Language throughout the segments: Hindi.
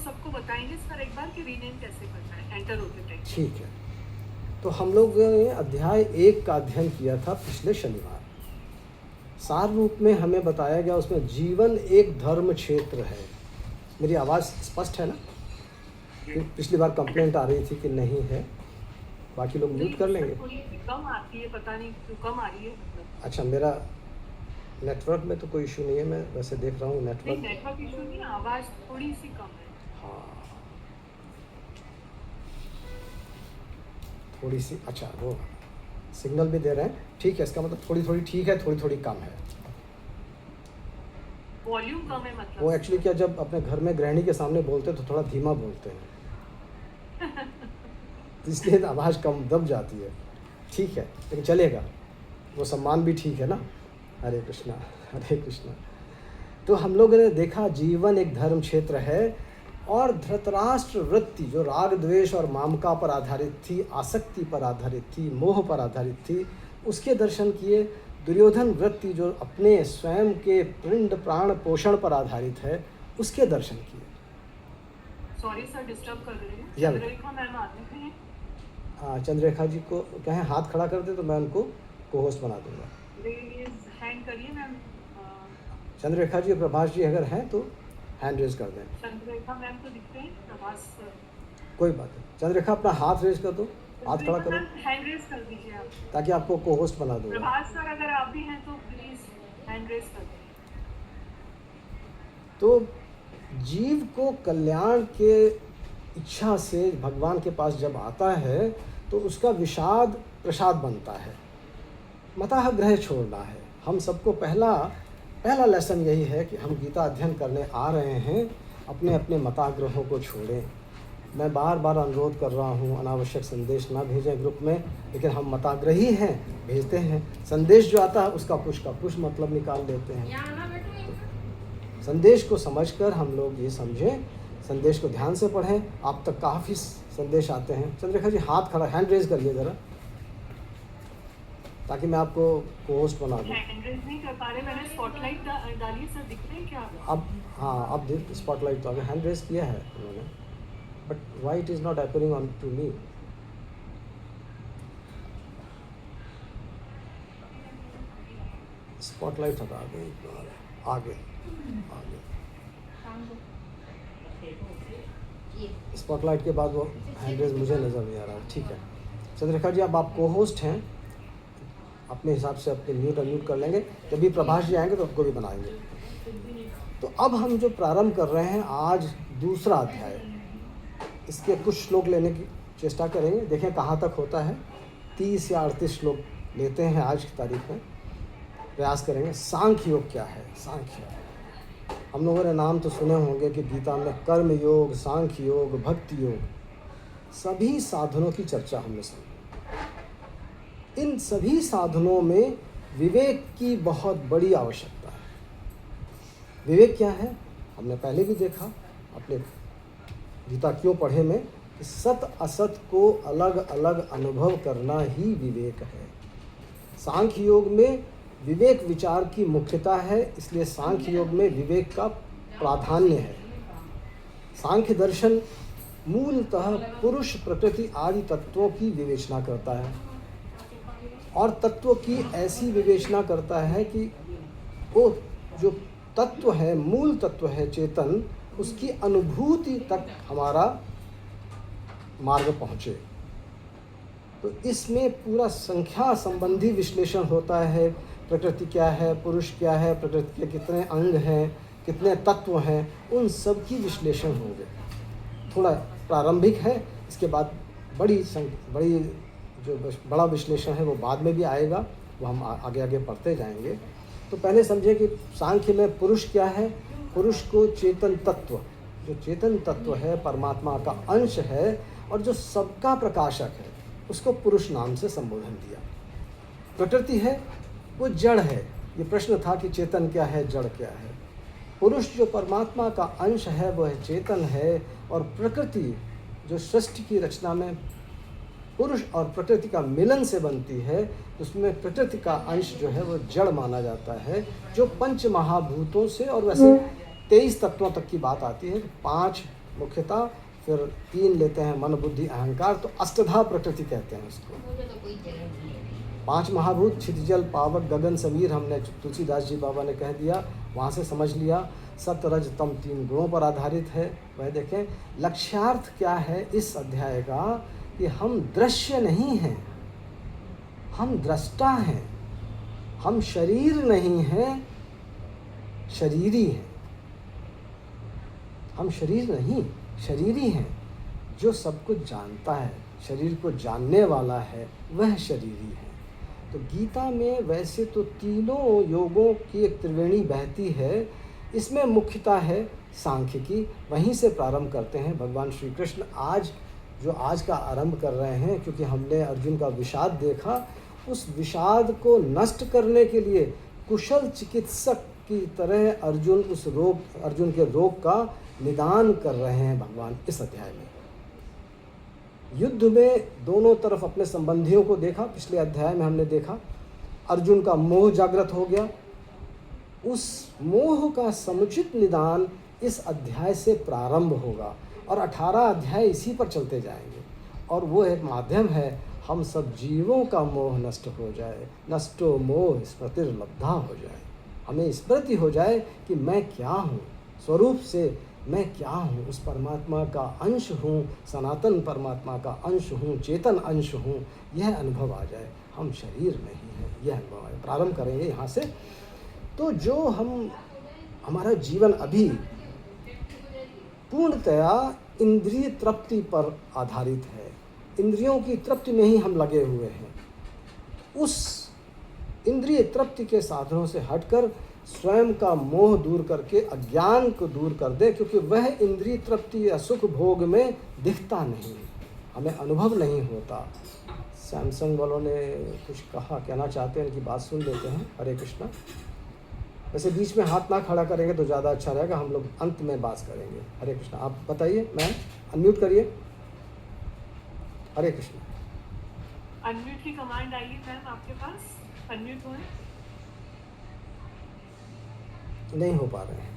सबको बताएंगे सर एक बार कि रीनेम कैसे करना है एंटर होते टेक्स्ट। ठीक है, तो हम लोग ने अध्याय 1 का अध्ययन किया था पिछले शनिवार। सार रूप में हमें बताया गया उसमें जीवन एक धर्म क्षेत्र है। मेरी आवाज़ स्पष्ट है ना? पिछली बार कंप्लेंट आ रही थी कि नहीं है, बाकी लोग म्यूट कर लेंगे। थोड़ी कम आती है, पता नहीं क्यों कम आ रही है मतलब। अच्छा, मेरा नेटवर्क में तो कोई इशू नहीं है, मैं वैसे देख रहा हूँ नहीं, नेटवर्क। नेटवर्क इशू नहीं, आवाज़ थोड़ी सी कम है। हाँ, थोड़ी सी, अच्छा वो सिग्नल भी दे रहे हैं, ठीक है, इसका मतलब थोड़ी थोड़ी ठीक है, थोड़ी थोड़ी कम है। वॉल्यूम कम है मतलब। वो एक्चुअली क्या, जब अपने घर में गृहिणी के सामने बोलते हैं तो थोड़ा धीमा बोलते हैं तो इसलिए आवाज़ कम दब जाती है। ठीक है, लेकिन चलेगा, वो सम्मान भी ठीक है ना। हरे कृष्णा हरे कृष्णा। तो हम लोगों ने देखा जीवन एक धर्म क्षेत्र है, और धृतराष्ट्र वृत्ति जो राग द्वेष और मामका पर आधारित थी, आसक्ति पर आधारित थी, मोह पर आधारित थी, उसके दर्शन किए। दुर्योधन वृत्ति जो अपने स्वयं के पिंड प्राण पोषण पर आधारित है, उसके दर्शन किए। सॉरी सर, डिस्टर्ब कर रही हूँ। या चंद्ररेखा मैम आते हैं। चंद्ररेखा जी को कहें हाथ खड़ा कर दे तो मैं उनको को होस्ट बना दूंगा। हैंड करिए मैम। चंद्ररेखा जी और प्रभास जी अगर हैं तो हैंड रेज कर दें। चंद्ररेखा मैम तो दिखते हैं, प्रभास सर कोई बात नहीं, चंद्ररेखा अपना हाथ रेज कर दो, हाथ खड़ा करो हैंड रेज कर दीजिए आप, ताकि आपको को होस्ट बना दूंगा। प्रभास सर अगर आप भी हैं तो प्लीज हैंड रेज कर दीजिए। तो जीव को कल्याण के इच्छा से भगवान के पास जब आता है तो उसका विषाद प्रसाद बनता है, मताह ग्रह छोड़ना है। हम सबको पहला लेसन यही है कि हम गीता अध्ययन करने आ रहे हैं, अपने अपने मताग्रहों को छोड़ें। मैं बार बार अनुरोध कर रहा हूँ, अनावश्यक संदेश ना भेजें ग्रुप में, लेकिन हम मताग्रही हैं, भेजते हैं। संदेश जो आता है उसका पुश का पुश मतलब निकाल देते हैं। संदेश को समझकर हम लोग ये समझें, संदेश को ध्यान से पढ़ें। आप तक काफ़ी संदेश आते हैं। चंद्ररेखा जी हाथ खड़ा, हैंड रेज करिए ज़रा, ताकि मैं आपको होस्ट बना दूँ। हैंड रेज नहीं कर पा रहे, मैंने स्पॉटलाइट डाली सर, दिख रहे हैं क्या? अब हाँ, अब स्पॉटलाइट तो आगे हैंड रेज किया है उन्होंने, but why it is not appearing on to me. Spotlight हटा दें, आगे स्पॉटलाइट के बाद वो हैंड रेज मुझे नज़र नहीं आ रहा। ठीक है चंद्ररेखा जी, अब आप को होस्ट हैं, अपने हिसाब से अपने म्यूट अनम्यूट कर लेंगे। जब भी प्रभास जी आएंगे तो आपको भी बनाएंगे। तो अब हम जो प्रारंभ कर रहे हैं आज दूसरा अध्याय, इसके कुछ श्लोक लेने की चेष्टा करेंगे, देखें कहाँ तक होता है। 30 या 38 श्लोक लेते हैं आज की तारीख में, प्रयास करेंगे। सांख्य योग क्या है? सांख्य, हम लोगों ने नाम तो सुने होंगे कि गीता में कर्म योग, सांख्य योग, भक्ति योग, सभी साधनों की चर्चा हमने सुनी। इन सभी साधनों में विवेक की बहुत बड़ी आवश्यकता है। विवेक क्या है? हमने पहले भी देखा अपने गीता क्यों पढ़े में, कि सत असत को अलग अलग अनुभव करना ही विवेक है। सांख्य योग में विवेक विचार की मुख्यता है, इसलिए सांख्य योग में विवेक का प्राधान्य है। सांख्य दर्शन मूलतः पुरुष, प्रकृति आदि तत्वों की विवेचना करता है, और तत्वों की ऐसी विवेचना करता है कि वो जो तत्व है, मूल तत्व है चेतन, उसकी अनुभूति तक हमारा मार्ग पहुँचे। तो इसमें पूरा संख्या संबंधी विश्लेषण होता है। प्रकृति क्या है, पुरुष क्या है, प्रकृति के कितने अंग हैं, कितने तत्व हैं, उन सब की विश्लेषण होंगे। थोड़ा प्रारंभिक है, इसके बाद बड़ी जो बड़ा विश्लेषण है वो बाद में भी आएगा, वो हम आगे आगे पढ़ते जाएंगे। तो पहले समझे कि सांख्य में पुरुष क्या है। पुरुष को चेतन तत्व, जो चेतन तत्व है, परमात्मा का अंश है और जो सबका प्रकाशक है, उसको पुरुष नाम से संबोधन दिया। प्रकृति है, वो जड़ है। ये प्रश्न था कि चेतन क्या है, जड़ क्या है। पुरुष जो परमात्मा का अंश है वह चेतन है, और प्रकृति जो सृष्टि की रचना में पुरुष और प्रकृति का मिलन से बनती है, उसमें प्रकृति का अंश जो है वो जड़ माना जाता है, जो पंच महाभूतों से और वैसे 23 तत्वों तक की बात आती है। 5 मुख्यतः। फिर 3 लेते हैं मन बुद्धि अहंकार, तो अष्टधा प्रकृति कहते हैं उसको। 5 महाभूत क्षितिजल पावक गगन समीर, हमने तुलसीदास जी बाबा ने कह दिया, वहाँ से समझ लिया। सत्य रज तम 3 गुणों पर आधारित है। वह देखें लक्ष्यार्थ क्या है इस अध्याय का, कि हम दृश्य नहीं हैं, हम दृष्टा हैं। हम शरीर नहीं हैं, शरीरी हैं। हम शरीर नहीं, शरीरी हैं। जो सब कुछ जानता है, शरीर को जानने वाला है, वह शरीरी है। तो गीता में वैसे तो तीनों योगों की एक त्रिवेणी बहती है। इसमें मुख्यता है सांख्य की। वहीं से प्रारंभ करते हैं भगवान श्री कृष्ण। आज का आरंभ कर रहे हैं, क्योंकि हमने अर्जुन का विषाद देखा। उस विषाद को नष्ट करने के लिए कुशल चिकित्सक की तरह अर्जुन के रोग का निदान कर रहे हैं भगवान इस अध्याय में। युद्ध में दोनों तरफ अपने संबंधियों को देखा। पिछले अध्याय में हमने देखा अर्जुन का मोह जागृत हो गया। उस मोह का समुचित निदान इस अध्याय से प्रारंभ होगा और 18 अध्याय इसी पर चलते जाएंगे। और वो एक माध्यम है, हम सब जीवों का मोह नष्ट हो जाए। नष्टो मोह स्मृतिर्लब्धा हो जाए। हमें स्मृति हो जाए कि मैं क्या हूँ, स्वरूप से मैं क्या हूँ, उस परमात्मा का अंश हूँ, सनातन परमात्मा का अंश हूँ, चेतन अंश हूँ। यह अनुभव आ जाए, हम शरीर नहीं हैं, यह अनुभव आए। प्रारंभ करेंगे यहाँ से। तो जो हमारा जीवन अभी पूर्णतया इंद्रिय तृप्ति पर आधारित है। इंद्रियों की तृप्ति में ही हम लगे हुए हैं। उस इंद्रिय तृप्ति के साधनों से हटकर स्वयं का मोह दूर करके अज्ञान को दूर कर दे, क्योंकि वह इंद्रिय तृप्ति या सुख भोग में दिखता नहीं, हमें अनुभव नहीं होता। सैमसंग वालों ने कुछ कहना चाहते हैं, इनकी बात सुन लेते हैं। हरे कृष्णा। वैसे बीच में हाथ ना खड़ा करेंगे तो ज़्यादा अच्छा रहेगा, हम लोग अंत में बात करेंगे। हरे कृष्णा। आप बताइए, मैम अनम्यूट करिए। हरे कृष्णा। अनम्यूट की कमांड आई है मैम आपके पास, अनम्यूट हो नहीं हो पा रहे हैं,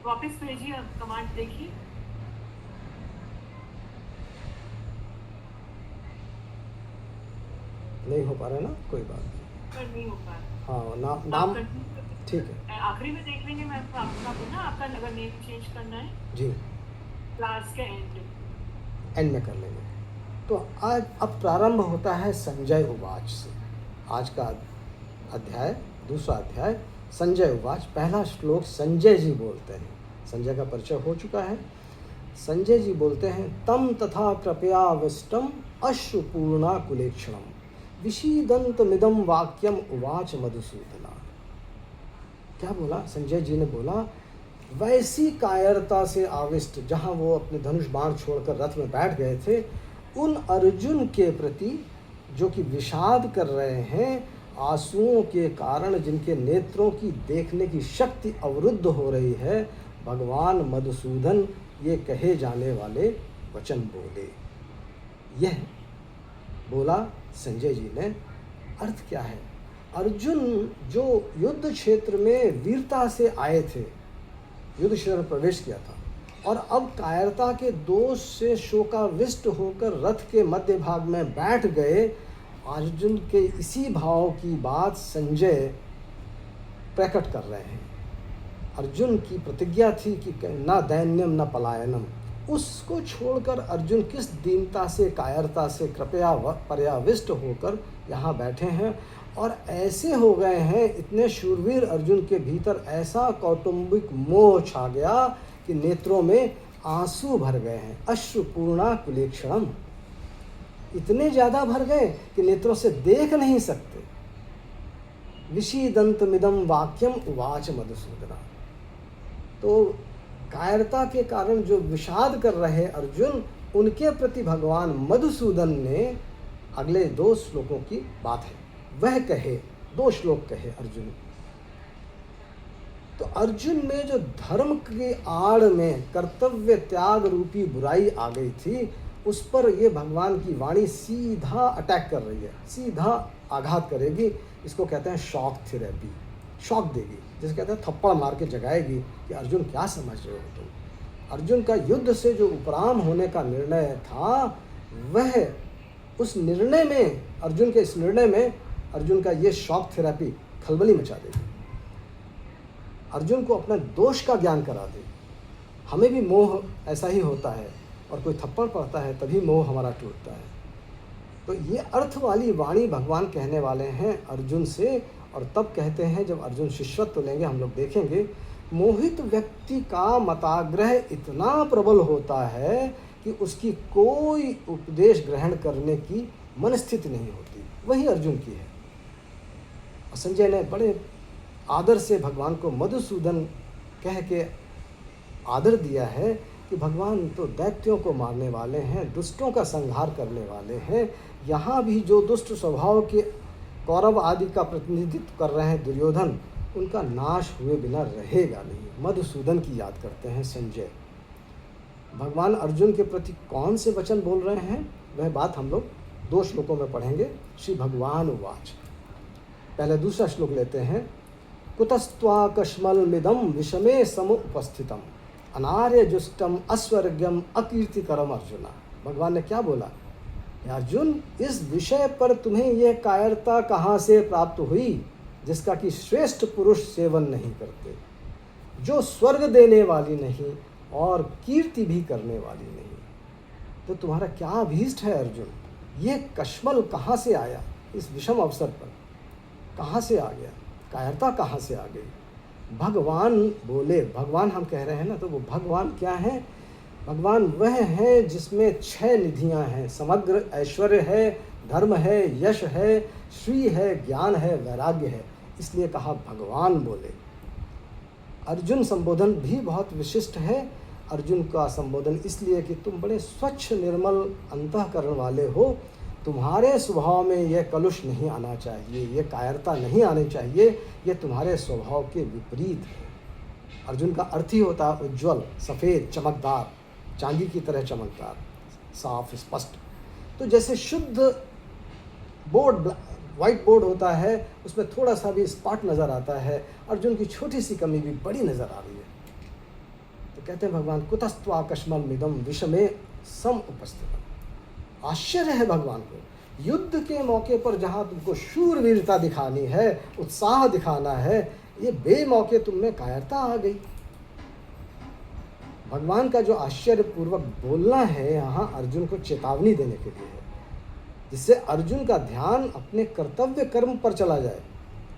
वापस भेजिए, अब कमांड देखिए। नहीं हो पा रहा है ना, कोई बात नहीं। नहीं हो पा रहा। हाँ, नाम ठीक है, आखिरी में देख लेंगे मैम। आपका अगर नेम चेंज करना है जी क्लास के एंड में कर लेंगे। तो आज अब प्रारंभ होता है संजय उवाच से। आज का अध्याय, दूसरा अध्याय संजय उवाच। पहला श्लोक संजय जी बोलते हैं। संजय का परिचय हो चुका है। संजय जी बोलते हैं, तम तथा कृपयाविष्टम अश्रुपूर्णा कुलेक्षणम विषीदंतमिदं वाक्यम उवाच मधुसूदना। क्या बोला संजय जी ने? बोला वैसी कायरता से आविष्ट, जहाँ वो अपने धनुष बाण छोड़कर रथ में बैठ गए थे, उन अर्जुन के प्रति जो कि विषाद कर रहे हैं, आंसुओं के कारण जिनके नेत्रों की देखने की शक्ति अवरुद्ध हो रही है, भगवान मधुसूदन ये कहे जाने वाले वचन बोले। यह बोला संजय जी ने। अर्थ क्या है? अर्जुन जो युद्ध क्षेत्र में वीरता से आए थे, युद्ध क्षेत्र में प्रवेश किया था, और अब कायरता के दोष से शोकाविष्ट होकर रथ के मध्य भाग में बैठ गए। अर्जुन के इसी भाव की बात संजय प्रकट कर रहे हैं। अर्जुन की प्रतिज्ञा थी कि न दैन्यम न पलायनम। उसको छोड़कर अर्जुन किस दीनता से, कायरता से कृपया पर्याविष्ट होकर यहाँ बैठे हैं, और ऐसे हो गए हैं, इतने शूरवीर अर्जुन के भीतर ऐसा कौटुंबिक मोह छा गया कि नेत्रों में आंसू भर गए हैं। अश्रुपूर्णा कुलेक्षणम, इतने ज़्यादा भर गए कि नेत्रों से देख नहीं सकते। विषीदंतमिदं वाक्यम उवाच मधुसूदना। तो कायरता के कारण जो विषाद कर रहे अर्जुन, उनके प्रति भगवान मधुसूदन ने अगले 2 श्लोकों की बात है, वह कहे, 2 श्लोक कहे अर्जुन। तो अर्जुन में जो धर्म के आड़ में कर्तव्य त्याग रूपी बुराई आ गई थी, उस पर ये भगवान की वाणी सीधा अटैक कर रही है, सीधा आघात करेगी। इसको कहते हैं शॉक थेरेपी, शॉक देगी। जिसे कहते हैं थप्पड़ मार के जगाएगी कि अर्जुन क्या समझ रहे हो तुम। अर्जुन का युद्ध से जो उपराम होने का निर्णय था, वह उस निर्णय में, अर्जुन के इस निर्णय में अर्जुन का ये शॉक थेरेपी खलबली मचा देगी, अर्जुन को अपने दोष का ज्ञान करा दे। हमें भी मोह ऐसा ही होता है, और कोई थप्पड़ पड़ता है तभी मोह हमारा टूटता है। तो ये अर्थ वाली वाणी भगवान कहने वाले हैं अर्जुन से, और तब कहते हैं जब अर्जुन शिष्यत्व लेंगे, हम लोग देखेंगे, मोहित व्यक्ति का मताग्रह इतना प्रबल होता है कि उसकी कोई उपदेश ग्रहण करने की मनस्थिति नहीं होती, वही अर्जुन की है। और संजय ने बड़े आदर से भगवान को मधुसूदन कह के आदर दिया है कि भगवान तो दैत्यों को मारने वाले हैं, दुष्टों का संहार करने वाले हैं। यहाँ भी जो दुष्ट स्वभाव के कौरव आदि का प्रतिनिधित्व कर रहे हैं दुर्योधन, उनका नाश हुए बिना रहेगा नहीं। मधुसूदन की याद करते हैं संजय। भगवान अर्जुन के प्रति कौन से वचन बोल रहे हैं, वह बात हम लोग 2 श्लोकों में पढ़ेंगे। श्री भगवान उवाच। पहले दूसरा श्लोक लेते हैं। कुतस्त्वाकश्मलमिदं विषमे समुपस्थितम अनार्य जुष्टम अस्वर्ग्यम अकीर्तिकरम अर्जुना। भगवान ने क्या बोला? अर्जुन, इस विषय पर तुम्हें यह कायरता कहाँ से प्राप्त हुई जिसका कि श्रेष्ठ पुरुष सेवन नहीं करते, जो स्वर्ग देने वाली नहीं और कीर्ति भी करने वाली नहीं। तो तुम्हारा क्या अभीष्ट है अर्जुन? ये कश्मल कहाँ से आया? इस विषम अवसर पर कहाँ से आ गया? कायरता कहाँ से आ गई? भगवान बोले। भगवान हम कह रहे हैं ना, तो वो भगवान क्या है? भगवान वह है जिसमें 6 निधियाँ हैं। समग्र ऐश्वर्य है, धर्म है, यश है, श्री है, ज्ञान है, वैराग्य है। इसलिए कहा भगवान बोले। अर्जुन संबोधन भी बहुत विशिष्ट है। अर्जुन का संबोधन इसलिए कि तुम बड़े स्वच्छ निर्मल अंतःकरण वाले हो, तुम्हारे स्वभाव में यह कलुष नहीं आना चाहिए, ये कायरता नहीं आनी चाहिए, ये तुम्हारे स्वभाव के विपरीत है। अर्जुन का अर्थ ही होता है उज्ज्वल, सफ़ेद, चमकदार, चांदी की तरह चमकदार, साफ, स्पष्ट। तो जैसे शुद्ध बोर्ड, वाइट बोर्ड होता है, उसमें थोड़ा सा भी स्पॉट नज़र आता है, अर्जुन की छोटी सी कमी भी बड़ी नज़र आ रही है। तो कहते हैं भगवान, कुतस्त्वाकश्मलमिदं विषमे सम उपस्थितम्। आश्चर्य है भगवान को, युद्ध के मौके पर जहाँ तुमको शूरवीरता दिखानी है, उत्साह दिखाना है, ये बेमौके तुम में कायरता आ गई। भगवान का जो आश्चर्यपूर्वक बोलना है यहाँ अर्जुन को चेतावनी देने के लिए है, जिससे अर्जुन का ध्यान अपने कर्तव्य कर्म पर चला जाए।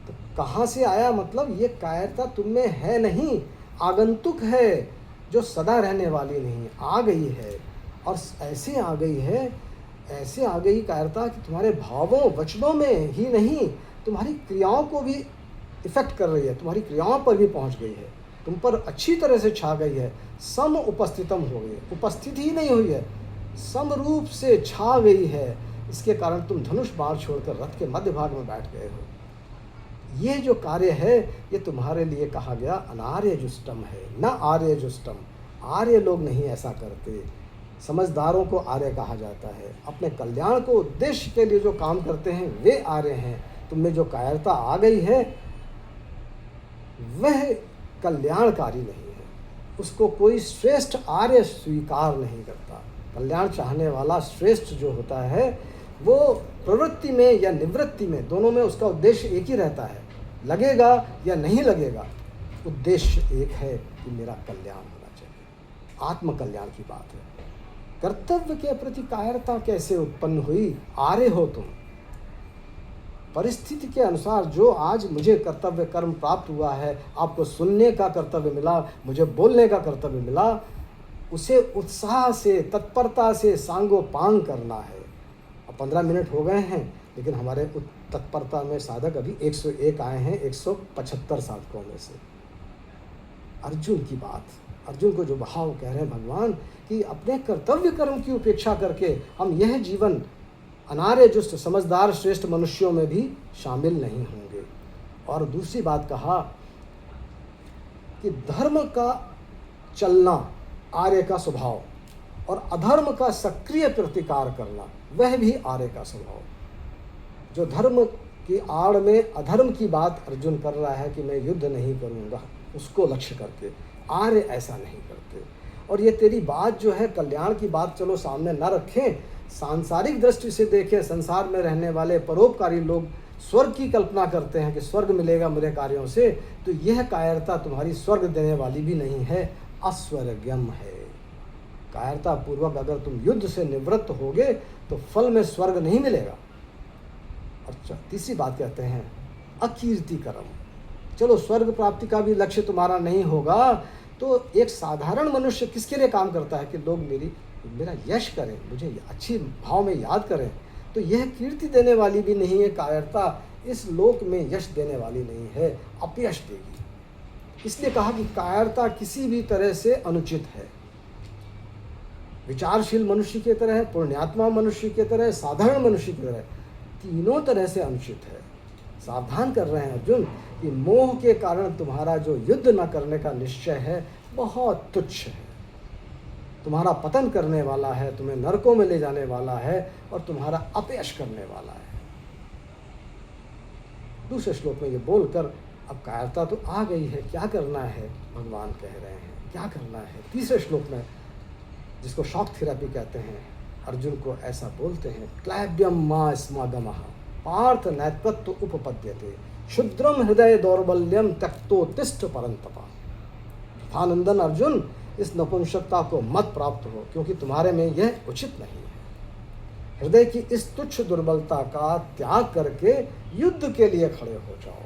तो कहाँ से आया? मतलब ये कायरता तुम में है नहीं, आगंतुक है, जो सदा रहने वाली नहीं, आ गई है। और ऐसे आ गई है, ऐसे आ गई कायरता कि तुम्हारे भावों वचनों में ही नहीं, तुम्हारी क्रियाओं को भी इफ़ेक्ट कर रही है, तुम्हारी क्रियाओं पर भी पहुंच गई है, तुम पर अच्छी तरह से छा गई है। सम उपस्थितम हो गई, उपस्थित ही नहीं हुई है, समरूप से छा गई है। इसके कारण तुम धनुष बाण छोड़कर रथ के मध्य भाग में बैठ गए हो। ये जो कार्य है, ये तुम्हारे लिए कहा गया अनार्य जुष्टम है, न आर्य जुष्टम। आर्य लोग नहीं ऐसा करते, समझदारों को आर्य कहा जाता है। अपने कल्याण को उद्देश्य के लिए जो काम करते हैं वे आर्य हैं। तुम में जो कायरता आ गई है वह कल्याणकारी नहीं है, उसको कोई श्रेष्ठ आर्य स्वीकार नहीं करता। कल्याण चाहने वाला श्रेष्ठ जो होता है, वो प्रवृत्ति में या निवृत्ति में, दोनों में उसका उद्देश्य एक ही रहता है। लगेगा या नहीं लगेगा, उद्देश्य एक है कि मेरा कल्याण होना चाहिए। आत्मकल्याण की बात है। कर्तव्य के प्रति कायरता कैसे उत्पन्न हुई? आर्य हो तुम, परिस्थिति के अनुसार जो आज मुझे कर्तव्य कर्म प्राप्त हुआ है, आपको सुनने का कर्तव्य मिला, मुझे बोलने का कर्तव्य मिला, उसे उत्साह से, तत्परता से सांगोपांग करना है। अब 15 मिनट हो गए हैं, लेकिन हमारे तत्परता में साधक अभी 101 आए हैं 175 साधकों में से। अर्जुन की बात, अर्जुन को जो भाव कह रहे हैं भगवान कि अपने कर्तव्य कर्म की उपेक्षा करके हम यह जीवन अनार्य जुष्ट समझदार श्रेष्ठ मनुष्यों में भी शामिल नहीं होंगे। और दूसरी बात कहा कि धर्म का चलना आर्य का स्वभाव, और अधर्म का सक्रिय प्रतिकार करना वह भी आर्य का स्वभाव। जो धर्म कि आड़ में अधर्म की बात अर्जुन कर रहा है कि मैं युद्ध नहीं करूँगा, उसको लक्ष्य करके। आर्य ऐसा नहीं करते। और ये तेरी बात जो है कल्याण की बात चलो सामने न रखें, सांसारिक दृष्टि से देखें, संसार में रहने वाले परोपकारी लोग स्वर्ग की कल्पना करते हैं कि स्वर्ग मिलेगा मेरे कार्यों से, तो यह कायरता तुम्हारी स्वर्ग देने वाली भी नहीं है, अस्वर्गम है। कायरता पूर्वक अगर तुम युद्ध से निवृत्त होगे तो फल में स्वर्ग नहीं मिलेगा। अच्छा, तीसरी बात कहते हैं अकीर्ति कर्म। चलो स्वर्ग प्राप्ति का भी लक्ष्य तुम्हारा नहीं होगा, तो एक साधारण मनुष्य किसके लिए काम करता है कि लोग मेरा यश करें, मुझे अच्छी भाव में याद करें। तो यह कीर्ति देने वाली भी नहीं है कायरता, इस लोक में यश देने वाली नहीं है, अपयश देगी। इसलिए कहा कि कायरता किसी भी तरह से अनुचित है। विचारशील मनुष्य की तरह है, पुण्यात्मा मनुष्य की तरह है, साधारण मनुष्य की तरह, तीनों तरह से अनुचित है। सावधान कर रहे हैं अर्जुन कि मोह के कारण तुम्हारा जो युद्ध न करने का निश्चय है बहुत तुच्छ है, तुम्हारा पतन करने वाला है, तुम्हें नरकों में ले जाने वाला है और तुम्हारा अपयश करने वाला है। दूसरे श्लोक में ये बोलकर अब कायरता तो आ गई है, क्या करना है भगवान कह रहे हैं, क्या करना है। तीसरे श्लोक में, जिसको शॉक थेरेपी कहते हैं, अर्जुन को ऐसा बोलते हैं, क्लैब्यम मा स्मागमः पार्थ नैत्वत्व उपपद्यते क्षुद्रम हृदय दौर्बल्यम त्यक्तोत्तिष्ठ परंतपा। आनंदन अर्जुन, इस नपुंसकता को मत प्राप्त हो, क्योंकि तुम्हारे में यह उचित नहीं है। हृदय की इस तुच्छ दुर्बलता का त्याग करके युद्ध के लिए खड़े हो जाओ,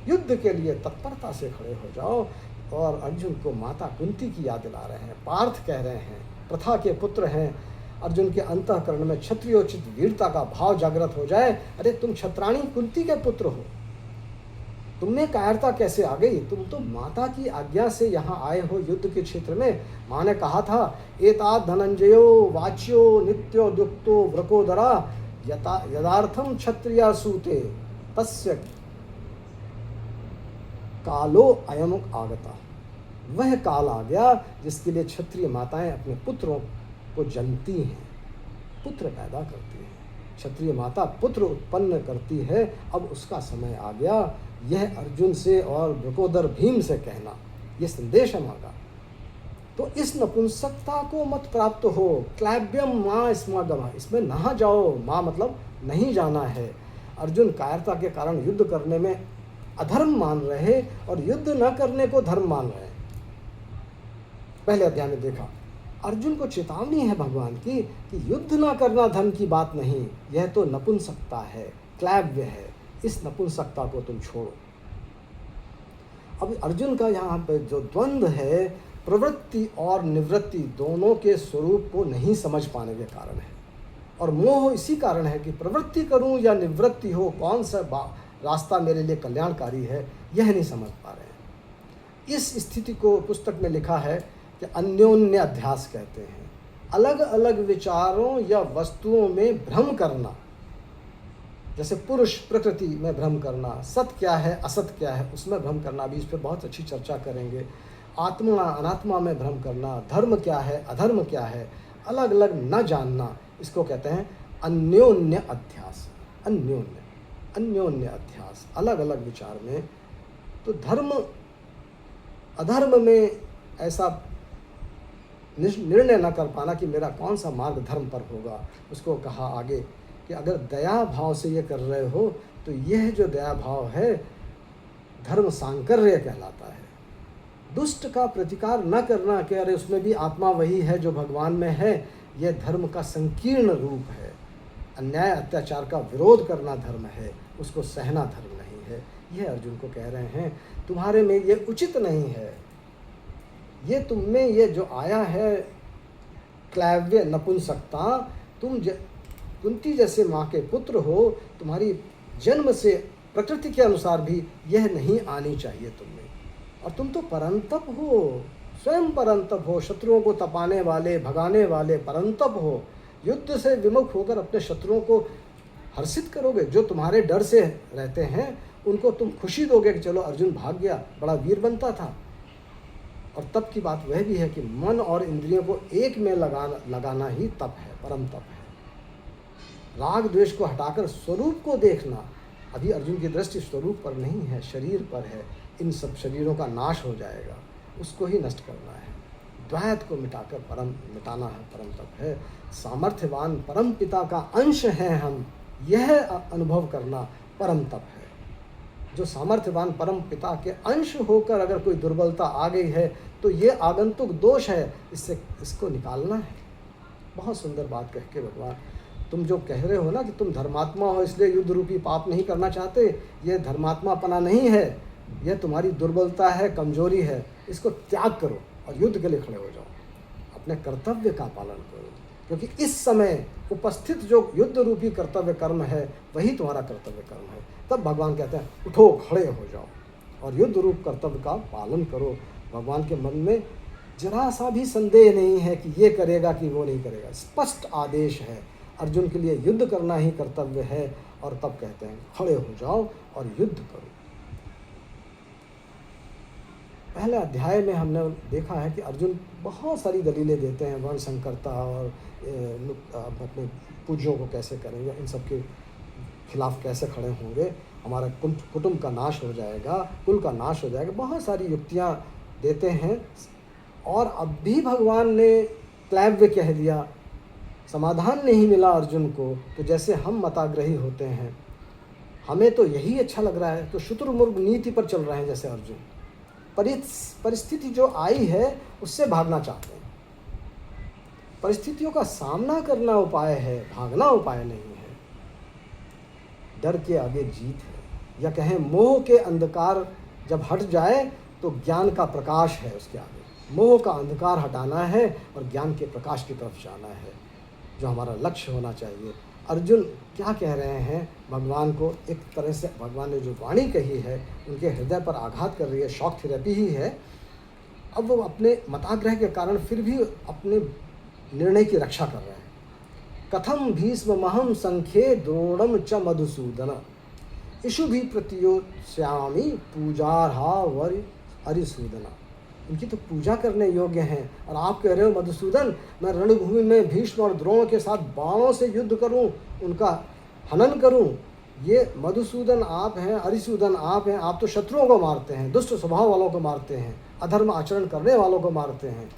युद्ध के लिए तत्परता से खड़े हो जाओ। और अर्जुन को माता कुंती की याद दिला रहे हैं। पार्थ कह रहे हैं, प्रथा के पुत्र हैं, अर्जुन के अंतःकरण में क्षत्रियोचित वीरता का भाव जागृत हो जाए। अरे तुम क्षत्राणी कुंती के पुत्र हो, तुमने कायरता कैसे आ गई? तुम तो माता की आज्ञा से यहाँ आए हो युद्ध के क्षेत्र में। माँ ने कहा था, एताद धनंजयो वाच्यो नित्यो दुक्तो व्रकोदरा यदार्थम क्षत्रिया सूते तस्य कालो अयम आगता। वह काल आ गया जिसके लिए क्षत्रिय माताएं अपने पुत्रों को जनती हैं, पुत्र पैदा करती हैं। क्षत्रिय माता पुत्र उत्पन्न करती है, अब उसका समय आ गया। यह अर्जुन से और वृकोदर भीम से कहना, यह संदेश है माँ का। तो इस नपुंसकता को मत प्राप्त हो। क्लैब्यम माँ स्मागम, इसमें नहा जाओ। माँ मतलब नहीं जाना है। अर्जुन कायरता के कारण युद्ध करने में अधर्म मान रहे और युद्ध न करने को धर्म मान रहे। पहले अध्याय में देखा, अर्जुन को चेतावनी है भगवान की कि युद्ध ना करना धर्म की बात नहीं, यह तो नपुंसकता है, क्लैब्य है। इस नपुंसकता को तुम छोड़ो। अब अर्जुन का यहाँ पे जो द्वंद्व है, प्रवृत्ति और निवृत्ति दोनों के स्वरूप को नहीं समझ पाने के कारण है। और मोह इसी कारण है कि प्रवृत्ति करूं या निवृत्ति हो, कौन सा रास्ता मेरे लिए कल्याणकारी है, यह नहीं समझ पा रहे हैं। इस स्थिति को पुस्तक में लिखा है कि अन्योन्य अध्यास कहते हैं। अलग अलग विचारों या वस्तुओं में भ्रम करना, जैसे पुरुष प्रकृति में भ्रम करना, सत क्या है असत क्या है उसमें भ्रम करना, भी इस पर बहुत अच्छी चर्चा करेंगे। आत्मा अनात्मा में भ्रम करना, धर्म क्या है अधर्म क्या है, अलग अलग न जानना, इसको कहते हैं अन्योन्य अध्यास। अन्योन्य अध्यास, अलग अलग विचार में। तो धर्म अधर्म में ऐसा निर्णय न कर पाना कि मेरा कौन सा मार्ग धर्म पर होगा। उसको कहा आगे कि अगर दया भाव से ये कर रहे हो तो यह जो दया भाव है धर्म सांकर्य कहलाता है। दुष्ट का प्रतिकार न करना कि अरे उसमें भी आत्मा वही है जो भगवान में है, यह धर्म का संकीर्ण रूप है। अन्याय अत्याचार का विरोध करना धर्म है, उसको सहना धर्म नहीं है। यह अर्जुन को कह रहे हैं, तुम्हारे में ये उचित नहीं है। ये तुम में ये जो आया है क्लैव्य नपुंसकता, तुम कुंती जैसे माँ के पुत्र हो, तुम्हारी जन्म से प्रकृति के अनुसार भी यह नहीं आनी चाहिए तुम में। और तुम तो परंतप हो, स्वयं परंतप हो, शत्रुओं को तपाने वाले, भगाने वाले परंतप हो। युद्ध से विमुख होकर अपने शत्रुओं को हर्षित करोगे। जो तुम्हारे डर से रहते हैं उनको तुम खुशी दोगे कि चलो अर्जुन भाग गया, बड़ा वीर बनता था। और तप की बात वह भी है कि मन और इंद्रियों को एक में लगाना ही तप है, परम तप है। राग द्वेष को हटाकर स्वरूप को देखना, अभी अर्जुन की दृष्टि स्वरूप पर नहीं है, शरीर पर है। इन सब शरीरों का नाश हो जाएगा, उसको ही नष्ट करना है। द्वैत को मिटाकर परम मिटाना है, परम तप है। सामर्थ्यवान परम पिता का अंश हैं हम, यह अनुभव करना परम तप है। जो सामर्थ्यवान परम पिता के अंश होकर अगर कोई दुर्बलता आ गई है तो ये आगंतुक दोष है, इसको निकालना है। बहुत सुंदर बात कह के भगवान, तुम जो कह रहे हो ना कि तुम धर्मात्मा हो इसलिए युद्ध रूपी पाप नहीं करना चाहते, ये धर्मात्मापना नहीं है, यह तुम्हारी दुर्बलता है, कमजोरी है। इसको त्याग करो और युद्ध के लिए खड़े हो जाओ, अपने कर्तव्य का पालन करो, क्योंकि इस समय उपस्थित जो युद्ध रूपी कर्तव्य कर्म है वही तुम्हारा कर्तव्य कर्म है। तब भगवान कहते हैं उठो, खड़े हो जाओ और युद्ध रूप कर्तव्य का पालन करो। भगवान के मन में जरा सा भी संदेह नहीं है कि ये करेगा कि वो नहीं करेगा। स्पष्ट आदेश है, अर्जुन के लिए युद्ध करना ही कर्तव्य है। और तब कहते हैं खड़े हो जाओ और युद्ध करो। पहले अध्याय में हमने देखा है कि अर्जुन बहुत सारी दलीलें देते हैं, वर्ण संकरता और अपने पूज्यों को कैसे करेंगे, इन सब के खिलाफ कैसे खड़े होंगे, हमारा कुटुंब का नाश हो जाएगा, कुल का नाश हो जाएगा। बहुत सारी युक्तियाँ देते हैं और अब भी भगवान ने क्लैव्य कह दिया, समाधान नहीं मिला अर्जुन को। तो जैसे हम मताग्रही होते हैं, हमें तो यही अच्छा लग रहा है, तो शुतुरमुर्ग नीति पर चल रहे हैं जैसे अर्जुन। परिस्थिति जो आई है उससे भागना चाहते हैं। परिस्थितियों का सामना करना उपाय है, भागना उपाय नहीं है। डर के आगे जीत है, या कहें मोह के अंधकार जब हट जाए तो ज्ञान का प्रकाश है उसके आगे। मोह का अंधकार हटाना है और ज्ञान के प्रकाश की तरफ जाना है, जो हमारा लक्ष्य होना चाहिए। अर्जुन क्या कह रहे हैं भगवान को, एक तरह से भगवान ने जो वाणी कही है उनके हृदय पर आघात कर रही है, शॉक थेरेपी ही है। अब वो अपने मताग्रह के कारण फिर भी अपने निर्णय की रक्षा कर रहे हैं। कथम भीष्म महम संख्ये द्रोणम च मधुसूदन इशु भी प्रतियोत्स्यामि पूजार्हा वर अरिसूदना। इनकी तो पूजा करने योग्य हैं, और आप कह रहे हो मधुसूदन मैं रणभूमि में भीष्म और द्रोण के साथ बाणों से युद्ध करूं, उनका हनन करूं। ये मधुसूदन आप हैं, अरिसूदन आप हैं, आप तो शत्रुओं को मारते हैं, दुष्ट स्वभाव वालों को मारते हैं, अधर्म आचरण करने वालों को मारते हैं।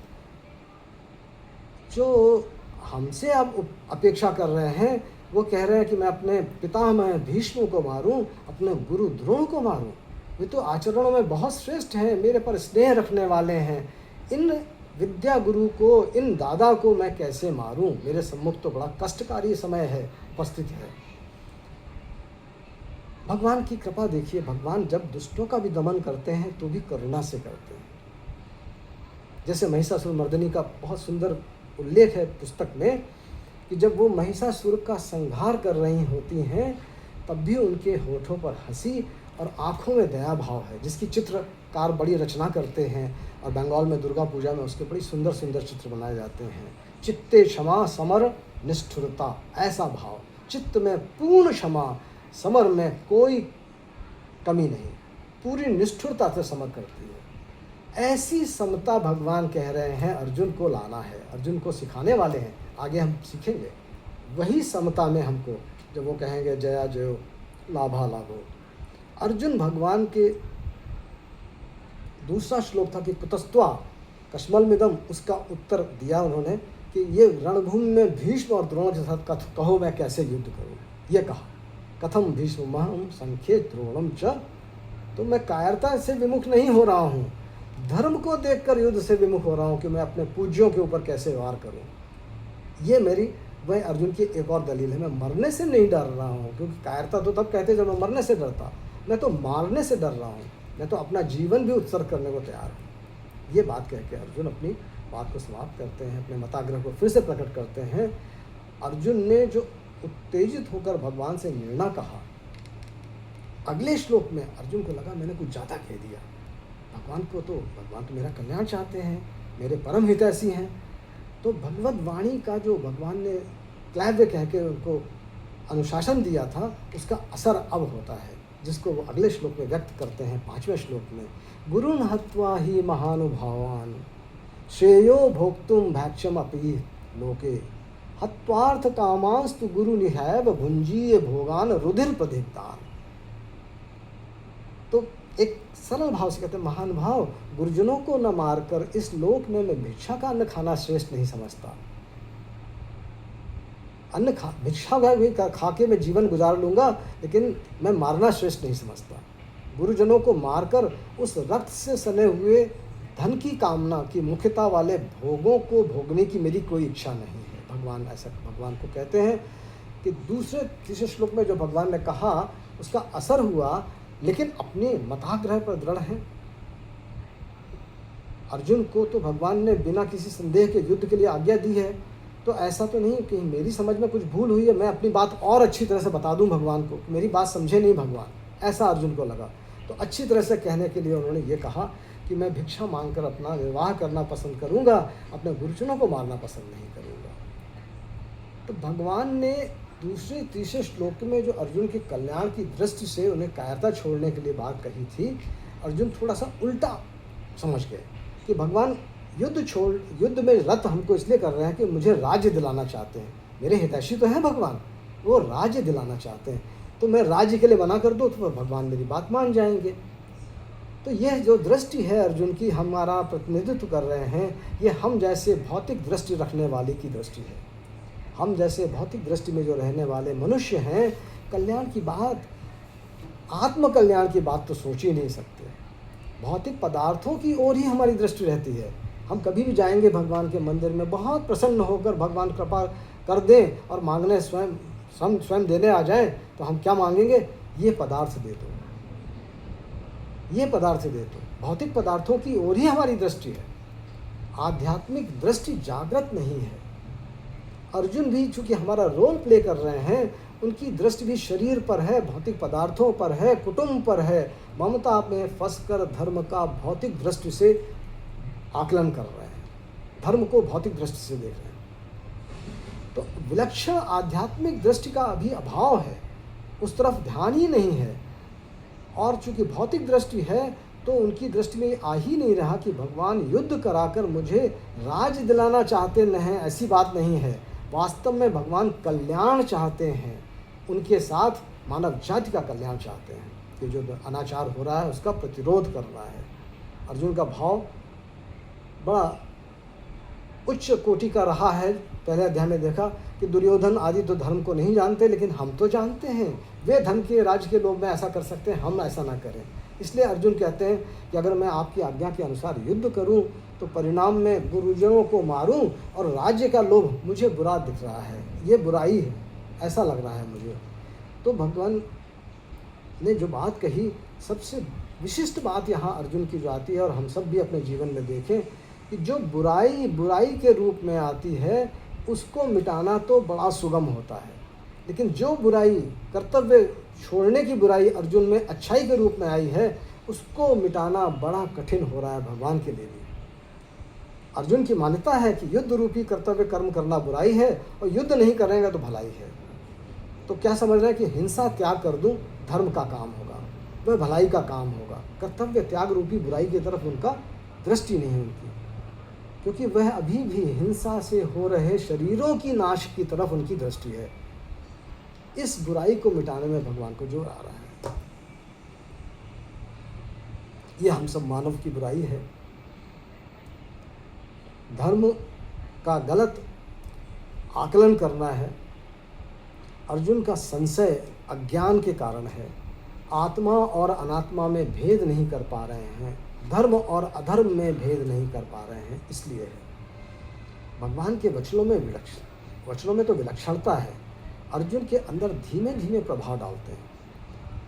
जो हमसे आप अपेक्षा कर रहे हैं वो कह रहे हैं कि मैं अपने पितामह भीष्म को मारूं, अपने गुरु द्रोण को मारूं। वे तो आचरणों में बहुत श्रेष्ठ हैं, मेरे पर स्नेह रखने वाले हैं। इन विद्या गुरु को, इन दादा को मैं कैसे मारूं? मेरे सम्मुख तो बड़ा कष्टकारी समय है, उपस्थित है। भगवान की कृपा देखिए, भगवान जब दुष्टों का भी दमन करते हैं तो भी करुणा से करते हैं। जैसे महिषासुर मर्दिनी का बहुत सुंदर उल्लेख है पुस्तक में कि जब वो महिषासुर का संहार कर रही होती हैं तब भी उनके होठों पर हंसी और आँखों में दया भाव है, जिसकी चित्रकार बड़ी रचना करते हैं। और बंगाल में दुर्गा पूजा में उसके बड़ी सुंदर सुंदर चित्र बनाए जाते हैं। चित्ते क्षमा समर निष्ठुरता, ऐसा भाव, चित्त में पूर्ण क्षमा, समर में कोई कमी नहीं, पूरी निष्ठुरता से समर करती है। ऐसी समता भगवान कह रहे हैं अर्जुन को लाना है, अर्जुन को सिखाने वाले हैं। आगे हम सीखेंगे वही समता में हमको, जब वो कहेंगे जया जयो लाभा लाभो। अर्जुन भगवान के दूसरा श्लोक था कि कुतस्त्वा कश्मलमिदम, उसका उत्तर दिया उन्होंने कि ये रणभूमि में भीष्म और द्रोण के साथ कहो मैं कैसे युद्ध करूं। ये कहा कथम भीष्म महम संख्ये द्रोणम च, तो मैं कायरता से विमुख नहीं हो रहा हूँ, धर्म को देखकर युद्ध से विमुख हो रहा हूँ कि मैं अपने पूज्यों के ऊपर कैसे वार करूँ। ये मेरी वह अर्जुन की एक और दलील है। मैं मरने से नहीं डर रहा हूँ, क्योंकि कायरता तो तब कहते जब मैं मरने से डरता, मैं तो मारने से डर रहा हूँ, मैं तो अपना जीवन भी उत्सर्ग करने को तैयार हूँ। ये बात कह के अर्जुन अपनी बात को समाप्त करते हैं, अपने मताग्रह को फिर से प्रकट करते हैं। अर्जुन ने जो उत्तेजित होकर भगवान से निर्णय कहा, अगले श्लोक में अर्जुन को लगा मैंने कुछ ज़्यादा कह दिया। भगवान तो मेरा कल्याण चाहते हैं, मेरे परम हितैषी हैं। तो भगवत वाणी का जो भगवान ने क्लैव्य कह के उनको अनुशासन दिया था, उसका असर अब होता है, जिसको वो अगले श्लोक में व्यक्त करते हैं 5वें श्लोक में। गुरुन् हत्वा ही महानुभावान श्रेयो भोक्तुम भैक्षम अपि लोके हत्वार्थ कामांस्तु गुरु निहैव भुंजीय भोगान रुधिर प्रदीप्तान। एक सरल भाव से कहते हैं, महान भाव, गुरुजनों को न मारकर इस लोक में मैं भिक्षा का अन्न खाना श्रेष्ठ नहीं समझता। भिक्षा खा के मैं जीवन गुजार लूँगा, लेकिन मैं मारना श्रेष्ठ नहीं समझता। गुरुजनों को मारकर उस रक्त से सने हुए धन की कामना की मुख्यता वाले भोगों को भोगने की मेरी कोई इच्छा नहीं है। भगवान ऐसा भगवान को कहते हैं कि दूसरे तीसरे श्लोक में जो भगवान ने कहा उसका असर हुआ, लेकिन अपने मताग्रह पर दृढ़ हैं। अर्जुन को तो भगवान ने बिना किसी संदेह के युद्ध के लिए आज्ञा दी है, तो ऐसा तो नहीं कि मेरी समझ में कुछ भूल हुई है, मैं अपनी बात और अच्छी तरह से बता दूं भगवान को, मेरी बात समझे नहीं भगवान, ऐसा अर्जुन को लगा। तो अच्छी तरह से कहने के लिए उन्होंने ये कहा कि मैं भिक्षा मांगकर अपना निर्वाह करना पसंद करूंगा, अपने गुरुजनों को मारना पसंद नहीं करूंगा। तो भगवान ने दूसरे तीसरे श्लोक में जो अर्जुन के कल्याण की दृष्टि से उन्हें कायरता छोड़ने के लिए बात कही थी, अर्जुन थोड़ा सा उल्टा समझ गए कि भगवान युद्ध में रत हमको इसलिए कर रहे हैं कि मुझे राज्य दिलाना चाहते हैं। मेरे हितैषी तो हैं भगवान, वो राज्य दिलाना चाहते हैं, तो मैं राज्य के लिए मना कर दूँ तो भगवान मेरी बात मान जाएंगे। तो यह जो दृष्टि है अर्जुन की, हमारा प्रतिनिधित्व कर रहे हैं, ये हम जैसे भौतिक दृष्टि रखने वाले की दृष्टि है। हम जैसे भौतिक दृष्टि में जो रहने वाले मनुष्य हैं, कल्याण की बात, आत्म कल्याण की बात तो सोच ही नहीं सकते। भौतिक पदार्थों की ओर ही हमारी दृष्टि रहती है। हम कभी भी जाएंगे भगवान के मंदिर में, बहुत प्रसन्न होकर भगवान कृपा कर दें और मांगने स्वयं देने आ जाएं, तो हम क्या मांगेंगे? ये पदार्थ दे दो, ये पदार्थ दे दो। भौतिक पदार्थों की ओर ही हमारी दृष्टि है, आध्यात्मिक दृष्टि जागृत नहीं है। अर्जुन भी चूंकि हमारा रोल प्ले कर रहे हैं, उनकी दृष्टि भी शरीर पर है, भौतिक पदार्थों पर है, कुटुंब पर है। ममता में फंसकर धर्म का भौतिक दृष्टि से आकलन कर रहे हैं, धर्म को भौतिक दृष्टि से देख रहे हैं। तो विलक्षण आध्यात्मिक दृष्टि का अभी अभाव है, उस तरफ ध्यान ही नहीं है। और चूंकि भौतिक दृष्टि है, तो उनकी दृष्टि में आ ही नहीं रहा कि भगवान युद्ध कराकर मुझे राज दिलाना चाहते न हैं, ऐसी बात नहीं है। वास्तव में भगवान कल्याण चाहते हैं, उनके साथ मानव जाति का कल्याण चाहते हैं। कि जो अनाचार हो रहा है उसका प्रतिरोध कर रहा है। अर्जुन का भाव बड़ा उच्च कोटि का रहा है। पहले अध्याय में देखा कि दुर्योधन आदि तो धर्म को नहीं जानते, लेकिन हम तो जानते हैं, वे धन के राज्य के लोभ में ऐसा कर सकते हैं, हम ऐसा ना करें। इसलिए अर्जुन कहते हैं कि अगर मैं आपकी आज्ञा के अनुसार युद्ध करूं, तो परिणाम में गुरुजनों को मारूं और राज्य का लोभ मुझे बुरा दिख रहा है, ये बुराई है, ऐसा लग रहा है मुझे। तो भगवान ने जो बात कही, सबसे विशिष्ट बात यहाँ अर्जुन की जो आती है, और हम सब भी अपने जीवन में देखें कि जो बुराई के रूप में आती है, उसको मिटाना तो बड़ा सुगम होता है, लेकिन जो बुराई, कर्तव्य छोड़ने की बुराई अर्जुन में अच्छाई के रूप में आई है, उसको मिटाना बड़ा कठिन हो रहा है भगवान के लिए भी। अर्जुन की मान्यता है कि युद्ध रूपी कर्तव्य कर्म करना बुराई है, और युद्ध नहीं करेंगे तो भलाई है। तो क्या समझ रहे हैं कि हिंसा त्याग कर दूं, धर्म का काम होगा, वह भलाई का काम होगा। कर्तव्य त्याग रूपी बुराई की तरफ उनका दृष्टि नहीं है उनकी, क्योंकि वह अभी भी हिंसा से हो रहे शरीरों की नाश की तरफ उनकी दृष्टि है। इस बुराई को मिटाने में भगवान को जोर आ रहा है। यह हम सब मानव की बुराई है। धर्म का गलत आकलन करना है। अर्जुन का संशय अज्ञान के कारण है। आत्मा और अनात्मा में भेद नहीं कर पा रहे हैं, धर्म और अधर्म में भेद नहीं कर पा रहे हैं, इसलिए है। भगवान के वचनों में तो विलक्षणता है, अर्जुन के अंदर धीमे धीमे प्रभाव डालते हैं।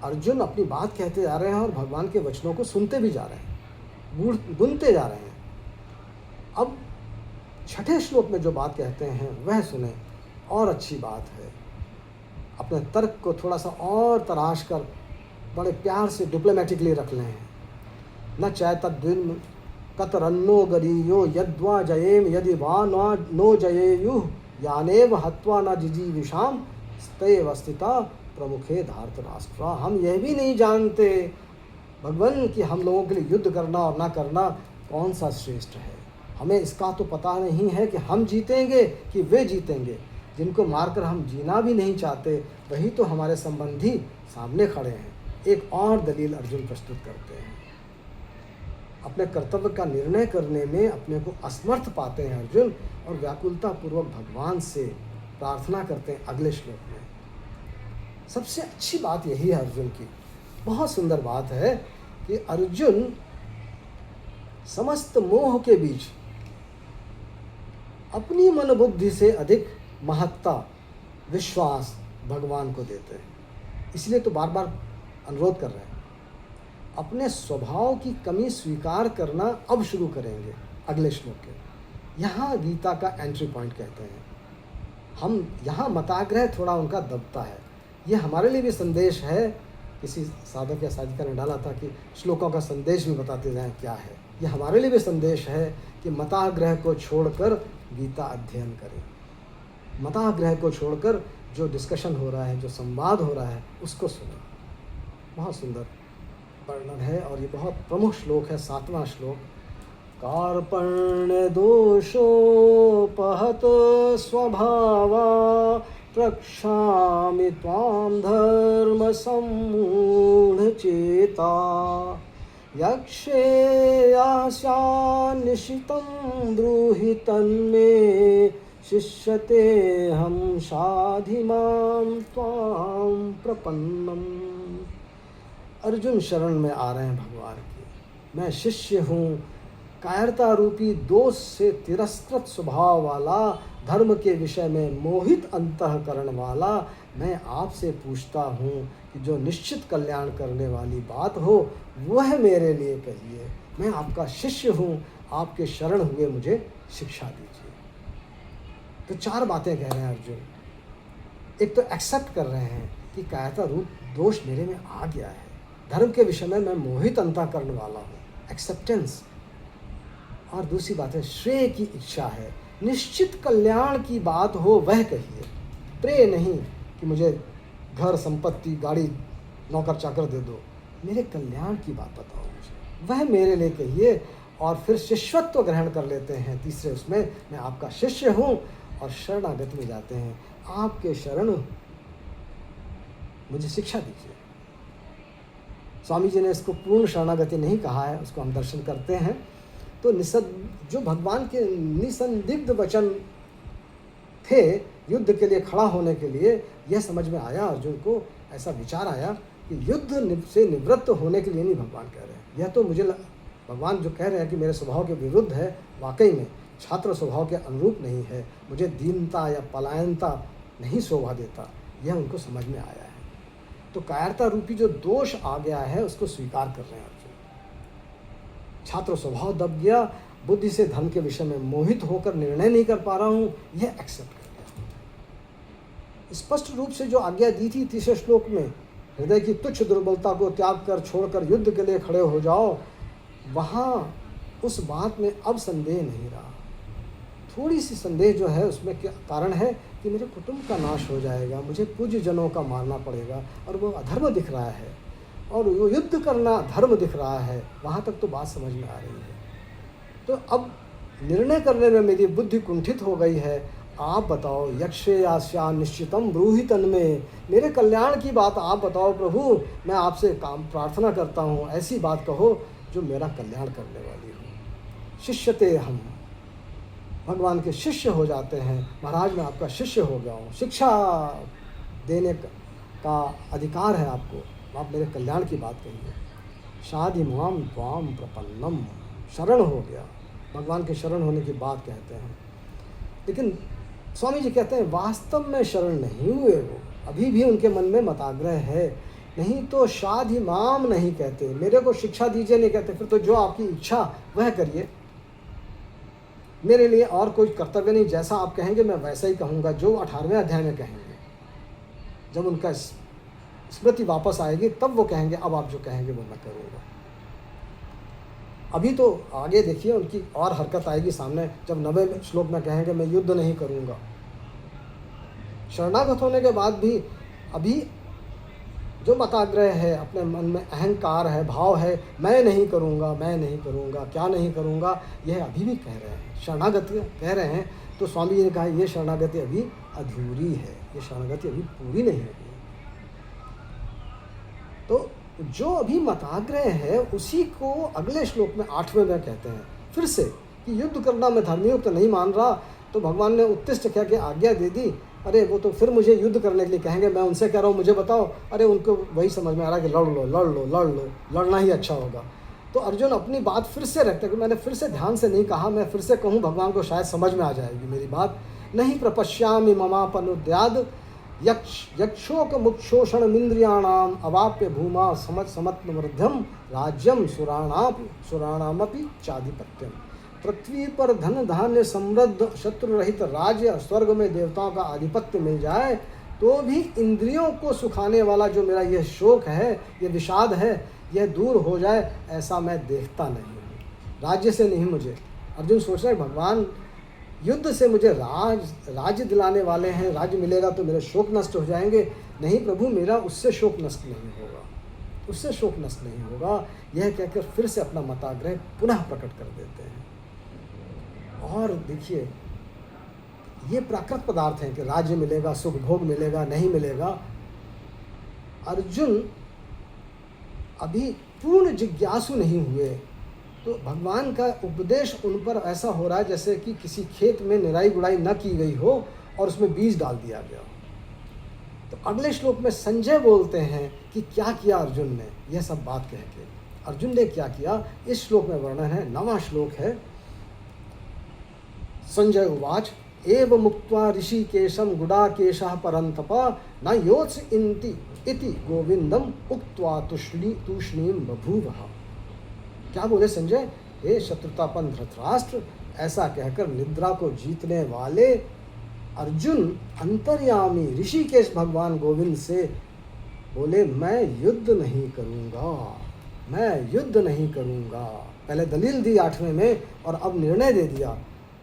अर्जुन अपनी बात कहते जा रहे हैं और भगवान के वचनों को सुनते भी जा रहे हैं, गुनते जा रहे हैं। अब छठे श्लोक में जो बात कहते हैं वह सुने, और अच्छी बात है। अपने तर्क को थोड़ा सा और तराश कर बड़े प्यार से डिप्लोमेटिकली रख लें। न चैतद्विन कतरन्नो गरीयो यद्वा जयेम यदि वा नो जयेयुः यानेव हत्वा न जिजीविषाम स्तैव स्थिता प्रमुखे धार्तराष्ट्रा। हम यह भी नहीं जानते भगवान कि हम लोगों के लिए युद्ध करना और ना करना कौन सा श्रेष्ठ है। हमें इसका तो पता नहीं है कि हम जीतेंगे कि वे जीतेंगे। जिनको मारकर हम जीना भी नहीं चाहते, वही तो हमारे संबंधी सामने खड़े हैं। एक और दलील अर्जुन प्रस्तुत करते हैं। अपने कर्तव्य का निर्णय करने में अपने को असमर्थ पाते हैं अर्जुन, और व्याकुलता पूर्वक भगवान से प्रार्थना करते हैं अगले श्लोक में। सबसे अच्छी बात यही है अर्जुन की, बहुत सुंदर बात है कि अर्जुन समस्त मोह के बीच अपनी मन बुद्धि से अधिक महत्ता, विश्वास भगवान को देते हैं। इसलिए तो बार बार अनुरोध कर रहे हैं, अपने स्वभाव की कमी स्वीकार करना अब शुरू करेंगे अगले श्लोक के। यहाँ गीता का एंट्री पॉइंट कहते हैं। हम यहाँ मताग्रह थोड़ा उनका दबता है। ये हमारे लिए भी संदेश है, किसी साधक या साधिका ने डाला था कि श्लोकों का संदेश भी बताते जाएं क्या है। ये हमारे लिए भी संदेश है कि मताग्रह को छोड़कर गीता अध्ययन करें। मताग्रह को छोड़कर जो डिस्कशन हो रहा है, जो संवाद हो रहा है, उसको सुनें। बहुत सुंदर वर्णन है और ये बहुत प्रमुख श्लोक है, 7वां श्लोक। कार्पण्य दोषोपहत स्वभावा प्रक्षामि त्वां धर्म सम्मूढ़ चेता यक्षे आस्यान्निशितं ब्रूहि तन्मे शिष्यते हम शाधि मां त्वां प्रपन्नम। अर्जुन शरण में आ रहे हैं भगवान की। मैं शिष्य हूँ, कायरता रूपी दोष से तिरस्कृत स्वभाव वाला, धर्म के विषय में मोहित अंतःकरण वाला। मैं आपसे पूछता हूँ कि जो निश्चित कल्याण करने वाली बात हो वह मेरे लिए कहिए। मैं आपका शिष्य हूँ, आपके शरण हुए मुझे शिक्षा दीजिए। तो 4 बातें कह रहे हैं अर्जुन। एक तो एक्सेप्ट कर रहे हैं कि कायरता रूप दोष मेरे में आ गया है, धर्म के विषय में मैं मोहित अंतःकरण वाला हूँ, एक्सेप्टेंस। और दूसरी बात है श्रेय की इच्छा है, निश्चित कल्याण की बात हो वह कहिए। प्रे नहीं कि मुझे घर, संपत्ति, गाड़ी, नौकर चाकर दे दो, मेरे कल्याण की बात बताओ मुझे, वह मेरे लिए कहिए। और फिर शिष्यत्व ग्रहण कर लेते हैं तीसरे उसमें, मैं आपका शिष्य हूँ, और शरणागति में जाते हैं। आपके शरण मुझे शिक्षा दीजिए। स्वामी जी ने इसको पूर्ण शरणागति नहीं कहा है, उसको हम दर्शन करते हैं। तो जो भगवान के निसंदिग्ध वचन थे युद्ध के लिए खड़ा होने के लिए, यह समझ में आया अर्जुन को, ऐसा विचार आया कि युद्ध से निवृत्त होने के लिए नहीं भगवान कह रहे हैं। यह तो मुझे भगवान जो कह रहे हैं कि मेरे स्वभाव के विरुद्ध है, वाकई में छात्र स्वभाव के अनुरूप नहीं है, मुझे दीनता या पलायनता नहीं शोभा देता, यह उनको समझ में आया है। तो कायरता रूपी जो दोष आ गया है उसको स्वीकार कर रहे हैं अर्जुन। छात्र स्वभाव दब गया, बुद्धि से धर्म के विषय में मोहित होकर निर्णय नहीं कर पा रहा हूँ, यह एक्सेप्ट कर लिया। स्पष्ट रूप से जो आज्ञा दी थी तीसरे श्लोक में, हृदय की तुच्छ दुर्बलता को त्याग कर छोड़कर युद्ध के लिए खड़े हो जाओ, वहाँ उस बात में अब संदेह नहीं रहा। थोड़ी सी संदेह जो है उसमें क्या कारण है कि मेरे कुटुंब का नाश हो जाएगा, मुझे पूज्य जनों का मारना पड़ेगा, और वो अधर्म दिख रहा है, और वो युद्ध करना धर्म दिख रहा है। वहाँ तक तो बात समझ में आ रही है। तो अब निर्णय करने में मेरी बुद्धि कुंठित हो गई है। आप बताओ, यक्षे आस्या निश्चितम ब्रूहि तन्मे, मेरे कल्याण की बात आप बताओ प्रभु। मैं आपसे काम प्रार्थना करता हूँ, ऐसी बात कहो जो मेरा कल्याण करने वाली हो। शिष्यते हम, भगवान के शिष्य हो जाते हैं। महाराज मैं आपका शिष्य हो गया हूँ, शिक्षा देने का अधिकार है आपको, आप मेरे कल्याण की बात कहिए। शाधि मां त्वां प्रपन्नम, शरण हो गया, भगवान के शरण होने की बात कहते हैं। लेकिन स्वामी जी कहते हैं वास्तव में शरण नहीं हुए, वो अभी भी उनके मन में मताग्रह है। नहीं तो शाधि माम नहीं कहते, मेरे को शिक्षा दीजिए नहीं कहते, फिर तो जो आपकी इच्छा वह करिए, मेरे लिए और कोई कर्तव्य नहीं, जैसा आप कहेंगे मैं वैसा ही कहूँगा, जो 18वें अध्याय में कहेंगे। जब उनका स्मृति वापस आएगी तब वो कहेंगे अब आप जो कहेंगे वो मैं करूँगा। अभी तो आगे देखिए उनकी और हरकत आएगी सामने, जब 90वें श्लोक में कहेंगे मैं युद्ध नहीं करूँगा। शरणागत होने के बाद भी अभी जो मताग्रह है, अपने मन में अहंकार है, भाव है, मैं नहीं करूँगा, मैं नहीं करूँगा, क्या नहीं करूँगा, यह अभी भी कह रहे हैं, शरणागति कह रहे हैं। तो स्वामी जी ने कहा ये शरणागति अभी अधूरी है, ये शरणागति अभी पूरी नहीं हुई। तो जो अभी मताग्रह है उसी को अगले श्लोक में 8वें में कहते हैं फिर से कि युद्ध करना मैं धर्मयुक्त नहीं मान रहा। तो भगवान ने उत्तिष्ठ क्या के आज्ञा दे दी। अरे वो तो फिर मुझे युद्ध करने के लिए कहेंगे, मैं उनसे कह रहा हूँ मुझे बताओ। अरे उनको वही समझ में आ रहा है कि लड़ लो लड़ लो लड़ लो, लड़ना ही अच्छा होगा। तो अर्जुन अपनी बात फिर से रखते कि मैंने फिर से ध्यान से नहीं कहा, मैं फिर से कहूँ भगवान को शायद समझ में आ जाएगी मेरी बात। नहीं प्रपश्यामि ममापनुद्याद यक्षोक मुक्षोषण इंद्रियाणाम अवाप्य भूमा समत्मवृद्धम राज्यम सुराणामपि चाधिपत्यम। पृथ्वी पर धन धान्य समृद्ध शत्रु रहित राज्य, स्वर्ग में देवताओं का आधिपत्य मिल जाए तो भी इंद्रियों को सुखाने वाला जो मेरा यह शोक है, यह विषाद है, यह दूर हो जाए, ऐसा मैं देखता नहीं हूँ। राज्य से नहीं मुझे, अर्जुन सोच रहा है भगवान युद्ध से मुझे राज्य दिलाने वाले हैं, राज्य मिलेगा तो मेरे शोक नष्ट हो जाएंगे। नहीं प्रभु, मेरा उससे शोक नष्ट नहीं होगा, उससे शोक नष्ट नहीं होगा। यह कहकर फिर से अपना मताग्रह पुनः प्रकट कर देते हैं। और देखिए ये प्राकृत पदार्थ हैं कि राज्य मिलेगा, सुख भोग मिलेगा, नहीं मिलेगा। अर्जुन अभी पूर्ण जिज्ञासु नहीं हुए तो भगवान का उपदेश उन पर ऐसा हो रहा है जैसे कि किसी खेत में निराई गुड़ाई न की गई हो और उसमें बीज डाल दिया गया। तो अगले श्लोक में संजय बोलते हैं कि क्या किया अर्जुन ने, यह सब बात कह के अर्जुन ने क्या किया इस श्लोक में वर्णन है। 9वां श्लोक है। संजय उवाच एव मुक्त्वा ऋषिकेशं गुडाकेशः परन्तप न योत्स इति गोविंदम उक्त्वा तूष्णीं बभूवः। क्या बोले संजय, हे शत्रुतापन धृतराष्ट्र, ऐसा कहकर निद्रा को जीतने वाले अर्जुन अंतर्यामी ऋषिकेश भगवान गोविंद से बोले मैं युद्ध नहीं करूँगा, मैं युद्ध नहीं करूँगा। पहले दलील दी 8वें में और अब निर्णय दे दिया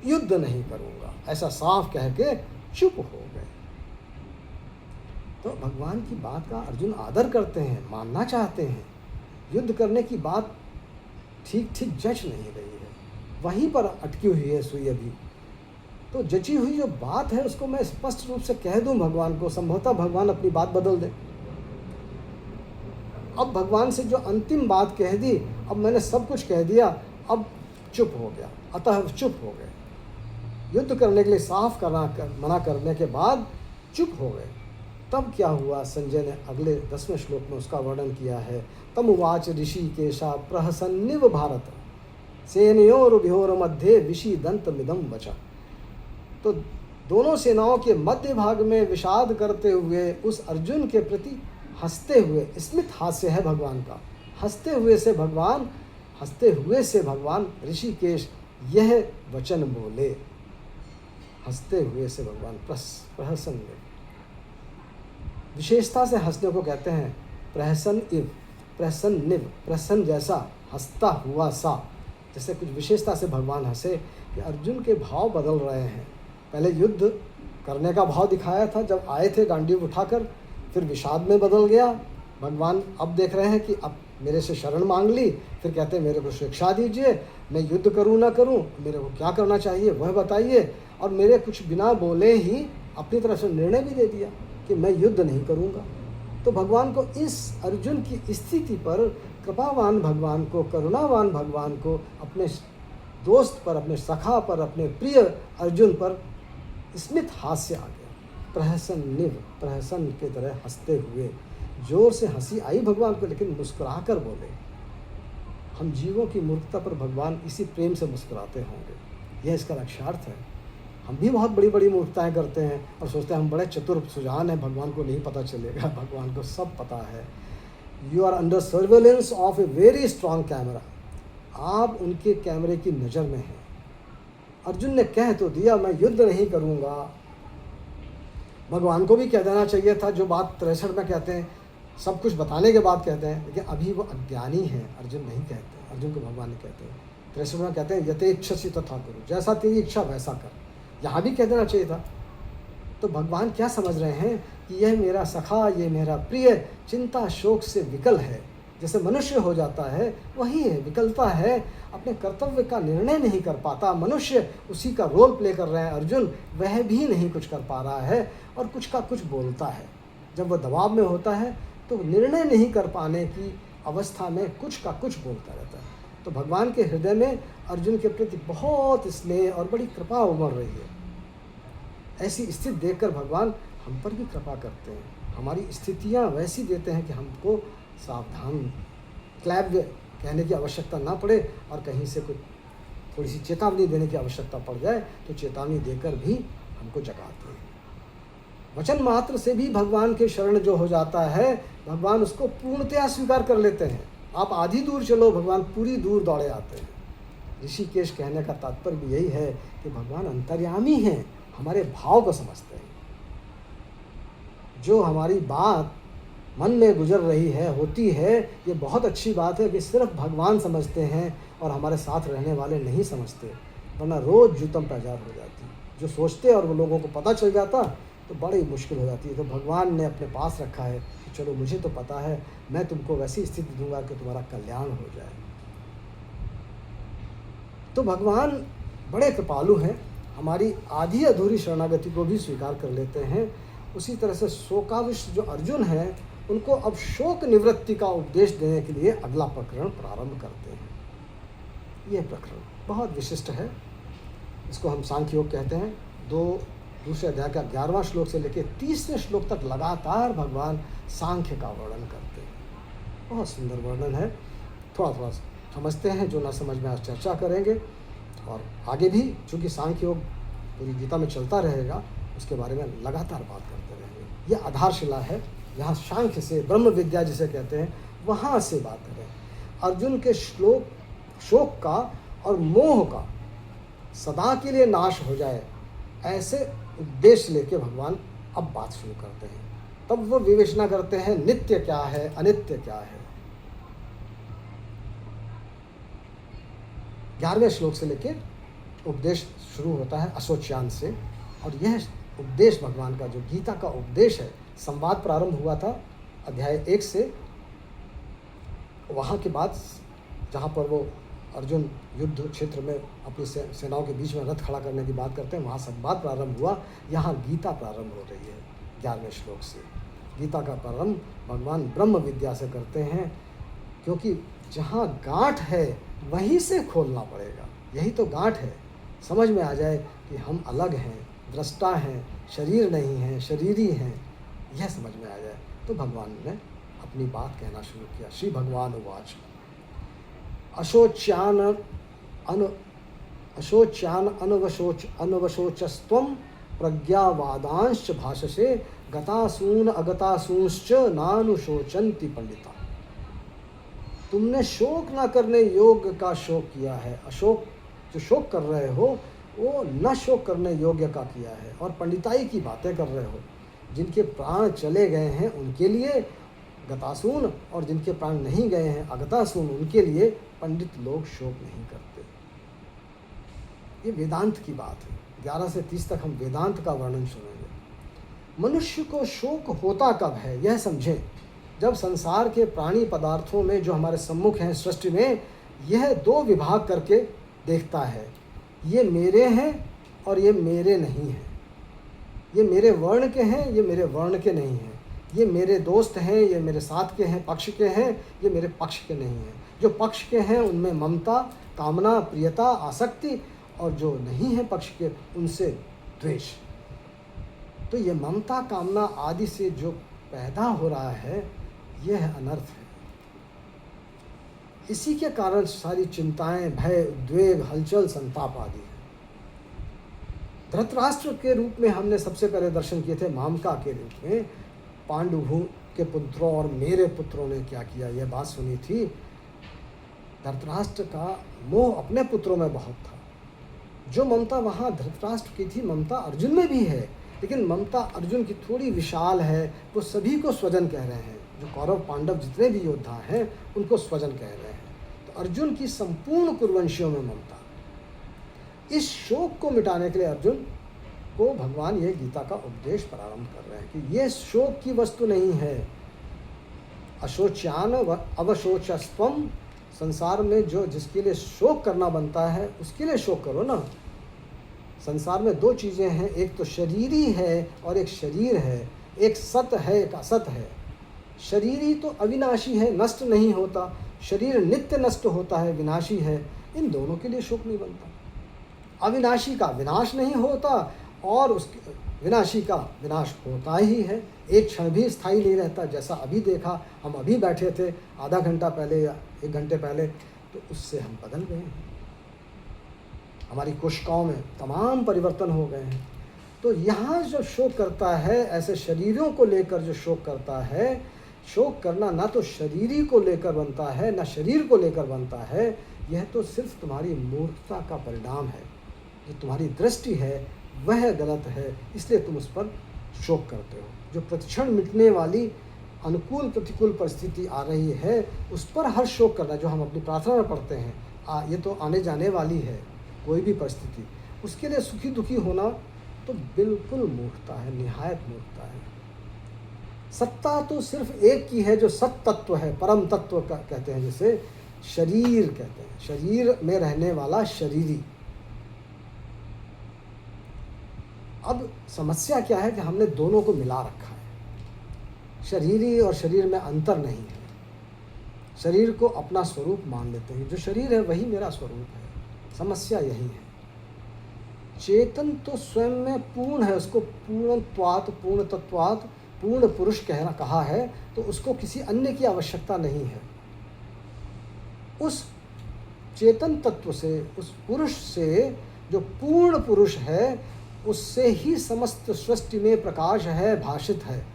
युद्ध नहीं करूँगा, ऐसा साफ कह के चुप हो गए। तो भगवान की बात का अर्जुन आदर करते हैं, मानना चाहते हैं। युद्ध करने की बात ठीक ठीक जच नहीं रही है, वहीं पर अटकी हुई है सुई अभी। तो जची हुई जो बात है उसको मैं स्पष्ट रूप से कह दूं भगवान को, संभवतः भगवान अपनी बात बदल दे। अब भगवान से जो अंतिम बात कह दी, अब मैंने सब कुछ कह दिया, अब चुप हो गया, अतः चुप हो गए। युद्ध करने के लिए साफ मना करने के बाद चुप हो गए। तब क्या हुआ, संजय ने अगले 10वें श्लोक में उसका वर्णन किया है। तम उवाच ऋषिकेशा प्रहसन्निव भारत सेनयोरुभयोर मध्ये विषीदन्तमिदं वचा। तो दोनों सेनाओं के मध्य भाग में विषाद करते हुए उस अर्जुन के प्रति हंसते हुए, स्मित हास्य है भगवान का, हंसते हुए से भगवान ऋषिकेश यह वचन बोले। हंसते हुए से भगवान प्रहसन, विशेषता से हंसने को कहते हैं प्रहसन इव, प्रसन्निव, प्रसन्न जैसा, हंसता हुआ सा। जैसे कुछ विशेषता से भगवान हंसे कि अर्जुन के भाव बदल रहे हैं। पहले युद्ध करने का भाव दिखाया था जब आए थे गांडीव उठाकर, फिर विषाद में बदल गया। भगवान अब देख रहे हैं कि अब मेरे से शरण मांग ली, फिर कहते हैं मेरे को शिक्षा दीजिए, मैं युद्ध करूं ना करूं, मेरे को क्या करना चाहिए वह बताइए। और मेरे कुछ बिना बोले ही अपनी तरफ से निर्णय भी दे दिया कि मैं युद्ध नहीं करूंगा। तो भगवान को इस अर्जुन की स्थिति पर, कृपावान भगवान को, करुणावान भगवान को अपने दोस्त पर, अपने सखा पर, अपने प्रिय अर्जुन पर स्मित हास्य आ गया। प्रहसन्निव, प्रहसन के तरह हंसते हुए, जोर से हंसी आई भगवान को, लेकिन मुस्कुरा कर बोले। हम जीवों की मूर्खता पर भगवान इसी प्रेम से मुस्कुराते होंगे, यह इसका लक्ष्यार्थ है। हम भी बहुत बड़ी बड़ी मूर्खताएं करते हैं और सोचते हैं हम बड़े चतुर सुजान हैं, भगवान को नहीं पता चलेगा। भगवान को सब पता है। You are under surveillance of a very strong camera, आप उनके कैमरे की नज़र में हैं। अर्जुन ने कह तो दिया मैं युद्ध नहीं करूँगा, भगवान को भी कह देना चाहिए था जो बात 63 में कहते हैं, सब कुछ बताने के बाद कहते हैं, लेकिन अभी वो अज्ञानी है। अर्जुन नहीं कहते, अर्जुन को भगवान नहीं कहते। 63 में कहते हैं यथेच्छसि तथा कुरु, जैसा तेरी इच्छा वैसा कर, यहाँ भी कह देना चाहिए था। तो भगवान क्या समझ रहे हैं कि यह मेरा सखा, ये मेरा प्रिय चिंता शोक से विकल है। जैसे मनुष्य हो जाता है वही है, विकलता है, अपने कर्तव्य का निर्णय नहीं कर पाता मनुष्य, उसी का रोल प्ले कर रहे हैं अर्जुन, वह भी नहीं कुछ कर पा रहा है और कुछ का कुछ बोलता है। जब वह दबाव में होता है तो निर्णय नहीं कर पाने की अवस्था में कुछ का कुछ बोलता रहता है। तो भगवान के हृदय में अर्जुन के प्रति बहुत स्नेह और बड़ी कृपा उमड़ रही है। ऐसी स्थिति देखकर भगवान हम पर भी कृपा करते हैं, हमारी स्थितियाँ वैसी देते हैं कि हमको सावधान क्लैव्य कहने की आवश्यकता ना पड़े, और कहीं से कुछ थोड़ी सी चेतावनी देने की आवश्यकता पड़ जाए तो चेतावनी देकर भी हमको जगाते हैं। वचन मात्र से भी भगवान के शरण जो हो जाता है, भगवान उसको पूर्णतया स्वीकार कर लेते हैं। आप आधी दूर चलो, भगवान पूरी दूर दौड़े आते हैं। ऋषिकेश कहने का तात्पर्य भी यही है कि भगवान अंतर्यामी हैं, हमारे भाव को समझते हैं। जो हमारी बात मन में गुजर रही है, होती है, ये बहुत अच्छी बात है कि सिर्फ भगवान समझते हैं और हमारे साथ रहने वाले नहीं समझते, वरना रोज़ जूतम पैजार हो जाती। जो सोचते और वो लोगों को पता चल जाता तो बड़ी मुश्किल हो जाती है। तो भगवान ने अपने पास रखा है कि चलो मुझे तो पता है, मैं तुमको वैसी स्थिति दूंगा कि तुम्हारा कल्याण हो जाए। तो भगवान बड़े कृपालु हैं, हमारी आधी अधूरी शरणागति को भी स्वीकार कर लेते हैं। उसी तरह से शोकाविष्ट जो अर्जुन हैं, उनको अब शोक निवृत्ति का उपदेश देने के लिए अगला प्रकरण प्रारंभ करते हैं। यह प्रकरण बहुत विशिष्ट है, इसको हम सांख्य योग कहते हैं। दूसरे अध्याय का 11वां श्लोक से लेकर 30वें श्लोक तक लगातार भगवान सांख्य का वर्णन करते हैं। बहुत सुंदर वर्णन है। थोड़ा थोड़ा समझते हैं, जो ना समझ में आज चर्चा करेंगे, और आगे भी चूँकि सांख्य योग पूरी गीता में चलता रहेगा, उसके बारे में लगातार बात करते रहेंगे। यह आधारशिला है, यहाँ सांख्य से, ब्रह्म विद्या जिसे कहते हैं, वहाँ से बात करें। अर्जुन के शोक का और मोह का सदा के लिए नाश हो जाए, ऐसे उद्देश्य लेके भगवान अब बात शुरू करते हैं। तब वो विवेचना करते हैं नित्य क्या है, अनित्य क्या है। 11वें श्लोक से लेके उपदेश शुरू होता है अशोच्यान से, और यह उपदेश भगवान का जो गीता का उपदेश है, संवाद प्रारंभ हुआ था अध्याय 1 से। वहाँ के बाद जहाँ पर वो अर्जुन युद्ध क्षेत्र में अपनी सेनाओं के बीच में रथ खड़ा करने की बात करते हैं, वहाँ संवाद प्रारंभ हुआ। यहाँ गीता प्रारंभ हो रही है 11वें श्लोक से। गीता का प्रारंभ भगवान ब्रह्म विद्या से करते हैं, क्योंकि जहाँ गांठ है वहीं से खोलना पड़ेगा। यही तो गांठ है, समझ में आ जाए कि हम अलग हैं, दृष्टा हैं, शरीर नहीं हैं, शरीरी हैं, यह समझ में आ जाए। तो भगवान ने अपनी बात कहना शुरू किया। श्री भगवान उवाच अशोच्यान अनवशोचस्त्वं प्रज्ञावादांश्च भाषसे गतासून अगतासूंश्च नानुशोचन्ति पंडिता। तुमने शोक न करने योग्य का शोक किया है। अशोक जो शोक कर रहे हो वो न शोक करने योग्य का किया है, और पंडिताई की बातें कर रहे हो। जिनके प्राण चले गए हैं उनके लिए गतासून, और जिनके प्राण नहीं गए हैं अगतासून, उनके लिए पंडित लोग शोक नहीं करते। ये वेदांत की बात है। 11 से 30 तक हम वेदांत का वर्णन सुनेंगे। मनुष्य को शोक होता कब है, यह समझें। जब संसार के प्राणी पदार्थों में जो हमारे सम्मुख हैं सृष्टि में, यह 2 विभाग करके देखता है, ये मेरे हैं और ये मेरे नहीं हैं। ये मेरे वर्ण के हैं, ये मेरे वर्ण के नहीं हैं। ये मेरे दोस्त हैं, ये मेरे साथ के हैं, पक्ष के हैं, ये मेरे पक्ष के नहीं हैं। जो पक्ष के हैं उनमें ममता, कामना, प्रियता, आसक्ति, और जो नहीं है पक्ष के उनसे द्वेष। तो ये ममता, कामना आदि से जो पैदा हो रहा है, यह अनर्थ है। इसी के कारण सारी चिंताएं, भय, उद्वेग, हलचल, संताप आदि है। धृतराष्ट्र के रूप में हमने सबसे पहले दर्शन किए थे, मामका के रूप में। पांडु के पुत्रों और मेरे पुत्रों ने क्या किया, यह बात सुनी थी। धृतराष्ट्र का मोह अपने पुत्रों में बहुत था। जो ममता वहाँ धृतराष्ट्र की थी, ममता अर्जुन में भी है, लेकिन ममता अर्जुन की थोड़ी विशाल है। वो सभी को स्वजन कह रहे हैं। जो कौरव पांडव जितने भी योद्धा हैं उनको स्वजन कह रहे हैं। तो अर्जुन की संपूर्ण कुरुवंशियों में ममता। इस शोक को मिटाने के लिए अर्जुन को भगवान ये गीता का उपदेश प्रारंभ कर रहे हैं कि ये शोक की वस्तु नहीं है। अशोच्यान अवशोचस्त्वम, संसार में जो जिसके लिए शोक करना बनता है उसके लिए शोक करो ना। संसार में 2 चीज़ें हैं, एक तो शरीरी है और एक शरीर है, एक सत है, एक असत है। शरीर ही तो अविनाशी है, नष्ट नहीं होता। शरीर नित्य नष्ट होता है, विनाशी है। इन दोनों के लिए शोक नहीं बनता। अविनाशी का विनाश नहीं होता और उसके विनाशी का विनाश होता ही है। एक क्षण भी स्थायी नहीं रहता। जैसा अभी देखा, हम अभी बैठे थे आधा घंटा पहले या 1 घंटे पहले, तो उससे हम बदल गए हैं। हमारी कोशिकाओं में तमाम परिवर्तन हो गए हैं। तो यहाँ जो शोक करता है, ऐसे शरीरों को लेकर जो शोक करता है, शोक करना ना तो शरीरी को लेकर बनता है, ना शरीर को लेकर बनता है। यह तो सिर्फ तुम्हारी मूर्खता का परिणाम है। जो तुम्हारी दृष्टि है वह गलत है, इसलिए तुम उस पर शोक करते हो। जो प्रतिक्षण मिटने वाली अनुकूल प्रतिकूल परिस्थिति आ रही है, उस पर हर शोक करना, जो हम अपनी प्रार्थना में पढ़ते हैं, ये तो आने जाने वाली है कोई भी परिस्थिति, उसके लिए सुखी दुखी होना तो बिल्कुल मूर्खता है, निहायत मूर्खता है। सत्ता तो सिर्फ एक की है, जो सत तत्व है, परम तत्व कहते हैं, जिसे शरीर कहते हैं। शरीर में रहने वाला शरीरी। अब समस्या क्या है कि हमने दोनों को मिला रखा है। शरीरी और शरीर में अंतर नहीं है। शरीर को अपना स्वरूप मान लेते हैं, जो शरीर है वही मेरा स्वरूप है। समस्या यही है। चेतन तो स्वयं में पूर्ण है, उसको पूर्णत्वात्, पूर्ण तत्वात्, पूर्ण पुरुष कहा है, तो उसको किसी अन्य की आवश्यकता नहीं है। उस चेतन तत्व से, उस पुरुष से, जो पूर्ण पुरुष है, उससे ही समस्त सृष्टि में प्रकाश है, भाषित है।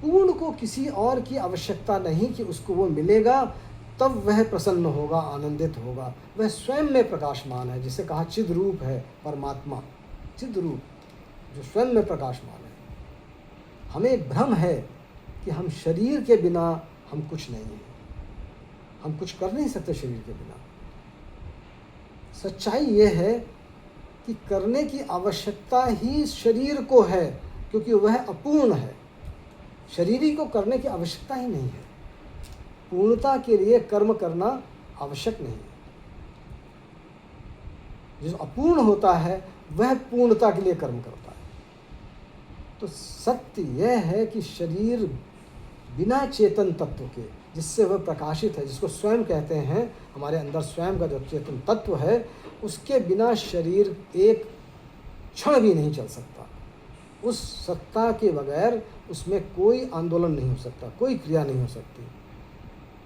पूर्ण को किसी और की आवश्यकता नहीं कि उसको वो मिलेगा तब वह प्रसन्न होगा, आनंदित होगा। वह स्वयं में प्रकाशमान है, जिसे कहा चिद रूप है परमात्मा। चिद रूप जो स्वयं में प्रकाशमान है। हमें एक भ्रम है कि हम शरीर के बिना हम कुछ नहीं हैं, हम कुछ कर नहीं सकते शरीर के बिना। सच्चाई ये है कि करने की आवश्यकता ही शरीर को है, क्योंकि वह अपूर्ण है। शरीरी को करने की आवश्यकता ही नहीं है। पूर्णता के लिए कर्म करना आवश्यक नहीं है। जो अपूर्ण होता है वह पूर्णता के लिए कर्म करता है। तो सत्य यह है कि शरीर बिना चेतन तत्व के, जिससे वह प्रकाशित है, जिसको स्वयं कहते हैं, हमारे अंदर स्वयं का जो चेतन तत्व है, उसके बिना शरीर एक क्षण भी नहीं चल सकता। उस सत्ता के बगैर उसमें कोई आंदोलन नहीं हो सकता, कोई क्रिया नहीं हो सकती।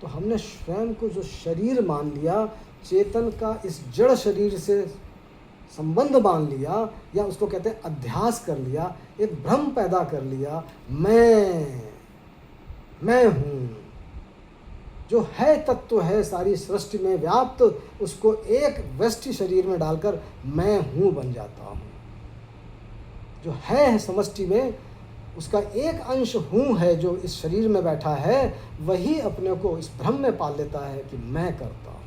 तो हमने स्वयं को जो शरीर मान लिया, चेतन का इस जड़ शरीर से संबंध मान लिया, या उसको कहते हैं अध्यास कर लिया, एक भ्रम पैदा कर लिया। मैं हूँ, जो है तत्व है सारी सृष्टि में व्याप्त, उसको एक व्यष्टि शरीर में डालकर मैं हूँ बन जाता हूँ। जो है समष्टि में, उसका एक अंश हूँ है, जो इस शरीर में बैठा है, वही अपने को इस भ्रम में पाल लेता है कि मैं करता हूँ।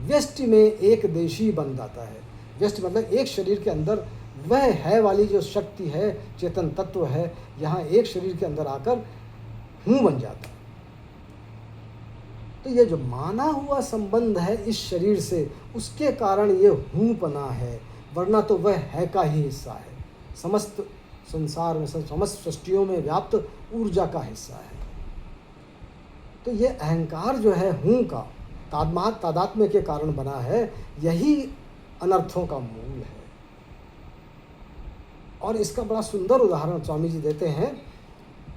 व्यष्टि में एक देशी बन जाता है। व्यष्टि मतलब एक शरीर के अंदर वह है वाली जो शक्ति है, चेतन तत्व है, यहाँ एक शरीर के अंदर आकर हूँ बन जाता है। तो ये जो माना हुआ संबंध है इस शरीर से, उसके कारण ये हूँपना है, वरना तो वह है का ही हिस्सा है। समस्त संसार में, समस्त सृष्टियों में व्याप्त ऊर्जा का हिस्सा है। तो ये अहंकार जो है हूँ का, तादात्म्य के कारण बना है, यही अनर्थों का मूल है। और इसका बड़ा सुंदर उदाहरण स्वामी जी देते हैं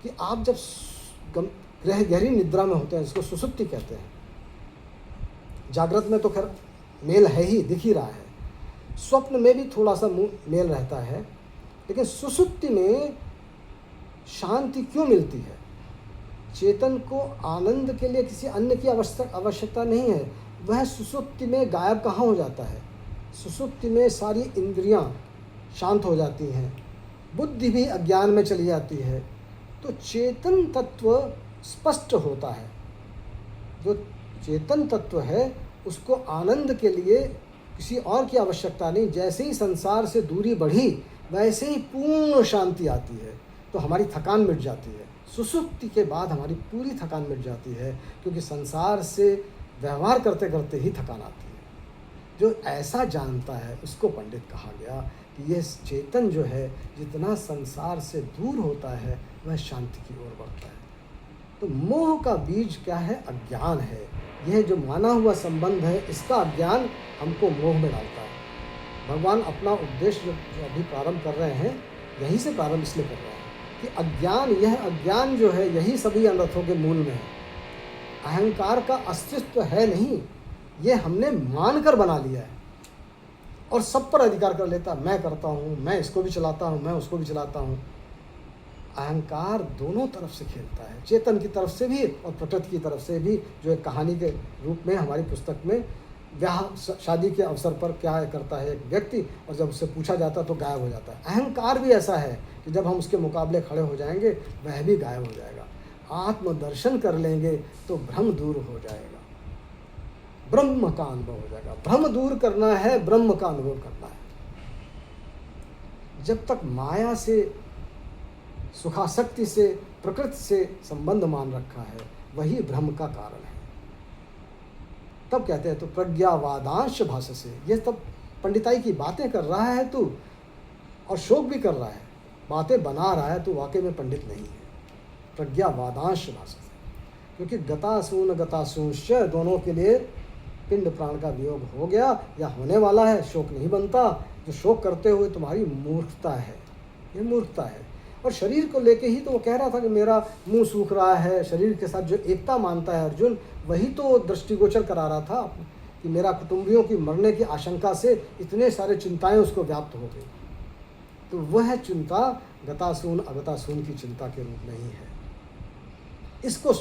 कि आप जब गहरी निद्रा में होते हैं, जिसको सुसुप्ति कहते हैं। जागृत में तो खैर मेल है ही, दिख ही रहा है। स्वप्न में भी थोड़ा सा मेल रहता है, लेकिन सुसुप्ति में शांति क्यों मिलती है? चेतन को आनंद के लिए किसी अन्य की आवश्यकता नहीं है। वह सुसुप्ति में गायब कहाँ हो जाता है? सुसुप्ति में सारी इंद्रियां शांत हो जाती हैं, बुद्धि भी अज्ञान में चली जाती है, तो चेतन तत्व स्पष्ट होता है। जो चेतन तत्व है उसको आनंद के लिए किसी और की आवश्यकता नहीं। जैसे ही संसार से दूरी बढ़ी, वैसे ही पूर्ण शांति आती है, तो हमारी थकान मिट जाती है। सुसुप्ति के बाद हमारी पूरी थकान मिट जाती है, क्योंकि संसार से व्यवहार करते करते ही थकान आती है। जो ऐसा जानता है उसको पंडित कहा गया कि यह चेतन जो है, जितना संसार से दूर होता है वह शांति की ओर बढ़ता है। तो मोह का बीज क्या है? अज्ञान है। यह जो माना हुआ संबंध है, इसका अज्ञान हमको मोह में डालता है। भगवान अपना उपदेश जो अभी प्रारंभ कर रहे हैं, यहीं से प्रारंभ इसलिए कर रहे हैं कि अज्ञान, यह अज्ञान जो है, यही सभी अनर्थों के मूल में है। अहंकार का अस्तित्व है नहीं, ये हमने मानकर बना लिया है और सब पर अधिकार कर लेता। मैं करता हूँ, मैं इसको भी चलाता हूँ, मैं उसको भी चलाता हूँ। अहंकार दोनों तरफ से खेलता है, चेतन की तरफ से भी और प्रकृति की तरफ से भी। जो एक कहानी के रूप में हमारी पुस्तक में, ब्याह शादी के अवसर पर क्या करता है एक व्यक्ति, और जब उससे पूछा जाता तो गायब हो जाता है। अहंकार भी ऐसा है कि जब हम उसके मुकाबले खड़े हो जाएंगे, वह भी गायब हो जाएगा। आत्मदर्शन कर लेंगे तो भ्रम दूर हो जाएगा, ब्रह्म का अनुभव हो जाएगा। भ्रम दूर करना है, ब्रह्म का अनुभव करना है। जब तक माया से, सुखासक्ति से, प्रकृति से संबंध मान रखा है, वही भ्रम का कारण है। तब कहते हैं तो प्रज्ञावादांश भाषसे, ये तब पंडिताई की बातें कर रहा है तू और शोक भी कर रहा है, बातें बना रहा है, तू वाकई में पंडित नहीं है। प्रज्ञावादांश भाषसे, क्योंकि गतासूंश्च दोनों के लिए पिंड प्राण का वियोग हो गया या होने वाला है, शोक नहीं बनता। जो शोक करते हुए तुम्हारी मूर्खता है, ये मूर्खता है। और शरीर को लेके ही तो वो कह रहा था कि मेरा मुंह सूख रहा है। शरीर के साथ जो एकता मानता है अर्जुन, वही तो दृष्टिगोचर करा रहा था कि मेरा कुटुंबियों की मरने की आशंका से इतने सारे चिंताएं उसको व्याप्त हो गई। तो वह चिंता गतासून अगतासून की चिंता के रूप में ही है। इसको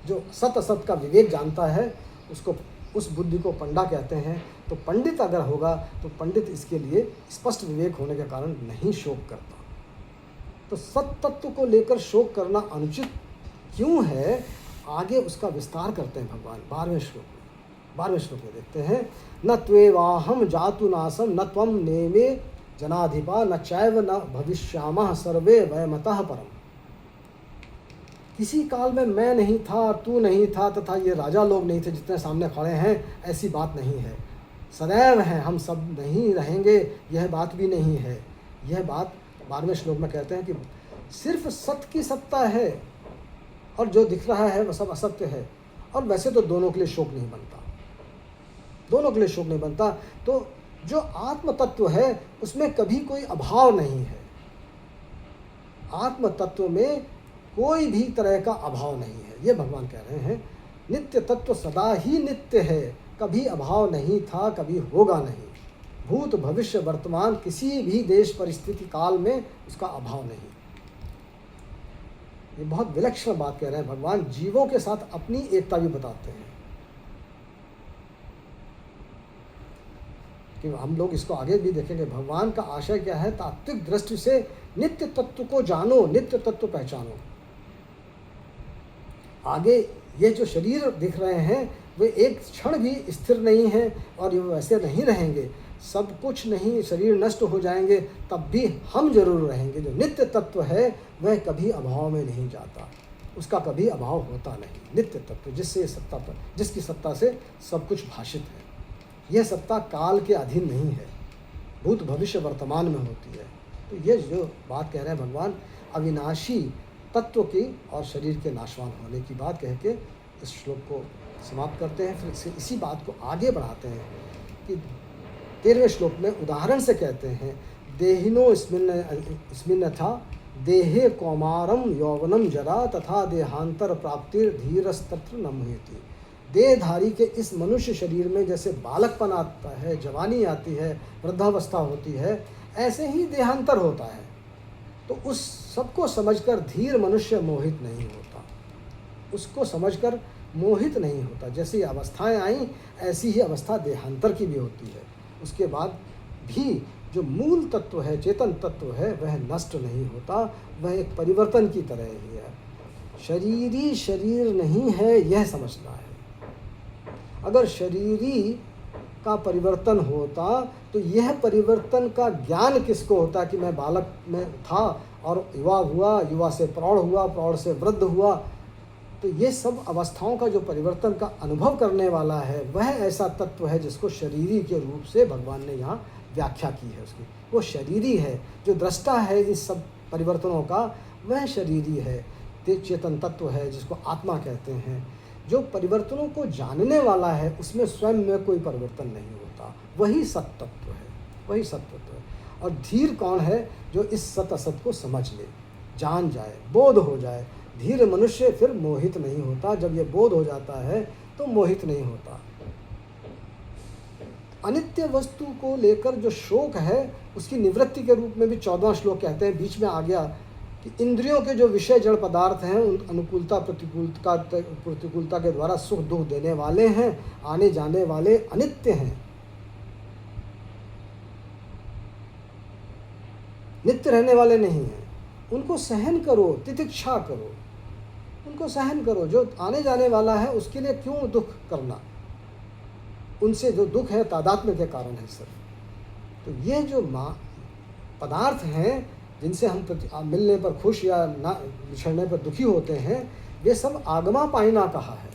जो सत असत का विवेक जानता है, उसको, उस बुद्धि को पंडा कहते हैं। तो पंडित अगर होगा तो पंडित इसके लिए स्पष्ट विवेक होने के कारण नहीं शोक करता। तो सत तत्व को लेकर शोक करना अनुचित क्यों है, आगे उसका विस्तार करते हैं भगवान 12वें श्लोक में देखते हैं। न त्वेवाहम जातु नासम न त्वम नेमे जनाधिपा न चैव न भविष्यामः सर्वे वयमतः परम। किसी काल में मैं नहीं था, तू नहीं था, तथा ये राजा लोग नहीं थे जितने सामने खड़े हैं, ऐसी बात नहीं है। सदैव हैं, हम सब नहीं रहेंगे, यह बात भी नहीं है। यह बात 12वें श्लोक में कहते हैं कि सिर्फ सत्य की सत्ता है और जो दिख रहा है वह सब असत्य है। और वैसे तो दोनों के लिए शोक नहीं बनता, दोनों के लिए शोक नहीं बनता। तो जो आत्म तत्व है उसमें कभी कोई अभाव नहीं है। आत्म तत्व में कोई भी तरह का अभाव नहीं है, ये भगवान कह रहे हैं। नित्य तत्व सदा ही नित्य है, कभी अभाव नहीं था, कभी होगा नहीं। भूत भविष्य वर्तमान किसी भी देश परिस्थिति काल में उसका अभाव नहीं। ये बहुत विलक्षण बात कह रहे हैं भगवान। जीवों के साथ अपनी एकता भी बताते हैं कि हम लोग इसको आगे भी देखेंगे। भगवान का आशय क्या है, तात्विक दृष्टि से नित्य तत्व को जानो, नित्य तत्व पहचानो। आगे ये जो शरीर दिख रहे हैं वे एक क्षण भी स्थिर नहीं है और ये वैसे नहीं रहेंगे। सब कुछ नहीं, शरीर नष्ट हो जाएंगे, तब भी हम जरूर रहेंगे। जो नित्य तत्व है वह कभी अभाव में नहीं जाता, उसका कभी अभाव होता नहीं। नित्य तत्व जिससे सत्ता पर, जिसकी सत्ता से सब कुछ भाषित है, यह सत्ता काल के अधीन नहीं है, भूत भविष्य वर्तमान में होती है। तो ये जो बात कह रहे हैं भगवान, अविनाशी तत्व की और शरीर के नाशवान होने की बात कह के इस श्लोक को समाप्त करते हैं। फिर इसी बात को आगे बढ़ाते हैं कि 13वें श्लोक में उदाहरण से कहते हैं, देहिनो स्मिन्न था देहे कौमारम यौवनम जरा तथा देहांतर प्राप्तिर धीरस्तत्र न मुह्यति। देहधारी के इस मनुष्य शरीर में जैसे बालकपन आता है, जवानी आती है, वृद्धावस्था होती है, ऐसे ही देहांतर होता है। तो उस सबको समझकर धीर मनुष्य मोहित नहीं होता, उसको समझकर मोहित नहीं होता। जैसी अवस्थाएं आई ऐसी ही अवस्था देहांतर की भी होती है। उसके बाद भी जो मूल तत्व है, चेतन तत्व है, वह नष्ट नहीं होता, वह एक परिवर्तन की तरह ही है। शरीरी शरीर नहीं है, यह समझना है। अगर शरीरी का परिवर्तन होता तो यह परिवर्तन का ज्ञान किसको होता कि मैं बालक में था और युवा हुआ, युवा से प्रौढ़ हुआ, प्रौढ़ से वृद्ध हुआ। तो ये सब अवस्थाओं का जो परिवर्तन का अनुभव करने वाला है, वह ऐसा तत्व है जिसको शरीरी के रूप से भगवान ने यहाँ व्याख्या की है। उसकी वो शरीरी है, जो दृष्टा है इस सब परिवर्तनों का, वह शरीरी है। चेतन तत्व है, जिसको आत्मा कहते हैं, जो परिवर्तनों को जानने वाला है, उसमें स्वयं में कोई परिवर्तन नहीं होता, वही सत तत्व है, वही सत तत्व है। और धीर कौन है? जो इस सत असत को समझ ले, जान जाए, बोध हो जाए। धीर मनुष्य फिर मोहित नहीं होता। जब ये बोध हो जाता है तो मोहित नहीं होता। अनित्य वस्तु को लेकर जो शोक है, उसकी निवृत्ति के रूप में भी 14वां श्लोक कहते हैं, बीच में आ गया कि इंद्रियों के जो विषय जड़ पदार्थ हैं, उन अनुकूलता प्रतिकूलता के द्वारा सुख दुख देने वाले हैं, आने जाने वाले, अनित्य हैं, नित्य रहने वाले नहीं हैं। उनको सहन करो, तितिक्षा करो, उनको सहन करो। जो आने जाने वाला है उसके लिए क्यों दुख करना? उनसे जो दुख है तादात्म्य के कारण है सर। तो ये जो पदार्थ हैं जिनसे हम मिलने पर खुश या ना बिछड़ने पर दुखी होते हैं, वे सब आगमा पाइना कहा है।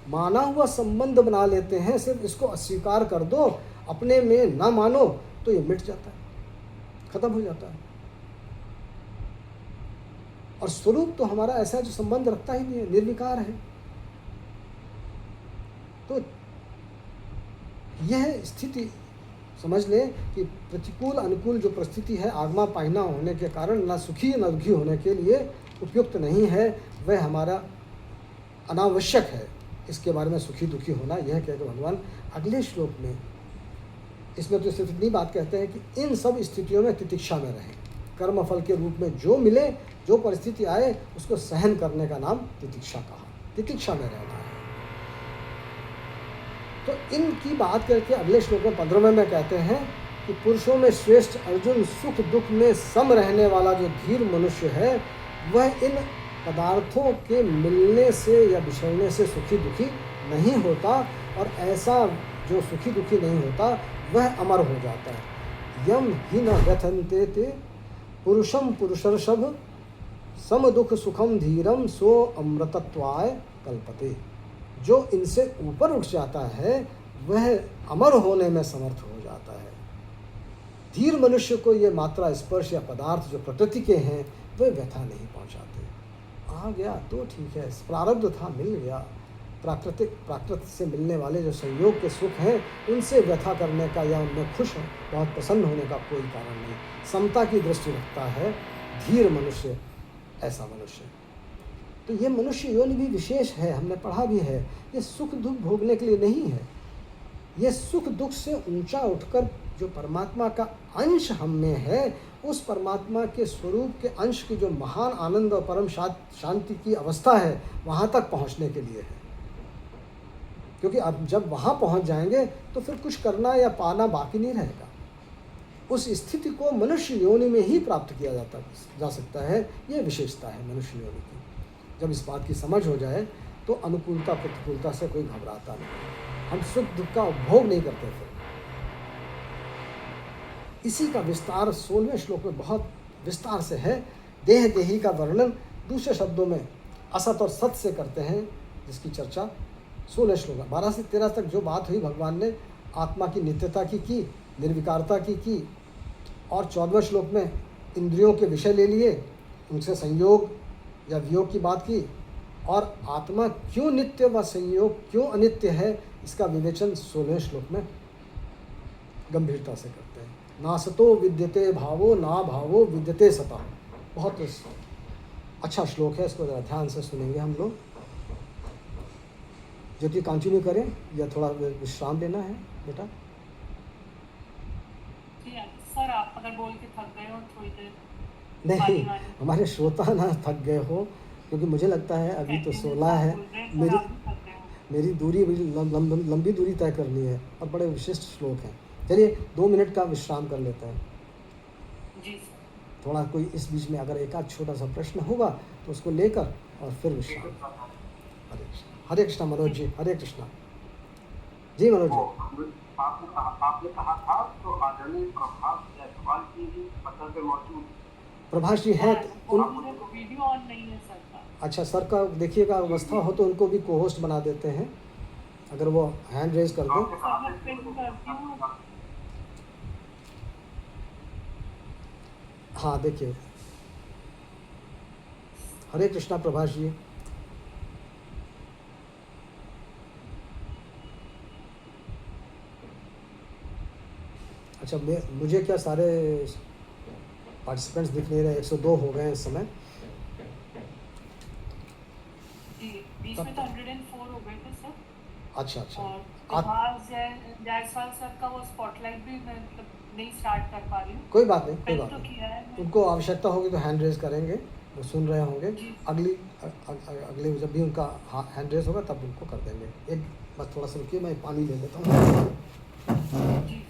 माना हुआ संबंध बना लेते हैं। सिर्फ इसको अस्वीकार कर दो, अपने में ना मानो, तो ये मिट जाता है, खत्म हो जाता है। और स्वरूप तो हमारा ऐसा जो संबंध रखता ही नहीं है, निर्विकार है। तो यह स्थिति समझ लें कि प्रतिकूल अनुकूल जो परिस्थिति है, आगमा पाहिना होने के कारण ना सुखी न दुखी होने के लिए उपयुक्त नहीं है, वह हमारा अनावश्यक है। इसके बारे में सुखी दुखी होना, यह कहकर भगवान अगले श्लोक में, इसमें तो सिर्फ इतनी बात कहते हैं कि इन सब स्थितियों में तितिक्षा में रहें। कर्मफल के रूप में जो मिले, जो परिस्थिति आए, उसको सहन करने का नाम तितिक्षा कहा। तितिक्षा में रहना है। तो इनकी बात करके अगले श्लोक में 15वें में कहते हैं कि पुरुषों में श्रेष्ठ अर्जुन, सुख दुख में सम रहने वाला जो धीर मनुष्य है, वह इन पदार्थों के मिलने से या बिछड़ने से सुखी दुखी नहीं होता। और ऐसा जो सुखी दुखी नहीं होता, वह अमर हो जाता है। यम ही न व्यथन्ते ते पुरुषम पुरुषर्षभ सम दुख सुखम धीरम सो अमृतत्वाय कल्पते। जो इनसे ऊपर उठ जाता है, वह अमर होने में समर्थ हो जाता है। धीर मनुष्य को ये मात्रा स्पर्श या पदार्थ जो प्रकृति के हैं, वे व्यथा नहीं पहुंचाते। आ गया तो ठीक है, प्रारब्ध था, मिल गया। प्राकृत से मिलने वाले जो संयोग के सुख हैं, उनसे व्यथा करने का या उनमें खुश बहुत प्रसन्न होने का कोई कारण नहीं। समता की दृष्टि रखता है धीर मनुष्य, ऐसा मनुष्य। तो ये मनुष्य योनि भी विशेष है, हमने पढ़ा भी है। ये सुख दुख भोगने के लिए नहीं है। ये सुख दुख से ऊंचा उठकर जो परमात्मा का अंश हम में है, उस परमात्मा के स्वरूप के अंश की जो महान आनंद और परम शांति की अवस्था है, वहाँ तक पहुँचने के लिए है। क्योंकि अब जब वहाँ पहुँच जाएंगे तो फिर कुछ करना या पाना बाकी नहीं रहेगा। उस स्थिति को मनुष्य योनि में ही प्राप्त किया जा सकता है। ये विशेषता है मनुष्य योनि की। जब इस बात की समझ हो जाए तो अनुकूलता प्रतिकूलता से कोई घबराता नहीं। हम सुख दुख का उपभोग नहीं करते फिर। इसी का विस्तार 16वें श्लोक में बहुत विस्तार से है। देह देही का वर्णन दूसरे शब्दों में असत और सत से करते हैं, जिसकी चर्चा 16 श्लोक में 12 से 13 तक जो बात हुई, भगवान ने आत्मा की नित्यता की, निर्विकारता की, और 14वें श्लोक में इंद्रियों के विषय ले लिए, उनसे संयोग या वियोग की बात की, और आत्मा क्यों नित्य व संयोग क्यों अनित्य है, इसका विवेचन 16वें श्लोक में गंभीरता से करते हैं। ना सतो विद्यते भावो ना भावो विद्यते सता। बहुत अच्छा श्लोक है, इसको ज़रा ध्यान से सुनेंगे हम लोग। ज्योति कंटिन्यू करें या थोड़ा विश्राम लेना है बेटा? सर आप अगर बोल के थक गए हो थोड़ी देर नहीं, हमारे श्रोता ना थक गए हो, क्योंकि मुझे लगता है अभी तो 16 है, मेरी दूरी लंबी दूरी तय करनी है और बड़े विशिष्ट श्लोक हैं। चलिए 2 मिनट का विश्राम कर लेते हैं जी। थोड़ा कोई इस बीच में अगर एक आध छोटा सा प्रश्न होगा तो उसको लेकर और फिर विश्राम। हरे कृष्णा मनोज जी, हरे कृष्णा जी। मनोज जी, आपने कहा था तो आदरणीय प्रभाष जायसवाल जी भी पत्थर पे मौजूद। प्रभाष जी हैं वीडियो ऑन नहीं है सर का। अच्छा, सर का देखिएगा, अवस्था हो तो उनको भी को होस्ट बना देते हैं, अगर वो हैंड रेज कर दें। हाँ देखिए, हरे कृष्णा प्रभाष जी। अच्छा, मुझे क्या सारे पार्टिसिपेंट्स दिख नहीं रहे? 102 हो गए इस समय। जी, बीच में तो 104 हो गए थे सर। अच्छा अच्छा। और आप प्रभास जायसवाल सर का वो स्पॉटलाइट भी मैं मतलब नहीं स्टार्ट कर पा रही हूँ। कोई बात नहीं, कोई पेन बात तो नहीं। किया है मैं। उनको आवश्यकता होगी तो हैंड रेज करेंगे, वो सुन रहे होंगे। जी अगली जब भी उनका हैंड रेज होगा तब उनको कर देंगे। एक बस थोड़ा सा रुकिए, मैं पानी ले लेता हूँ। जी।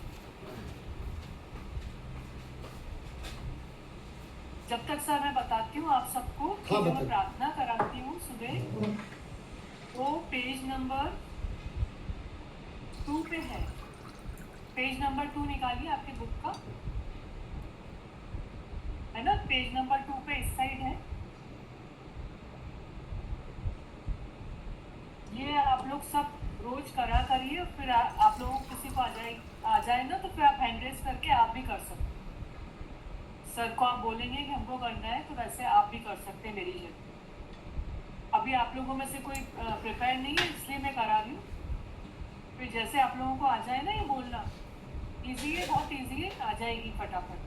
जब तक सर मैं बताती हूँ आप सबको कि हाँ, जो मैं बताइए। प्रार्थना कराती हूँ सुबह, वो पेज नंबर 2 पे है। पेज नंबर 2 निकालिए आपके बुक का, है ना? पेज नंबर 2 पे इस साइड है। ये आप लोग सब रोज करा करिए, फिर आप लोगों को किसी को आ जाए ना, तो फिर आप हैंड रेज करके आप भी कर सकते हैं। सर को आप बोलेंगे कि हमको करना है, तो वैसे आप भी कर सकते हैं मेरी जगह। अभी आप लोगों में से कोई प्रिपेयर नहीं है, इसलिए मैं करा रही हूँ। फिर जैसे आप लोगों को आ जाए ना ये बोलना, इजी है, बहुत इजी है, आ जाएगी फटाफट।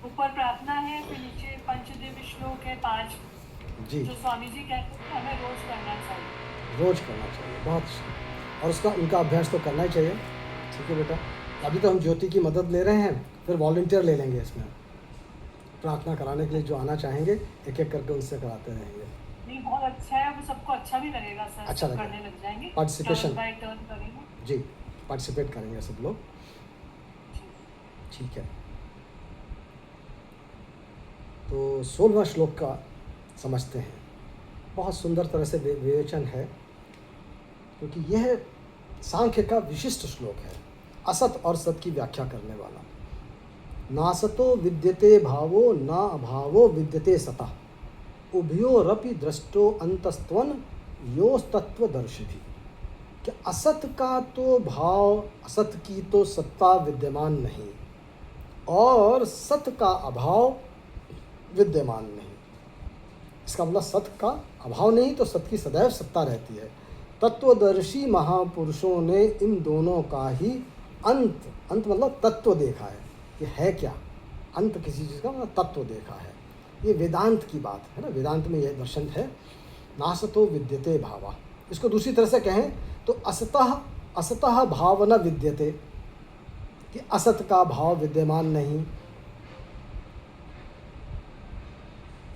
ऊपर प्रार्थना है, फिर नीचे पंचदेव श्लोक है 5, जी, जो स्वामी जी कहते हैं हमें रोज करना चाहिए। रोज करना चाहिए, बहुत अच्छा। और उसका उनका अभ्यास तो करना ही चाहिए। ठीक है बेटा, अभी तो हम ज्योति की मदद ले रहे हैं, फिर वॉलंटियर ले लेंगे इसमें। प्रार्थना कराने के लिए जो आना चाहेंगे एक एक करके उनसे कराते रहेंगे। नहीं, बहुत अच्छा है, वो सबको अच्छा भी लगेगा सर, अच्छा सब लगेगा। करने लग जाएंगे, पार्टिसिपेशन। टर्न बाय टर्न करेंगे। जी, पार्टिसिपेट करेंगे सब लोग। जी। ठीक है, तो 16वां श्लोक का समझते हैं। बहुत सुंदर तरह से विवेचन है, क्योंकि यह सांख्य का विशिष्ट श्लोक है, असत और सत की व्याख्या करने वाला। नासतो विद्यते भावो न अभावो विद्यते सतः, उभयोरपि दृष्टो अंतस्त्वन योस्तत्वदर्शिभिः। कि असत का तो भाव, असत की तो सत्ता विद्यमान नहीं, और सत का अभाव विद्यमान नहीं। इसका मतलब सत का अभाव नहीं तो सत की सदैव सत्ता रहती है। तत्वदर्शी महापुरुषों ने इन दोनों का ही अंत मतलब तत्व देखा है कि है क्या, अंत किसी चीज़ का मतलब तत्व देखा है। ये वेदांत की बात है ना, वेदांत में यह दर्शन है। नासतो विद्यते भावा, इसको दूसरी तरह से कहें तो असतः भाव न विद्यते, कि असत का भाव विद्यमान नहीं।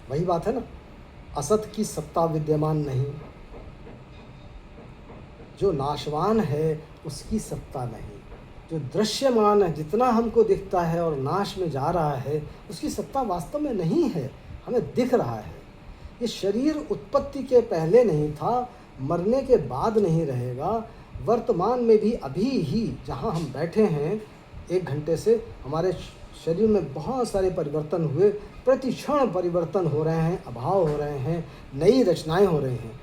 वही बात है ना, असत की सत्ता विद्यमान नहीं, जो नाशवान है उसकी सत्ता नहीं, जो दृश्यमान है, जितना हमको दिखता है और नाश में जा रहा है, उसकी सत्ता वास्तव में नहीं है, हमें दिख रहा है। ये शरीर उत्पत्ति के पहले नहीं था, मरने के बाद नहीं रहेगा, वर्तमान में भी अभी ही जहाँ हम बैठे हैं 1 घंटे से हमारे शरीर में बहुत सारे परिवर्तन हुए, प्रति क्षण परिवर्तन हो रहे हैं, अभाव हो रहे हैं, नई रचनाएं हो रही हैं।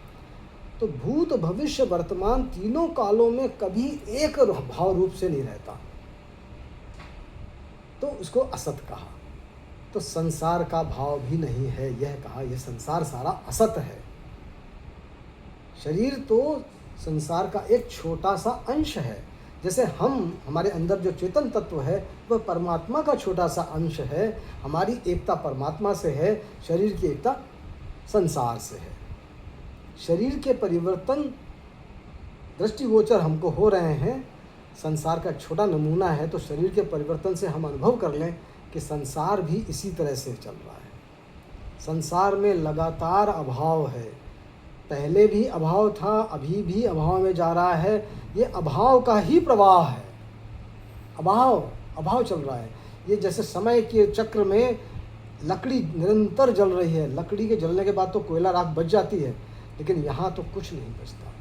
तो भूत भविष्य वर्तमान तीनों कालों में कभी एक भाव रूप से नहीं रहता, तो उसको असत कहा। तो संसार का भाव भी नहीं है, यह कहा यह संसार सारा असत है। शरीर तो संसार का एक छोटा सा अंश है, जैसे हमारे अंदर जो चेतन तत्व है वह परमात्मा का छोटा सा अंश है। हमारी एकता परमात्मा से है, शरीर की एकता संसार से है। शरीर के परिवर्तन दृष्टिगोचर हमको हो रहे हैं, संसार का छोटा नमूना है, तो शरीर के परिवर्तन से हम अनुभव कर लें कि संसार भी इसी तरह से चल रहा है। संसार में लगातार अभाव है, पहले भी अभाव था, अभी भी अभाव में जा रहा है। ये अभाव का ही प्रवाह है, अभाव चल रहा है। ये जैसे समय के चक्र में लकड़ी निरंतर जल रही है, लकड़ी के जलने के बाद तो कोयला राख बच जाती है, लेकिन यहाँ तो कुछ नहीं बचता,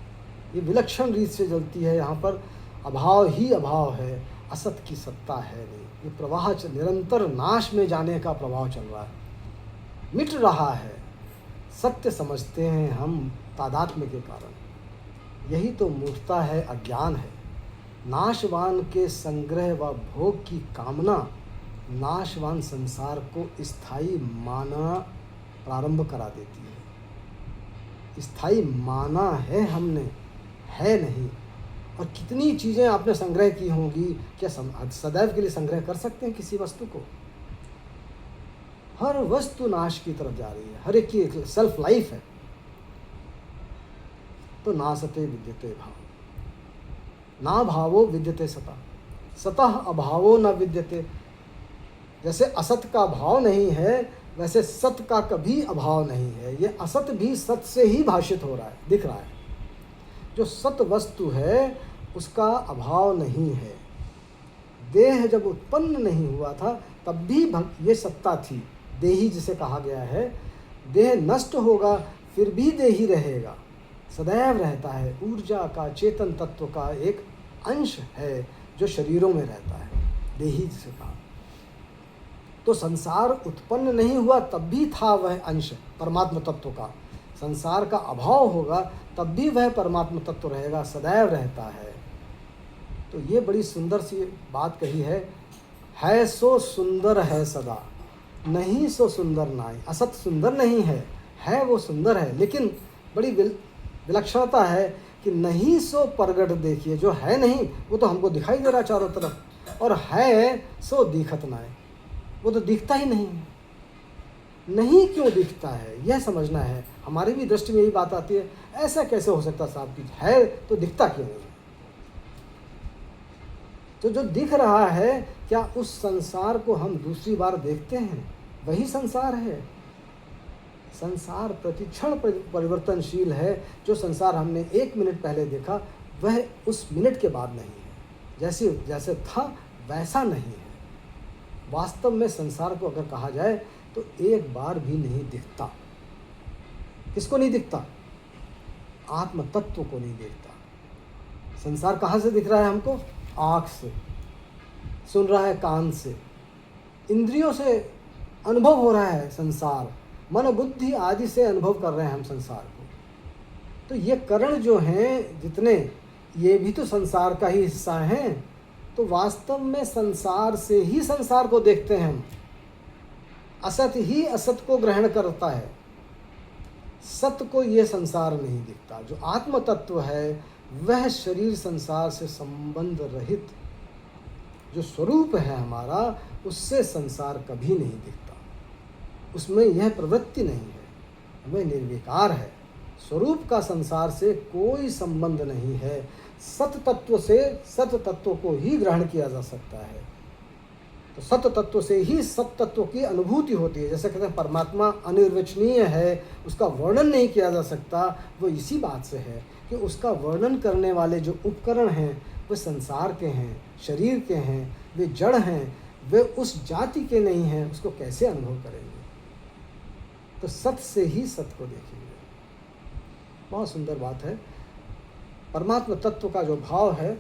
ये विलक्षण रीत से जलती है। यहाँ पर अभाव ही अभाव है, असत की सत्ता है नहीं। ये प्रवाह निरंतर नाश में जाने का प्रभाव चल रहा है, मिट रहा है। सत्य समझते हैं हम तादात्म्य के कारण, यही तो मूर्खता है, अज्ञान है। नाशवान के संग्रह व भोग की कामना नाशवान संसार को स्थायी माना प्रारंभ करा देती है। स्थायी माना है हमने, है नहीं। और कितनी चीज़ें आपने संग्रह की होंगी, क्या सदैव के लिए संग्रह कर सकते हैं किसी वस्तु को? हर वस्तु नाश की तरफ जा रही है, हर एक की सेल्फ लाइफ है। तो नासते विद्यते भाव, ना भावो विद्यते सता, सतः अभावो न विद्यते। जैसे असत का भाव नहीं है, वैसे सत का कभी अभाव नहीं है। ये असत भी सत से ही भाषित हो रहा है, दिख रहा है। जो सत वस्तु है उसका अभाव नहीं है। देह जब उत्पन्न नहीं हुआ था तब भी ये सत्ता थी, देही जिसे कहा गया है। देह नष्ट होगा फिर भी देही रहेगा, सदैव रहता है। ऊर्जा का, चेतन तत्व का एक अंश है जो शरीरों में रहता है, देही जिसे कहा। तो संसार उत्पन्न नहीं हुआ तब भी था वह अंश परमात्मा तत्व का। संसार का अभाव होगा तब भी वह परमात्मा तत्व रहेगा, सदैव रहता है। तो ये बड़ी सुंदर सी बात कही है सो सुंदर है सदा, नहीं सो सुंदर नाई। असत सुंदर नहीं है वो सुंदर है, लेकिन बड़ी विलक्षणता है कि नहीं सो प्रगट देखिए। जो है नहीं वो तो हमको दिखाई दे रहा है चारों तरफ, और है सो दिखत नाय, वो तो दिखता ही नहीं है। नहीं क्यों दिखता है यह समझना है। हमारी भी दृष्टि में यही बात आती है, ऐसा कैसे हो सकता साहब कि है तो दिखता क्यों नहीं? तो जो दिख रहा है, क्या उस संसार को हम दूसरी बार देखते हैं? वही संसार है। संसार प्रतिक्षण परिवर्तनशील है। जो संसार हमने 1 मिनट पहले देखा वह उस मिनट के बाद नहीं है। जैसे था वैसा नहीं है। वास्तव में संसार को अगर कहा जाए तो एक बार भी नहीं दिखता। किसको नहीं दिखता? आत्म तत्व को नहीं दिखता। संसार कहाँ से दिख रहा है हमको? आँख से, सुन रहा है कान से, इंद्रियों से अनुभव हो रहा है संसार, मन बुद्धि आदि से अनुभव कर रहे हैं हम संसार को। तो ये करण जो हैं जितने, ये भी तो संसार का ही हिस्सा हैं। तो वास्तव में संसार से ही संसार को देखते हैं हम। असत ही असत को ग्रहण करता है, सत्य को ये संसार नहीं दिखता। जो आत्म तत्व है वह शरीर संसार से संबंध रहित जो स्वरूप है हमारा, उससे संसार कभी नहीं दिखता। उसमें यह प्रवृत्ति नहीं है, वह निर्विकार है। स्वरूप का संसार से कोई संबंध नहीं है। सत तत्व से सत तत्व को ही ग्रहण किया जा सकता है। तो सत तत्व से ही सत तत्व की अनुभूति होती है। जैसे कहते हैं परमात्मा अनिर्वचनीय है, उसका वर्णन नहीं किया जा सकता। वो इसी बात से है कि उसका वर्णन करने वाले जो उपकरण हैं वे संसार के हैं, शरीर के हैं, वे जड़ हैं, वे उस जाति के नहीं हैं। उसको कैसे अनुभव करेंगे? तो सत से ही सत को देखेंगे। बहुत सुंदर बात है। परमात्मा तत्व का जो भाव है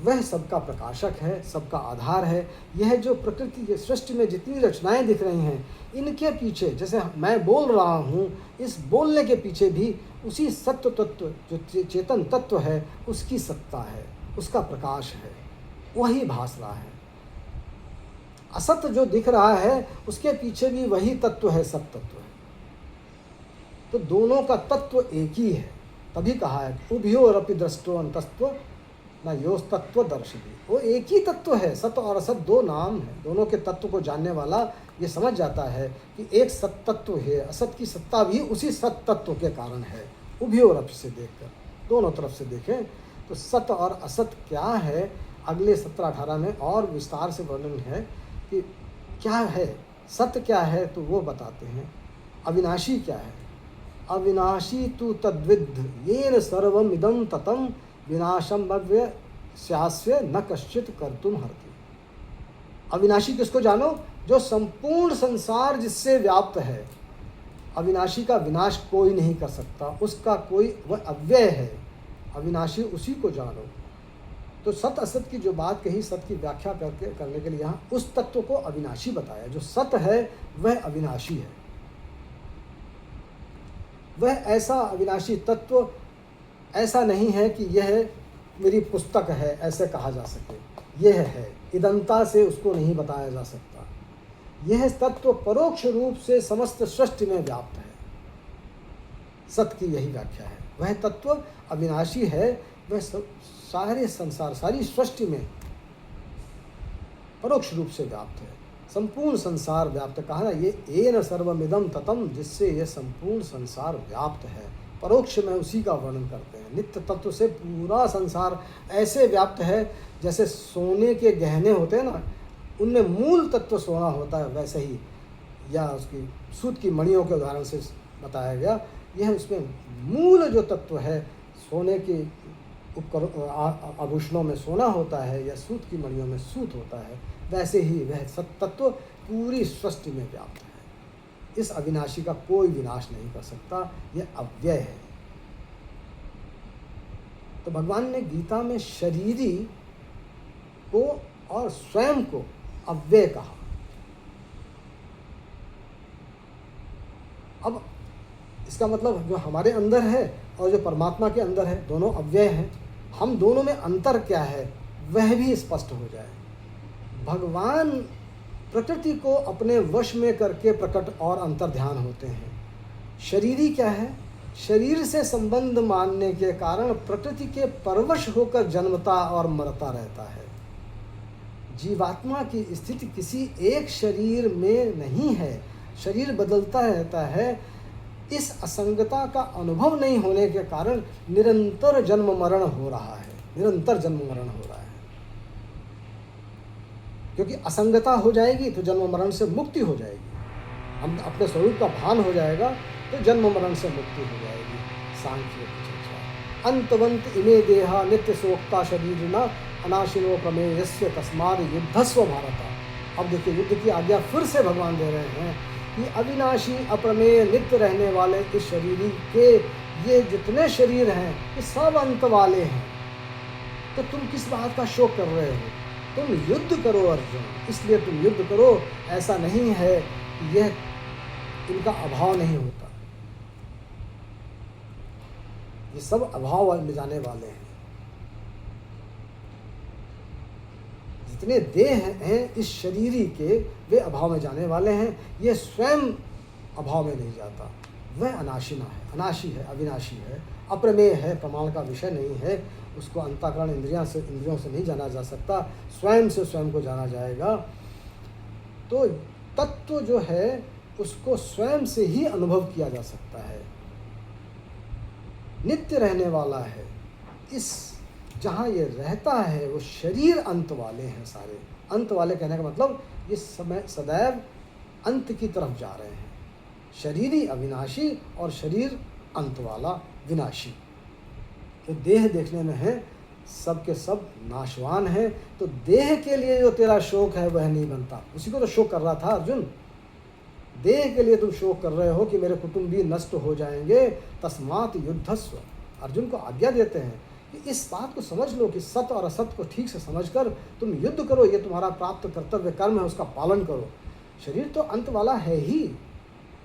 वह सबका प्रकाशक है, सबका आधार है। यह जो प्रकृति के सृष्टि में जितनी रचनाएं दिख रही हैं, इनके पीछे, जैसे मैं बोल रहा हूँ, इस बोलने के पीछे भी उसी सत्य तत्व जो चेतन तत्व है उसकी सत्ता है, उसका प्रकाश है, वही भास रहा है। असत्य जो दिख रहा है उसके पीछे भी वही तत्व है, सत तत्व है। तो दोनों का तत्व एक ही है। तभी कहा है उभयोरपि दृष्टो अंतस्त्व न योस्तत्व दर्शनी। वो एक ही तत्व है। सत और असत दो नाम है। दोनों के तत्व को जानने वाला ये समझ जाता है कि एक सत तत्व है, असत की सत्ता भी उसी सत तत्व के कारण है। उभयोरपि से देखकर, दोनों तरफ से देखें तो सत और असत क्या है, अगले 17-18 में और विस्तार से वर्णन है कि क्या है, सत्य क्या है, तो वो बताते हैं। अविनाशी क्या है? अविनाशी तु तद्विद्ध येन सर्वम इदं ततं विनाशम भव्य स्यास्य न कश्चित कर्तुम हर्ति। अविनाशी किसको जानो? जो संपूर्ण संसार जिससे व्याप्त है। अविनाशी का विनाश कोई नहीं कर सकता, उसका कोई, वह अव्यय है। अविनाशी उसी को जानो। तो सत असत की जो बात कही, सत की व्याख्या करने के लिए यहाँ उस तत्व को अविनाशी बताया। जो सत है वह अविनाशी है। वह ऐसा अविनाशी तत्व ऐसा नहीं है कि यह मेरी पुस्तक है ऐसे कहा जा सके। यह है, इदंता से उसको नहीं बताया जा सकता। यह तत्व परोक्ष रूप से समस्त सृष्टि में व्याप्त है। सत्य की यही व्याख्या है। वह तत्व अविनाशी है, वह सारे संसार, सारी सृष्टि में परोक्ष रूप से व्याप्त है। संपूर्ण संसार व्याप्त, कहा ना, ये एन सर्वमिदं ततम, जिससे यह संपूर्ण संसार व्याप्त है। परोक्ष में उसी का वर्णन करते हैं। नित्य तत्व से पूरा संसार ऐसे व्याप्त है जैसे सोने के गहने होते हैं ना, उनमें मूल तत्व सोना होता है, वैसे ही, या उसकी सूत की मणियों के उदाहरण से बताया गया, यह उसमें मूल जो तत्व है, सोने के आभूषणों में सोना होता है या सूत की मणियों में सूत होता है, वैसे ही वह सत्य तत्व पूरी सृष्टि में व्याप्त है। इस अविनाशी का कोई विनाश नहीं कर सकता, यह अव्यय है। तो भगवान ने गीता में शरीरी को और स्वयं को अव्यय कहा। अब इसका मतलब जो हमारे अंदर है और जो परमात्मा के अंदर है, दोनों अव्यय हैं। हम दोनों में अंतर क्या है वह भी स्पष्ट हो जाए। भगवान प्रकृति को अपने वश में करके प्रकट और अंतर ध्यान होते हैं। शरीरी क्या है? शरीर से संबंध मानने के कारण प्रकृति के परवश होकर जन्मता और मरता रहता है। जीवात्मा की स्थिति किसी एक शरीर में नहीं है, शरीर बदलता रहता है। इस असंगता का अनुभव नहीं होने के कारण निरंतर जन्म मरण हो रहा है, निरंतर जन्म मरण हो रहा है। क्योंकि असंगता हो जाएगी तो जन्म मरण से मुक्ति हो जाएगी। हम अपने स्वरूप का भान हो जाएगा तो जन्म मरण से मुक्ति हो जाएगी। सांख्य की चर्चा। अंतवंत इमे देहा नित्य सोक्ता शरीरिणा अनाशिनो प्रमेयस्य तस्माद युद्धस्व भारत। अब देखिए, युद्ध की आज्ञा फिर से भगवान दे रहे हैं कि अविनाशी अप्रमेय नित्य रहने वाले इस शरीर के ये जितने शरीर हैं ये सब अंत वाले हैं। तो तुम किस बात का शोक कर रहे हो? तुम युद्ध करो अर्जुन, इसलिए तुम युद्ध करो। ऐसा नहीं है कि यह इनका अभाव नहीं होता, ये सब अभाव में जाने वाले हैं। जितने देह हैं इस शरीरी के वे अभाव में जाने वाले हैं। ये स्वयं अभाव में नहीं जाता, वह अनाशिना है, अनाशी है, अविनाशी है, अप्रमेय है, प्रमाण का विषय नहीं है। उसको अंतःकरण इंद्रियों से नहीं जाना जा सकता, स्वयं से स्वयं को जाना जाएगा। तो तत्व जो है उसको स्वयं से ही अनुभव किया जा सकता है। नित्य रहने वाला है, इस जहाँ ये रहता है वो शरीर अंत वाले हैं सारे। अंत वाले कहने का मतलब ये समय सदैव अंत की तरफ जा रहे हैं। शरीरी अविनाशी और शरीर अंत वाला विनाशी। तो देह देखने में है सब के सब नाशवान है। तो देह के लिए जो तेरा शोक है वह नहीं बनता। उसी को तो शोक कर रहा था अर्जुन। देह के लिए तुम शोक कर रहे हो कि मेरे कुटुंबी नष्ट हो जाएंगे, तस्मात् युद्धस्व। अर्जुन को आज्ञा देते हैं कि इस बात को समझ लो कि सत्य और असत्य को ठीक से समझकर तुम युद्ध करो। ये तुम्हारा प्राप्त कर्तव्य कर्म है, उसका पालन करो। शरीर तो अंत वाला है ही,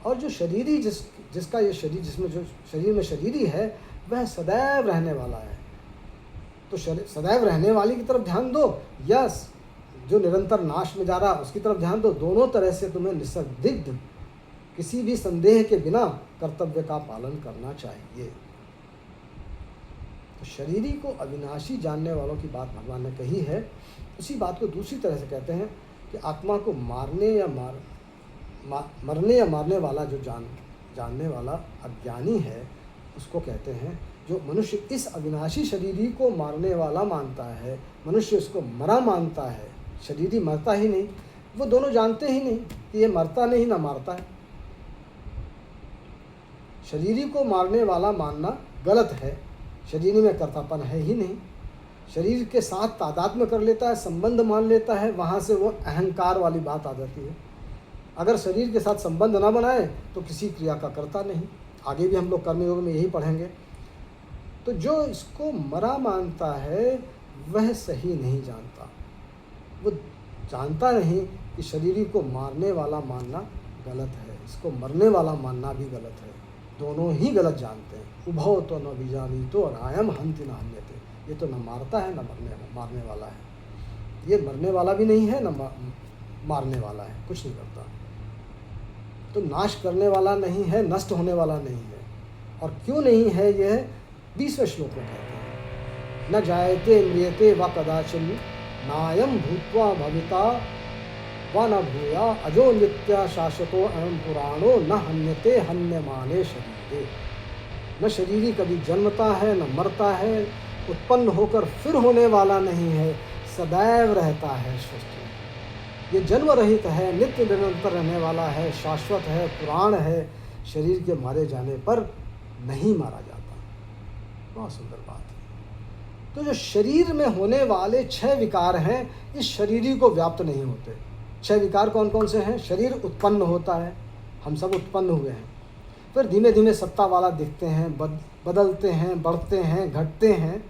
और जो शरीरी जिसका ये शरीर, जिसमें जो शरीर में शरीरी है वह सदैव रहने वाला है। तो सदैव रहने वाली की तरफ ध्यान दो, या जो निरंतर नाश में जा रहा है उसकी तरफ ध्यान दो। दोनों तरह से तुम्हें निसंदिग्ध, किसी भी संदेह के बिना कर्तव्य का पालन करना चाहिए। तो शरीरी को अविनाशी जानने वालों की बात भगवान ने कही है। उसी बात को दूसरी तरह से कहते हैं कि आत्मा को मरने या मारने वाला जो जानने वाला अज्ञानी है उसको कहते हैं। जो मनुष्य इस अविनाशी शरीरी को मारने वाला मानता है, मनुष्य उसको मरा मानता है, शरीरी मरता ही नहीं, वो दोनों जानते ही नहीं कि ये मरता नहीं ना मारता है। शरीरी को मारने वाला मानना गलत है। शरीरी में कर्तापन है ही नहीं। शरीर के साथ तादात्म्य कर लेता है, संबंध मान लेता है, वहाँ से वो अहंकार वाली बात आ जाती है। अगर शरीर के साथ संबंध ना बनाए तो किसी क्रिया का करता नहीं। आगे भी हम लोग कर्मयोग में यही पढ़ेंगे। तो जो इसको मरा मानता है वह सही नहीं जानता। वो जानता नहीं कि शरीर को मारने वाला मानना गलत है, इसको मरने वाला मानना भी गलत है। दोनों ही गलत जानते हैं। उभौ तो न बीजानी तो रायम हंति न हन्यते। ये तो न मारता है न मारने वाला है। ये मरने वाला भी नहीं है, न मारने वाला है, कुछ नहीं करता। तो नाश करने वाला नहीं है, नष्ट होने वाला नहीं है। और क्यों नहीं है, यह 20वें श्लोक में कहते हैं, न जायते म्रियते व कदाचिन नायम भूत्वा भविता व न भूया अजो नित्या शाश्वतो अयम पुराणो न हन्यते हन्यमाने शरीरे। न शरीरी कभी जन्मता है, न मरता है, उत्पन्न होकर फिर होने वाला नहीं है, सदैव रहता है सृष्टि में। ये जन्म रहित है, नित्य निरंतर रहने वाला है, शाश्वत है, पुराण है, शरीर के मारे जाने पर नहीं मारा जाता। बहुत सुंदर बात है। तो जो शरीर में होने वाले 6 विकार हैं, इस शरीरी को व्याप्त नहीं होते। 6 विकार कौन कौन से हैं? शरीर उत्पन्न होता है, हम सब उत्पन्न हुए हैं, फिर धीमे धीमे सत्ता वाला दिखते हैं, बदलते हैं, बढ़ते हैं, घटते हैं।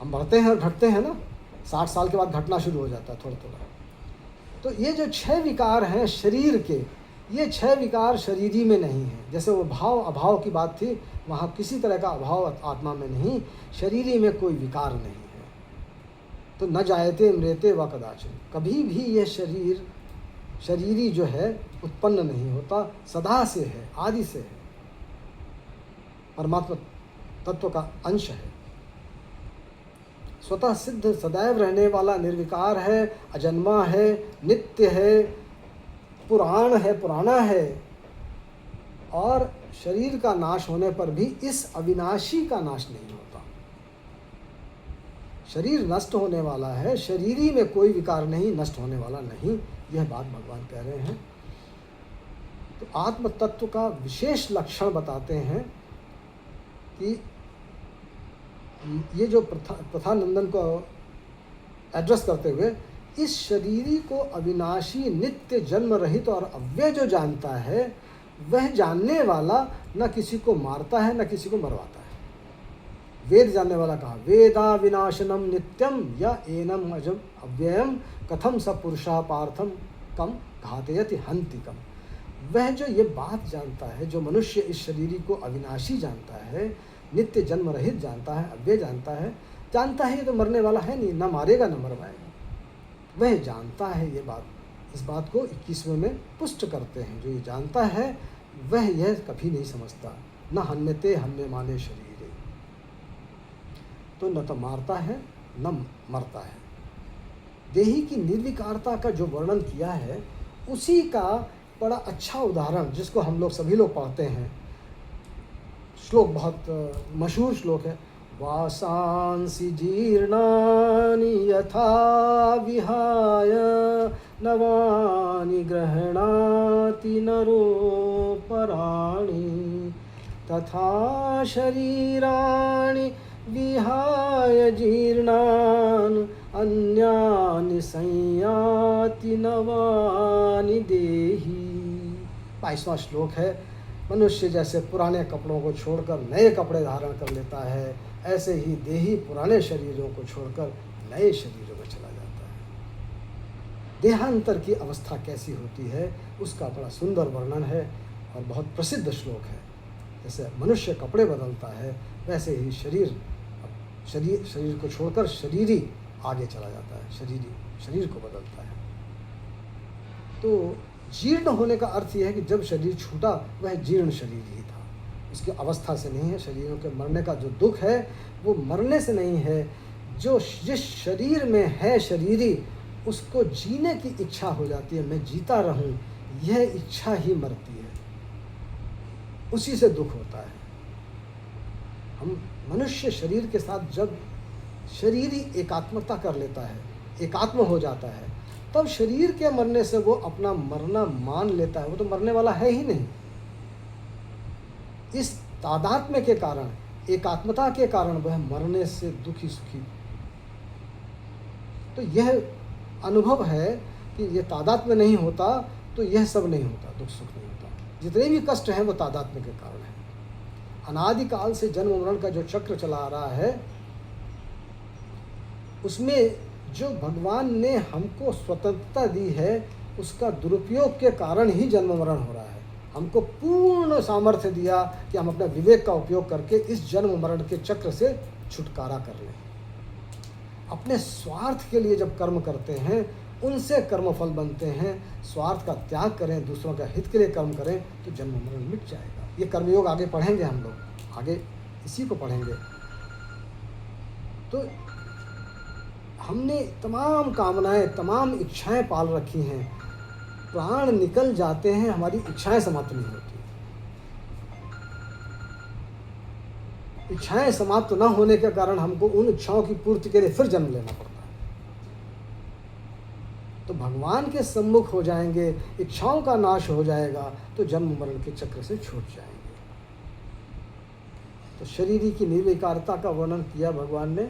हम बढ़ते हैं और घटते हैं ना, 60 साल के बाद घटना शुरू हो जाता है थोड़ा थोड़ा। तो ये जो 6 विकार हैं शरीर के, ये 6 विकार शरीरी में नहीं है। जैसे वो भाव अभाव की बात थी, वहाँ किसी तरह का अभाव आत्मा में नहीं, शरीरी में कोई विकार नहीं है। तो न जायते मृते व कदाचिन, कभी भी ये शरीरी जो है उत्पन्न नहीं होता, सदा से है, आदि से है, परमात्मा तत्व का अंश है, स्वतः सिद्ध, सदैव रहने वाला, निर्विकार है, अजन्मा है, नित्य है, पुराण है, पुराना है। और शरीर का नाश होने पर भी इस अविनाशी का नाश नहीं होता। शरीर नष्ट होने वाला है, शरीरी में कोई विकार नहीं, नष्ट होने वाला नहीं, यह बात भगवान कह रहे हैं। तो आत्म तत्व का विशेष लक्षण बताते हैं कि ये जो प्रथानंदन को एड्रेस करते हुए, इस शरीरी को अविनाशी, नित्य, जन्म रहित और अव्यय जो जानता है, वह जानने वाला न किसी को मारता है, न किसी को मरवाता है। वेद जानने वाला कहा, वेदा विनाशनम नित्यम या एनम अजम अव्ययम कथम स पुरुषा पार्थम कम घातयति हंतिकम। वह जो ये बात जानता है, जो मनुष्य इस शरीरी को अविनाशी जानता है, नित्य जन्म रहित जानता है, अव्यय जानता है ये तो मरने वाला है नहीं, ना मारेगा ना मरवाएगा, वह जानता है ये बात। इस बात को 21वें में पुष्ट करते हैं। जो ये जानता है वह यह कभी नहीं समझता, न हन्यते हन्यमाने शरीरे, तो न तो मारता है न मरता है। देही की निर्विकारता का जो वर्णन किया है, उसी का बड़ा अच्छा उदाहरण, जिसको हम लोग सभी लोग पढ़ते हैं, श्लोक बहुत मशहूर श्लोक है, वासांसि जीर्णानि यथा विहाय नवानि गृह्णाति नरोपराणि तथा शरीराणि विहाय जीर्णान् अन्यानि संयाति नवानि देहि। 22वां श्लोक है, मनुष्य जैसे पुराने कपड़ों को छोड़कर नए कपड़े धारण कर लेता है, ऐसे ही देही पुराने शरीरों को छोड़कर नए शरीरों में चला जाता है। देहांतर की अवस्था कैसी होती है, उसका बड़ा सुंदर वर्णन है और बहुत प्रसिद्ध श्लोक है। जैसे मनुष्य कपड़े बदलता है, वैसे ही शरीर को छोड़कर शरीरी आगे चला जाता है, शरीर को बदलता है। तो जीर्ण होने का अर्थ यह है कि जब शरीर छूटा वह जीर्ण शरीर ही था, उसकी अवस्था से नहीं है। शरीरों के मरने का जो दुख है वो मरने से नहीं है, जो जिस शरीर में है शरीरी, उसको जीने की इच्छा हो जाती है, मैं जीता रहूं, यह इच्छा ही मरती है, उसी से दुख होता है। हम मनुष्य शरीर के साथ जब शरीरी एकात्मता कर लेता है, एकात्म हो जाता है, तब शरीर के मरने से वो अपना मरना मान लेता है। वो तो मरने वाला है ही नहीं। इस तादात्म्य के कारण, एकात्मता के कारण वह मरने से दुखी सुखी। तो यह अनुभव है कि ये तादात्म्य नहीं होता तो यह सब नहीं होता, दुख सुख नहीं होता। जितने भी कष्ट हैं वो तादात्म्य के कारण है। अनादिकाल से जन्म मरण का जो चक्र चला आ रहा है, उसमें जो भगवान ने हमको स्वतंत्रता दी है, उसका दुरुपयोग के कारण ही जन्म मरण हो रहा है। हमको पूर्ण सामर्थ्य दिया कि हम अपने विवेक का उपयोग करके इस जन्म मरण के चक्र से छुटकारा कर लें। अपने स्वार्थ के लिए जब कर्म करते हैं उनसे कर्मफल बनते हैं। स्वार्थ का त्याग करें, दूसरों का हित के लिए कर्म करें तो जन्म मरण मिट जाएगा। ये कर्मयोग आगे पढ़ेंगे हम लोग, आगे इसी को पढ़ेंगे। तो हमने तमाम कामनाएं, तमाम इच्छाएं पाल रखी हैं, प्राण निकल जाते हैं, हमारी इच्छाएं समाप्त नहीं होती। इच्छाएं समाप्त न होने के कारण हमको उन इच्छाओं की पूर्ति के लिए फिर जन्म लेना पड़ता है। तो भगवान के सम्मुख हो जाएंगे, इच्छाओं का नाश हो जाएगा तो जन्म मरण के चक्र से छूट जाएंगे। तो शरीरी की निर्विकारता का वर्णन किया भगवान ने।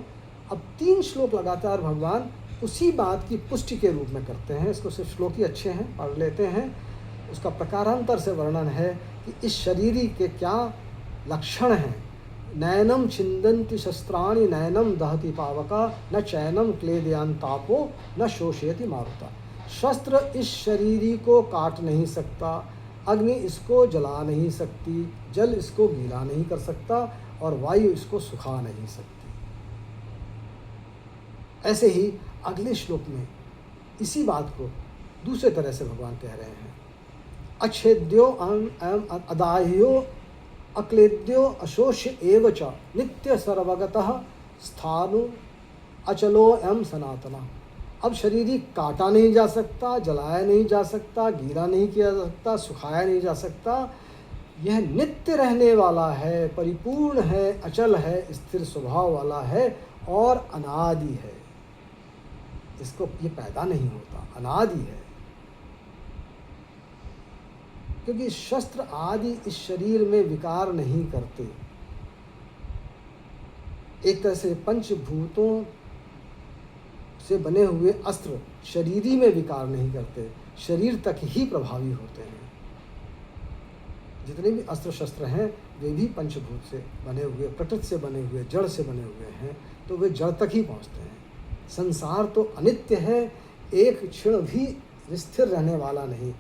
अब 3 श्लोक लगातार भगवान उसी बात की पुष्टि के रूप में करते हैं। इसको सिर्फ श्लोक ही अच्छे हैं, पढ़ लेते हैं। उसका प्रकारांतर से वर्णन है कि इस शरीरी के क्या लक्षण हैं। नयनम छिंदन्ति शस्त्राणि नयनम दहति पावका न चैनम क्लेदयान तापो न शोषयति मारुता। शस्त्र इस शरीरी को काट नहीं सकता, अग्नि इसको जला नहीं सकती, जल इसको गीला नहीं कर सकता और वायु इसको सुखा नहीं सकती। ऐसे ही अगले श्लोक में इसी बात को दूसरे तरह से भगवान कह रहे हैं। अच्छेद्यो अदाह्यो अक्लेद्यो अशोष्य एव च नित्य सर्वगतः स्थानु अचलो एवं सनातना। अब शरीरी काटा नहीं जा सकता, जलाया नहीं जा सकता, गीला नहीं किया जा सकता, सुखाया नहीं जा सकता। यह नित्य रहने वाला है, परिपूर्ण है, अचल है, स्थिर स्वभाव वाला है और अनादि है। इसको ये पैदा नहीं होता, अनादि है। क्योंकि शस्त्र आदि इस शरीर में विकार नहीं करते। एक तरह से पंचभूतों से बने हुए अस्त्र शरीरी में विकार नहीं करते, शरीर तक ही प्रभावी होते हैं। जितने भी अस्त्र शस्त्र हैं वे भी पंचभूत से बने हुए, प्रकृति से बने हुए, जड़ से बने हुए हैं, तो वे जड़ तक ही पहुंचते हैं। संसार तो अनित्य है, एक क्षण भी स्थिर रहने वाला नहीं।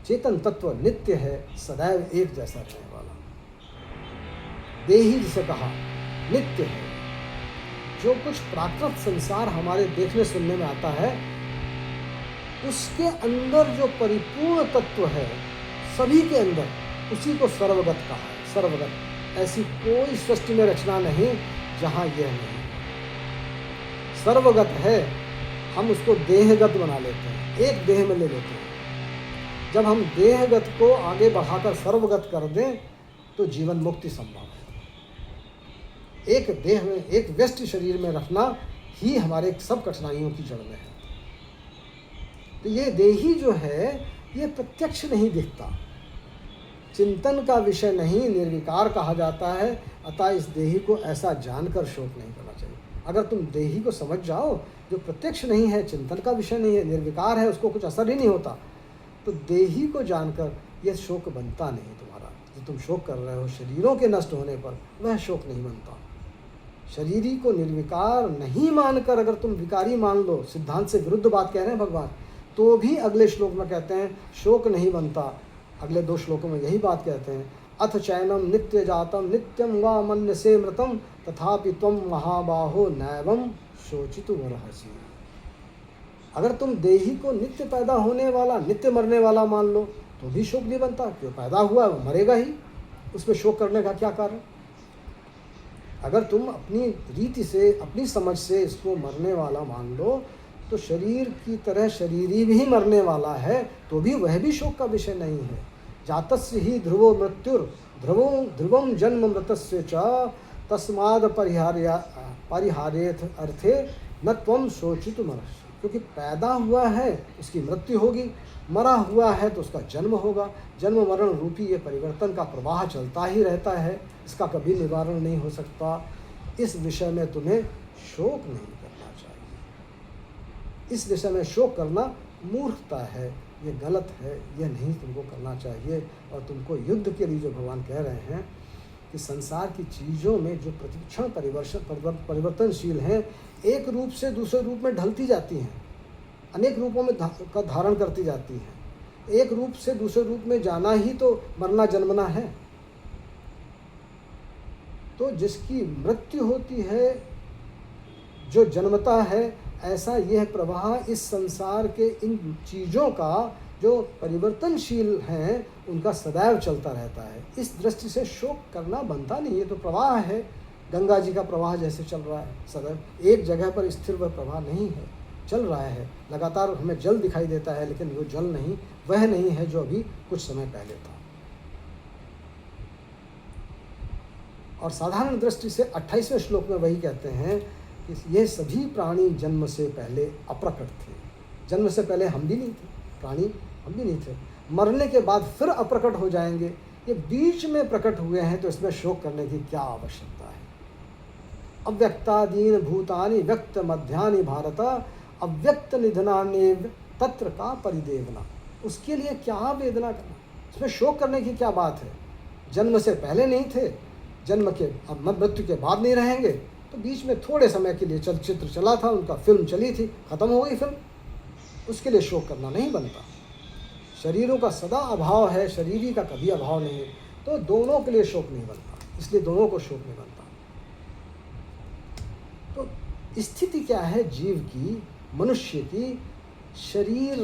चेतन तत्व नित्य है, सदैव एक जैसा रहने वाला। देही जिसे कहा नित्य है। जो कुछ प्राकृत संसार हमारे देखने सुनने में आता है, उसके अंदर जो परिपूर्ण तत्व है सभी के अंदर, उसी को सर्वगत कहा है। सर्वगत, ऐसी कोई सृष्टि में रचना नहीं जहाँ यह नहीं। सर्वगत है, हम उसको देहगत बना लेते हैं, एक देह में ले लेते हैं। जब हम देहगत को आगे बढ़ाकर सर्वगत कर दें तो जीवन मुक्ति संभव है। एक देह में, एक व्यष्टि शरीर में रखना ही हमारे सब कठिनाइयों की जड़ में है। तो ये देही जो है ये प्रत्यक्ष नहीं दिखता, चिंतन का विषय नहीं, निर्विकार कहा जाता है। अतः इस देही को ऐसा जानकर शोक नहीं करना चाहिए। अगर तुम देही को समझ जाओ, जो प्रत्यक्ष नहीं है, चिंतन का विषय नहीं है, निर्विकार है, उसको कुछ असर ही नहीं होता, तो देही को जानकर यह शोक बनता नहीं तुम्हारा। जो तुम शोक कर रहे हो शरीरों के नष्ट होने पर, वह शोक नहीं बनता। शरीरी को निर्विकार नहीं मानकर अगर तुम विकारी मान लो, सिद्धांत से विरुद्ध बात कह रहे हैं भगवान, तो भी अगले श्लोक में कहते हैं शोक नहीं बनता। अगले 2 श्लोकों में यही बात कहते हैं। अथ चैनम नित्य जातम नित्यम वा मन्यसे मृतम तथापि त्वं महाबाहो नैवं शोचितुमर्हसि। अगर तुम देही को नित्य पैदा होने वाला, नित्य मरने वाला मान लो तो भी शोक नहीं बनता। क्यों? पैदा हुआ वो मरेगा ही, उसमें शोक करने का क्या कारण? अगर तुम अपनी रीति से, अपनी समझ से इसको मरने वाला मान लो, तो शरीर की तरह शरीरी भी मरने वाला है, तो भी वह भी शोक का विषय नहीं है। जातस्य ही ध्रुवो मृत्युर ध्रुवम जन्म मृतस्य च तस्माद परिहारेथ अर्थे न त्वं शोचितुमर्हसि। क्योंकि पैदा हुआ है उसकी मृत्यु होगी, मरा हुआ है तो उसका जन्म होगा। जन्म मरण रूपी ये परिवर्तन का प्रवाह चलता ही रहता है, इसका कभी निवारण नहीं हो सकता। इस विषय में तुम्हें शोक नहीं करना चाहिए। इस विषय में शोक करना मूर्खता है, ये गलत है, ये नहीं तुमको करना चाहिए। और तुमको युद्ध के लिए जो भगवान कह रहे हैं कि संसार की चीज़ों में जो प्रतिक्षण परिवर्तनशील हैं, एक रूप से दूसरे रूप में ढलती जाती हैं, अनेक रूपों में का धारण करती जाती हैं। एक रूप से दूसरे रूप में जाना ही तो मरना जन्मना है। तो जिसकी मृत्यु होती है, जो जन्मता है, ऐसा यह प्रवाह इस संसार के इन चीज़ों का जो परिवर्तनशील हैं उनका सदैव चलता रहता है। इस दृष्टि से शोक करना बनता नहीं, ये तो प्रवाह है। गंगा जी का प्रवाह जैसे चल रहा है सदैव, एक जगह पर स्थिर वह प्रवाह नहीं है, चल रहा है लगातार। हमें जल दिखाई देता है लेकिन वो जल नहीं, वह नहीं है जो अभी कुछ समय पहले था। और साधारण दृष्टि से 28वें श्लोक में वही कहते हैं कि ये सभी प्राणी जन्म से पहले अप्रकट थे। जन्म से पहले हम भी नहीं थे, प्राणी हम भी नहीं थे, मरने के बाद फिर अप्रकट हो जाएंगे। ये बीच में प्रकट हुए हैं तो इसमें शोक करने की क्या आवश्यकता है। अव्यक्तादीन भूतानि व्यक्त मध्यानि भारत अव्यक्त निधनान्येव तत्र का परिदेवना। उसके लिए क्या वेदना करना, इसमें शोक करने की क्या बात है। जन्म से पहले नहीं थे, जन्म के अब मृत्यु के बाद नहीं रहेंगे, तो बीच में थोड़े समय के लिए चलचित्र चला था, उनका फिल्म चली थी, ख़त्म हो गई फिल्म, उसके लिए शोक करना नहीं बनता। शरीरों का सदा अभाव है, शरीरी का कभी अभाव नहीं है, तो दोनों के लिए शोक नहीं बनता, इसलिए दोनों को शोक नहीं बनता। तो स्थिति क्या है जीव की, मनुष्य की, शरीर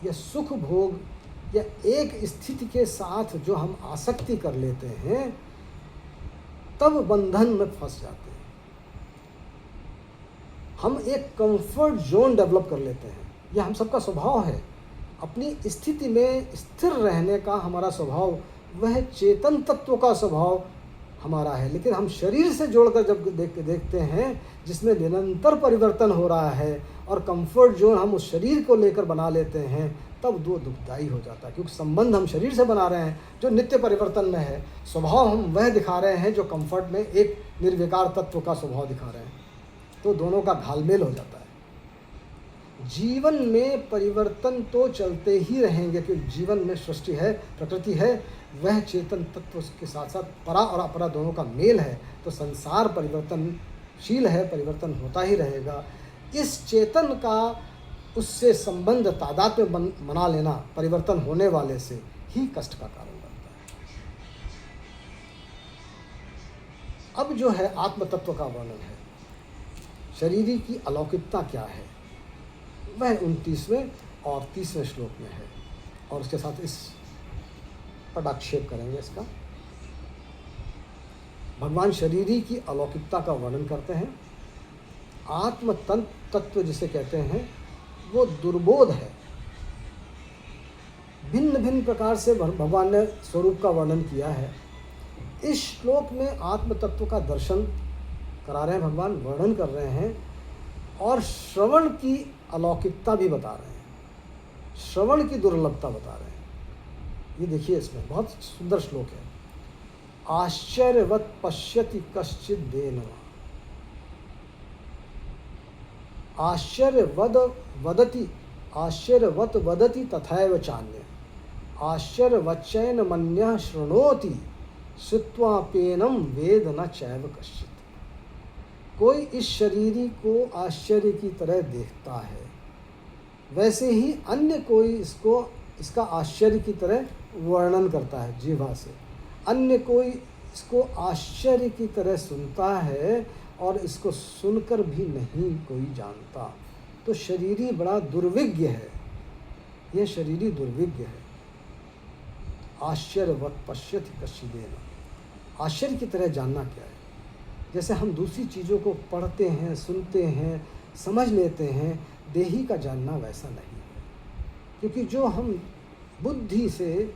या सुख भोग या एक स्थिति के साथ जो हम आसक्ति कर लेते हैं तब बंधन में फंस जाते हैं। हम एक कंफर्ट जोन डेवलप कर लेते हैं, यह हम सबका स्वभाव है। अपनी स्थिति में स्थिर रहने का हमारा स्वभाव, वह चेतन तत्व का स्वभाव हमारा है। लेकिन हम शरीर से जोड़कर जब देखते हैं जिसमें निरंतर परिवर्तन हो रहा है और कंफर्ट जोन हम उस शरीर को लेकर बना लेते हैं, तब दो दुखदाई हो जाता है। क्योंकि संबंध हम शरीर से बना रहे हैं जो नित्य परिवर्तन में है, स्वभाव हम वह दिखा रहे हैं जो कंफर्ट में एक निर्विकार तत्व का स्वभाव दिखा रहे हैं, तो दोनों का घालमेल हो जाता है। जीवन में परिवर्तन तो चलते ही रहेंगे क्योंकि जीवन में सृष्टि है, प्रकृति है, वह चेतन तत्व के साथ साथ परा और अपरा दोनों का मेल है, तो संसार परिवर्तनशील है, परिवर्तन होता ही रहेगा। इस चेतन का उससे संबंध तादाद में बना लेना परिवर्तन होने वाले से ही कष्ट का कारण बनता है। अब जो है आत्म तत्व का वर्णन है, शरीरी की अलौकिकता क्या है, वह 29वें और 30वें श्लोक में है। और उसके साथ इस पदाक्षेप करेंगे इसका। भगवान शरीरी की अलौकिकता का वर्णन करते हैं। आत्म तत्व जिसे कहते हैं वो दुर्बोध है। भिन्न भिन्न प्रकार से भगवान ने स्वरूप का वर्णन किया है। इस श्लोक में आत्म तत्व का दर्शन करा रहे हैं भगवान, वर्णन कर रहे हैं और श्रवण की अलौकिकता भी बता रहे हैं, श्रवण की दुर्लभता बता रहे हैं। ये देखिए इसमें बहुत सुंदर श्लोक है। आश्चर्यवत् पश्यति कश्चित् देनवा, आश्चर्यवत् वदति तथैव चान्य, आश्चर्यवच्चैन मन्यः शृणोति श्रुत्वाप्येनं वेद न चैव कश्चित्। कोई इस शरीरी को आश्चर्य की तरह देखता है, वैसे ही अन्य कोई इसका आश्चर्य की तरह वर्णन करता है जीवा से। अन्य कोई इसको आश्चर्य की तरह सुनता है और इसको सुनकर भी नहीं कोई जानता। तो शरीरी बड़ा दुर्विज्ञ है, यह शरीरी दुर्विज्ञ है। आश्चर्यवत् पश्यति कश्चिदेन, आश्चर्य की तरह जानना क्या है। जैसे हम दूसरी चीज़ों को पढ़ते हैं, सुनते हैं, समझ लेते हैं, देही का जानना वैसा नहीं है। क्योंकि जो हम बुद्धि से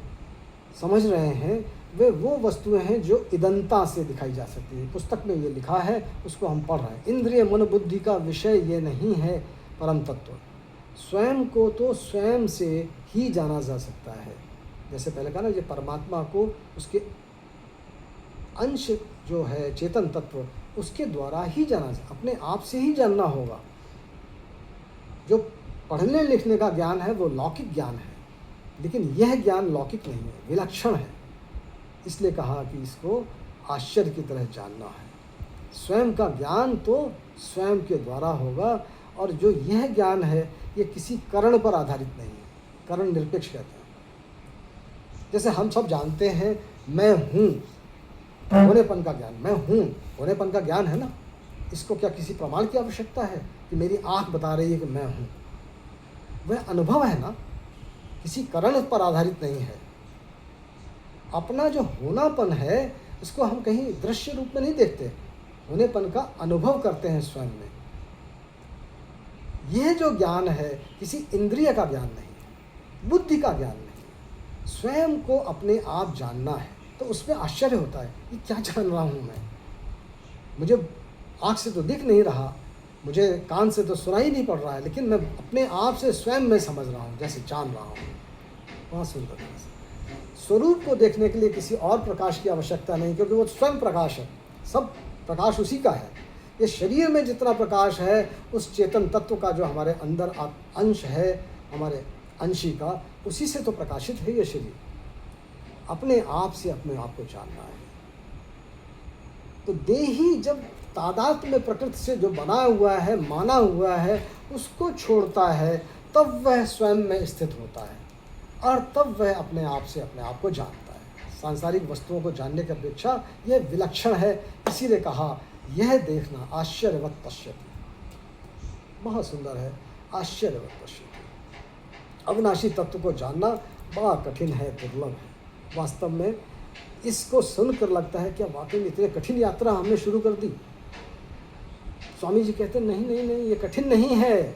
समझ रहे हैं वे वो वस्तुएं हैं जो इदंता से दिखाई जा सकती है। पुस्तक में ये लिखा है, उसको हम पढ़ रहे हैं। इंद्रिय मन बुद्धि का विषय ये नहीं है परम तत्व। स्वयं को तो स्वयं से ही जाना जा सकता है। जैसे पहले कहा ना, ये परमात्मा को उसके अंश जो है चेतन तत्व, उसके द्वारा ही जाना, अपने आप से ही जानना होगा। जो पढ़ने लिखने का ज्ञान है वो लौकिक ज्ञान है, लेकिन यह ज्ञान लौकिक नहीं है, विलक्षण है। इसलिए कहा कि इसको आश्चर्य की तरह जानना है। स्वयं का ज्ञान तो स्वयं के द्वारा होगा, और जो यह ज्ञान है ये किसी करण पर आधारित नहीं है, करण निरपेक्ष कहते हैं। जैसे हम सब जानते हैं मैं हूँ, होनेपन का ज्ञान, मैं हूँ होनेपन का ज्ञान है ना, इसको क्या किसी प्रमाण की आवश्यकता है? कि मेरी आँख बता रही है कि मैं हूँ, वह अनुभव है ना, किसी करण पर आधारित नहीं है। अपना जो होनापन है उसको हम कहीं दृश्य रूप में नहीं देखते, होनेपन का अनुभव करते हैं स्वयं में। यह जो ज्ञान है किसी इंद्रिय का ज्ञान नहीं, बुद्धि का ज्ञान नहीं, स्वयं को अपने आप जानना है। तो उसमें आश्चर्य होता है, ये क्या जान रहा हूँ मैं, मुझे आँख से तो दिख नहीं रहा, मुझे कान से तो सुनाई नहीं पड़ रहा है, लेकिन मैं अपने आप से स्वयं में समझ रहा हूँ, जैसे जान रहा हूँ। बहुत सुंदर है। स्वरूप को देखने के लिए किसी और प्रकाश की आवश्यकता नहीं, क्योंकि वो स्वयं प्रकाश है, सब प्रकाश उसी का है। ये शरीर में जितना प्रकाश है उस चेतन तत्व का जो हमारे अंदर अंश है, हमारे अंशी का, उसी से तो प्रकाशित है ये शरीर। अपने आप से अपने आप को जानना है। तो देही जब तादात्म्य में प्रकृति से जो बना हुआ है, माना हुआ है, उसको छोड़ता है, तब वह स्वयं में स्थित होता है और तब वह अपने आप से अपने आप को जानता है। सांसारिक वस्तुओं को जानने की अपेक्षा यह विलक्षण है, इसीलिए कहा यह देखना आश्चर्यवत पश्यति। बहुत सुंदर है, आश्चर्यवत पश्यति। अविनाशी तत्व को जानना बड़ा कठिन है, दुर्लभ है। वास्तव में इसको सुनकर लगता है कि वाकई में इतनी कठिन यात्रा हमने शुरू कर दी। स्वामी जी कहते हैं नहीं नहीं नहीं, ये कठिन नहीं है,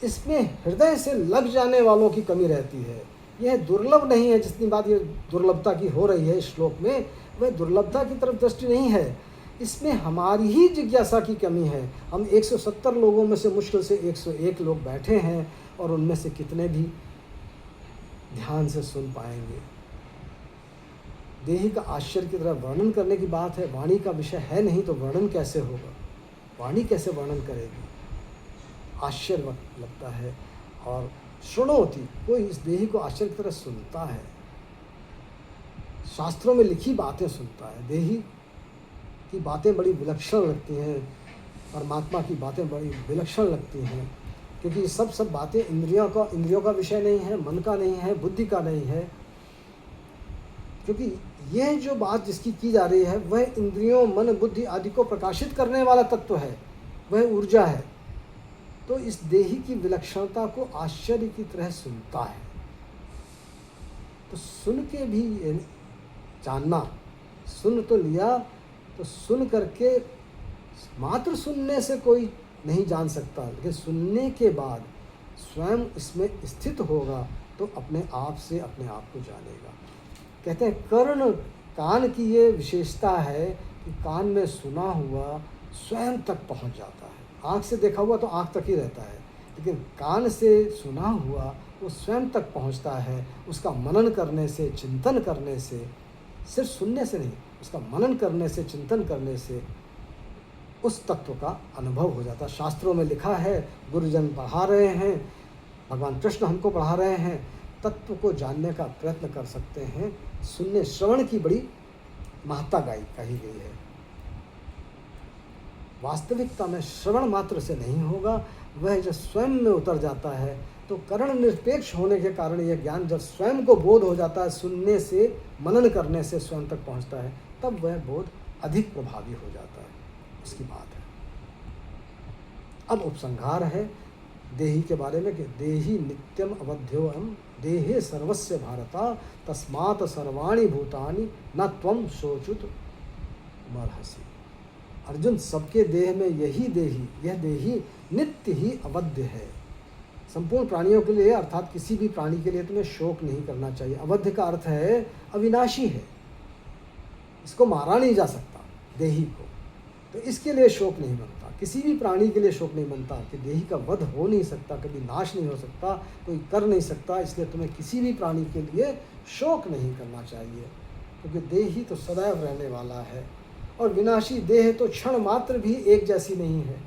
इसमें हृदय से लग जाने वालों की कमी रहती है। यह दुर्लभ नहीं है, जितनी बात ये दुर्लभता की हो रही है इस श्लोक में, वह दुर्लभता की तरफ दृष्टि नहीं है, इसमें हमारी ही जिज्ञासा की कमी है। हम 170 लोगों में से मुश्किल से 101 लोग बैठे हैं और उनमें से कितने भी ध्यान से सुन पाएंगे। देही का आश्चर्य की तरह वर्णन करने की बात है, वाणी का विषय है नहीं तो वर्णन कैसे होगा, वाणी कैसे वर्णन करेगी। आश्चर्य लगता है। और श्रृणोति, कोई इस देही को आश्चर्य की तरह सुनता है, शास्त्रों में लिखी बातें सुनता है। देही की बातें बड़ी विलक्षण लगती हैं, परमात्मा की बातें बड़ी विलक्षण लगती हैं, क्योंकि ये सब बातें इंद्रियों का विषय नहीं है, मन का नहीं है, बुद्धि का नहीं है। क्योंकि यह जो बात जिसकी की जा रही है वह इंद्रियों, मन, बुद्धि आदि को प्रकाशित करने वाला तत्व है, वह ऊर्जा है। तो इस देही की विलक्षणता को आश्चर्य की तरह सुनता है। तो सुन के भी जानना, सुन तो लिया, तो सुन करके मात्र सुनने से कोई नहीं जान सकता, लेकिन सुनने के बाद स्वयं इसमें स्थित होगा तो अपने आप से अपने आप को जानेगा। कहते हैं कर्ण, कान की ये विशेषता है कि कान में सुना हुआ स्वयं तक पहुंच जाता है। आँख से देखा हुआ तो आँख तक ही रहता है, लेकिन कान से सुना हुआ वो स्वयं तक पहुंचता है। उसका मनन करने से, चिंतन करने से, सिर्फ सुनने से नहीं, उसका मनन करने से, चिंतन करने से उस तत्व का अनुभव हो जाता है। शास्त्रों में लिखा है, गुरुजन पढ़ा रहे हैं, भगवान कृष्ण हमको पढ़ा रहे हैं, तत्व को जानने का प्रयत्न कर सकते हैं। सुनने, श्रवण की बड़ी महत्ता कही गई है। वास्तविकता में श्रवण मात्र से नहीं होगा, वह जब स्वयं में उतर जाता है तो करण निरपेक्ष होने के कारण यह ज्ञान जब स्वयं को बोध हो जाता है, सुनने से, मनन करने से स्वयं तक पहुंचता है, तब वह बोध अधिक प्रभावी हो जाता है। उसकी बात है। अब उपसंहार है देही के बारे में कि देही नित्यम अवध्योऽहम् देहे सर्वस्य भारता तस्मात् सर्वाणि भूतानि न त्वं शोचुत मर्हसि। अर्जुन, सबके देह में यह देही नित्य ही अवध्य है। संपूर्ण प्राणियों के लिए, अर्थात किसी भी प्राणी के लिए तुम्हें शोक नहीं करना चाहिए। अवध्य का अर्थ है अविनाशी है, इसको मारा नहीं जा सकता देही को, तो इसके लिए शोक नहीं बनता। किसी भी प्राणी के लिए शोक नहीं बनता कि देही का वध हो नहीं सकता, कभी नाश नहीं हो सकता, कोई कर नहीं सकता। इसलिए तुम्हें किसी भी प्राणी के लिए शोक नहीं करना चाहिए, क्योंकि देही तो सदैव रहने वाला है और विनाशी देह तो क्षण मात्र भी एक जैसी नहीं है।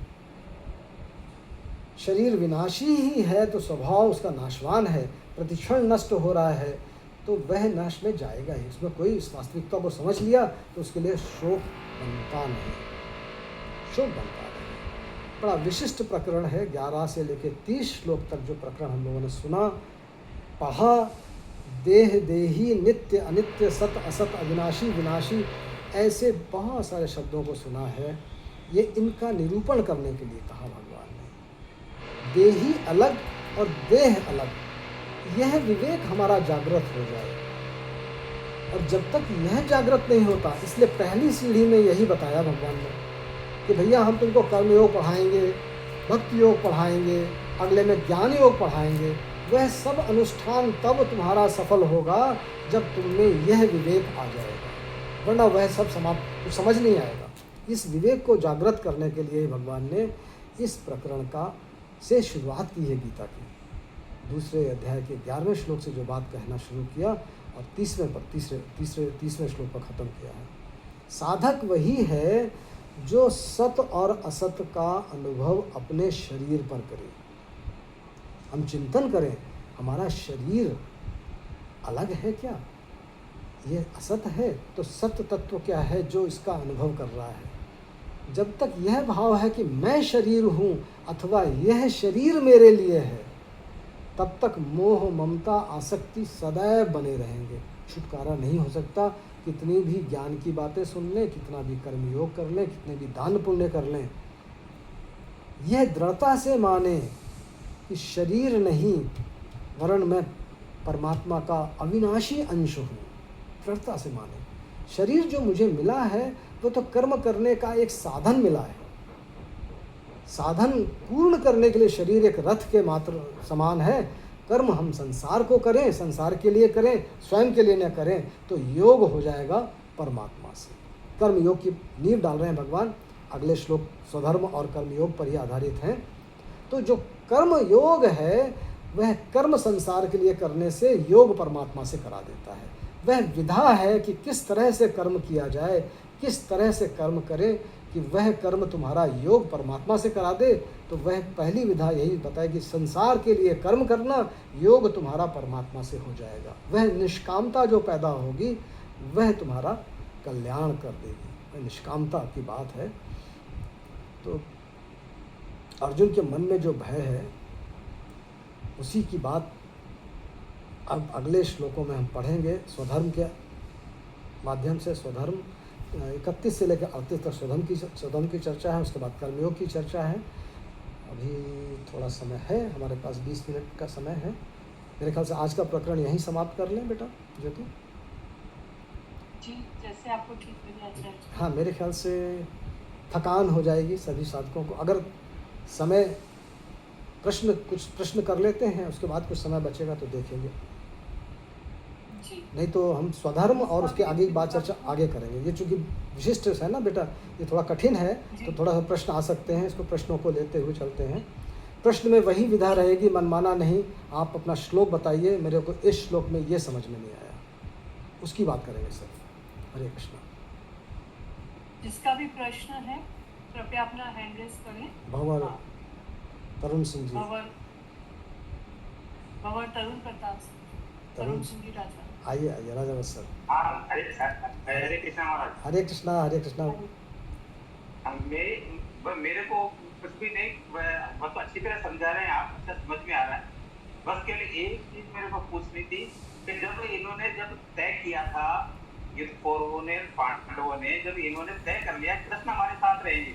शरीर विनाशी ही है तो स्वभाव उसका नाशवान है, प्रतिक्षण नष्ट हो रहा है, तो वह नाश में जाएगा ही। उसमें कोई इस वास्तविकता को समझ लिया तो उसके लिए शोक बनता नहीं, शोक बनता नहीं। बड़ा विशिष्ट प्रकरण है, 11 से लेकर 30 श्लोक तक जो प्रकरण हम लोगों ने सुना, पढ़ा। देह, देही, नित्य, अनित्य, सत, असत, अविनाशी, विनाशी, ऐसे बहुत सारे शब्दों को सुना है। ये इनका निरूपण करने के लिए कहा भगवान ने। देही अलग और देह अलग, यह विवेक हमारा जागृत हो जाए। और जब तक यह जागृत नहीं होता, इसलिए पहली सीढ़ी में यही बताया भगवान ने कि भैया हम तुमको कर्म योग पढ़ाएंगे, भक्ति योग पढ़ाएंगे, अगले में ज्ञान योग पढ़ाएंगे। वह सब अनुष्ठान तब तुम्हारा सफल होगा जब तुम में यह विवेक आ जाएगा, वरना वह सब कुछ समझ नहीं आएगा। इस विवेक को जागृत करने के लिए भगवान ने इस प्रकरण से शुरुआत की है गीता की। दूसरे अध्याय के 11वें श्लोक से जो बात कहना शुरू किया और तीसवें श्लोक पर ख़त्म किया है। साधक वही है जो सत और असत का अनुभव अपने शरीर पर करे। हम चिंतन करें, हमारा शरीर अलग है क्या, ये असत है तो सत्य तत्व क्या है जो इसका अनुभव कर रहा है। जब तक यह भाव है कि मैं शरीर हूँ अथवा यह शरीर मेरे लिए है, तब तक मोह ममता आसक्ति सदैव बने रहेंगे, छुटकारा नहीं हो सकता। कितनी भी ज्ञान की बातें सुन लें, कितना भी कर्मयोग कर लें, कितने भी दान पुण्य कर लें, यह दृढ़ता से माने कि शरीर नहीं वरन मैं परमात्मा का अविनाशी अंश हूँ, दृढ़ता से माने। शरीर जो मुझे मिला है वो तो कर्म करने का एक साधन मिला है। साधन पूर्ण करने के लिए शरीर एक रथ के मात्र समान है। कर्म हम संसार को करें, संसार के लिए करें, स्वयं के लिए न करें, तो योग हो जाएगा परमात्मा से। कर्म योग की नींव डाल रहे हैं भगवान। अगले श्लोक स्वधर्म और कर्म योग पर ही आधारित हैं। तो जो कर्म योग है वह कर्म संसार के लिए करने से योग परमात्मा से करा देता है। वह विधा है कि किस तरह से कर्म किया जाए, किस तरह से कर्म करें कि वह कर्म तुम्हारा योग परमात्मा से करा दे। तो वह पहली विधा यही बताए कि संसार के लिए कर्म करना, योग तुम्हारा परमात्मा से हो जाएगा। वह निष्कामता जो पैदा होगी वह तुम्हारा कल्याण कर देगी। वह निष्कामता की बात है। तो अर्जुन के मन में जो भय है उसी की बात अब अगले श्लोकों में हम पढ़ेंगे। स्वधर्म के माध्यम से, स्वधर्म 31 से लेकर 38 तक स्वधर्म की चर्चा है। उसके बाद कर्मयोग की चर्चा है। अभी थोड़ा समय है, हमारे पास 20 मिनट का समय है। मेरे ख्याल से आज का प्रकरण यहीं समाप्त कर लें बेटा ज्योति। जी, जैसे आपको ठीक लगे आचार्य। हाँ, मेरे ख्याल से थकान हो जाएगी सभी साधकों को। अगर समय कुछ प्रश्न कर लेते हैं, उसके बाद कुछ समय बचेगा तो देखेंगे। जी। नहीं तो हम स्वधर्म और उसके आगे की बात चर्चा आगे करेंगे। ये चूँकि विशिष्ट है ना बेटा, ये थोड़ा कठिन है, तो थोड़ा सा प्रश्न आ सकते हैं। इसको प्रश्नों को लेते हुए चलते हैं। प्रश्न में वही विधा रहेगी, मनमाना नहीं। आप अपना श्लोक बताइए, मेरे को इस श्लोक में ये समझ में नहीं आया, उसकी बात करेंगे सर। हरे कृष्णा। जिसका भी प्रश्न है कृपया अपना हैंड रेज करें। भंवर तरुण सिंह जी। भंवर तरुण प्रताप तरुण सिंह जी राजा। आइए आइए राजा बस सर। हरे कृष्णा महाराज। हरे कृष्णा हरे कृष्णा। मेरे को कुछ भी नहीं, बस अच्छी तरह समझा रहे हैं आप, अच्छा समझ में आ रहा है। बस केवल एक चीज मेरे को पूछनी थी कि जब इन्होंने तय किया था, युद्ध कौरवों ने पांडवों ने, जब इन्होंने तय कर लिया कृष्ण हमारे साथ रहेंगे,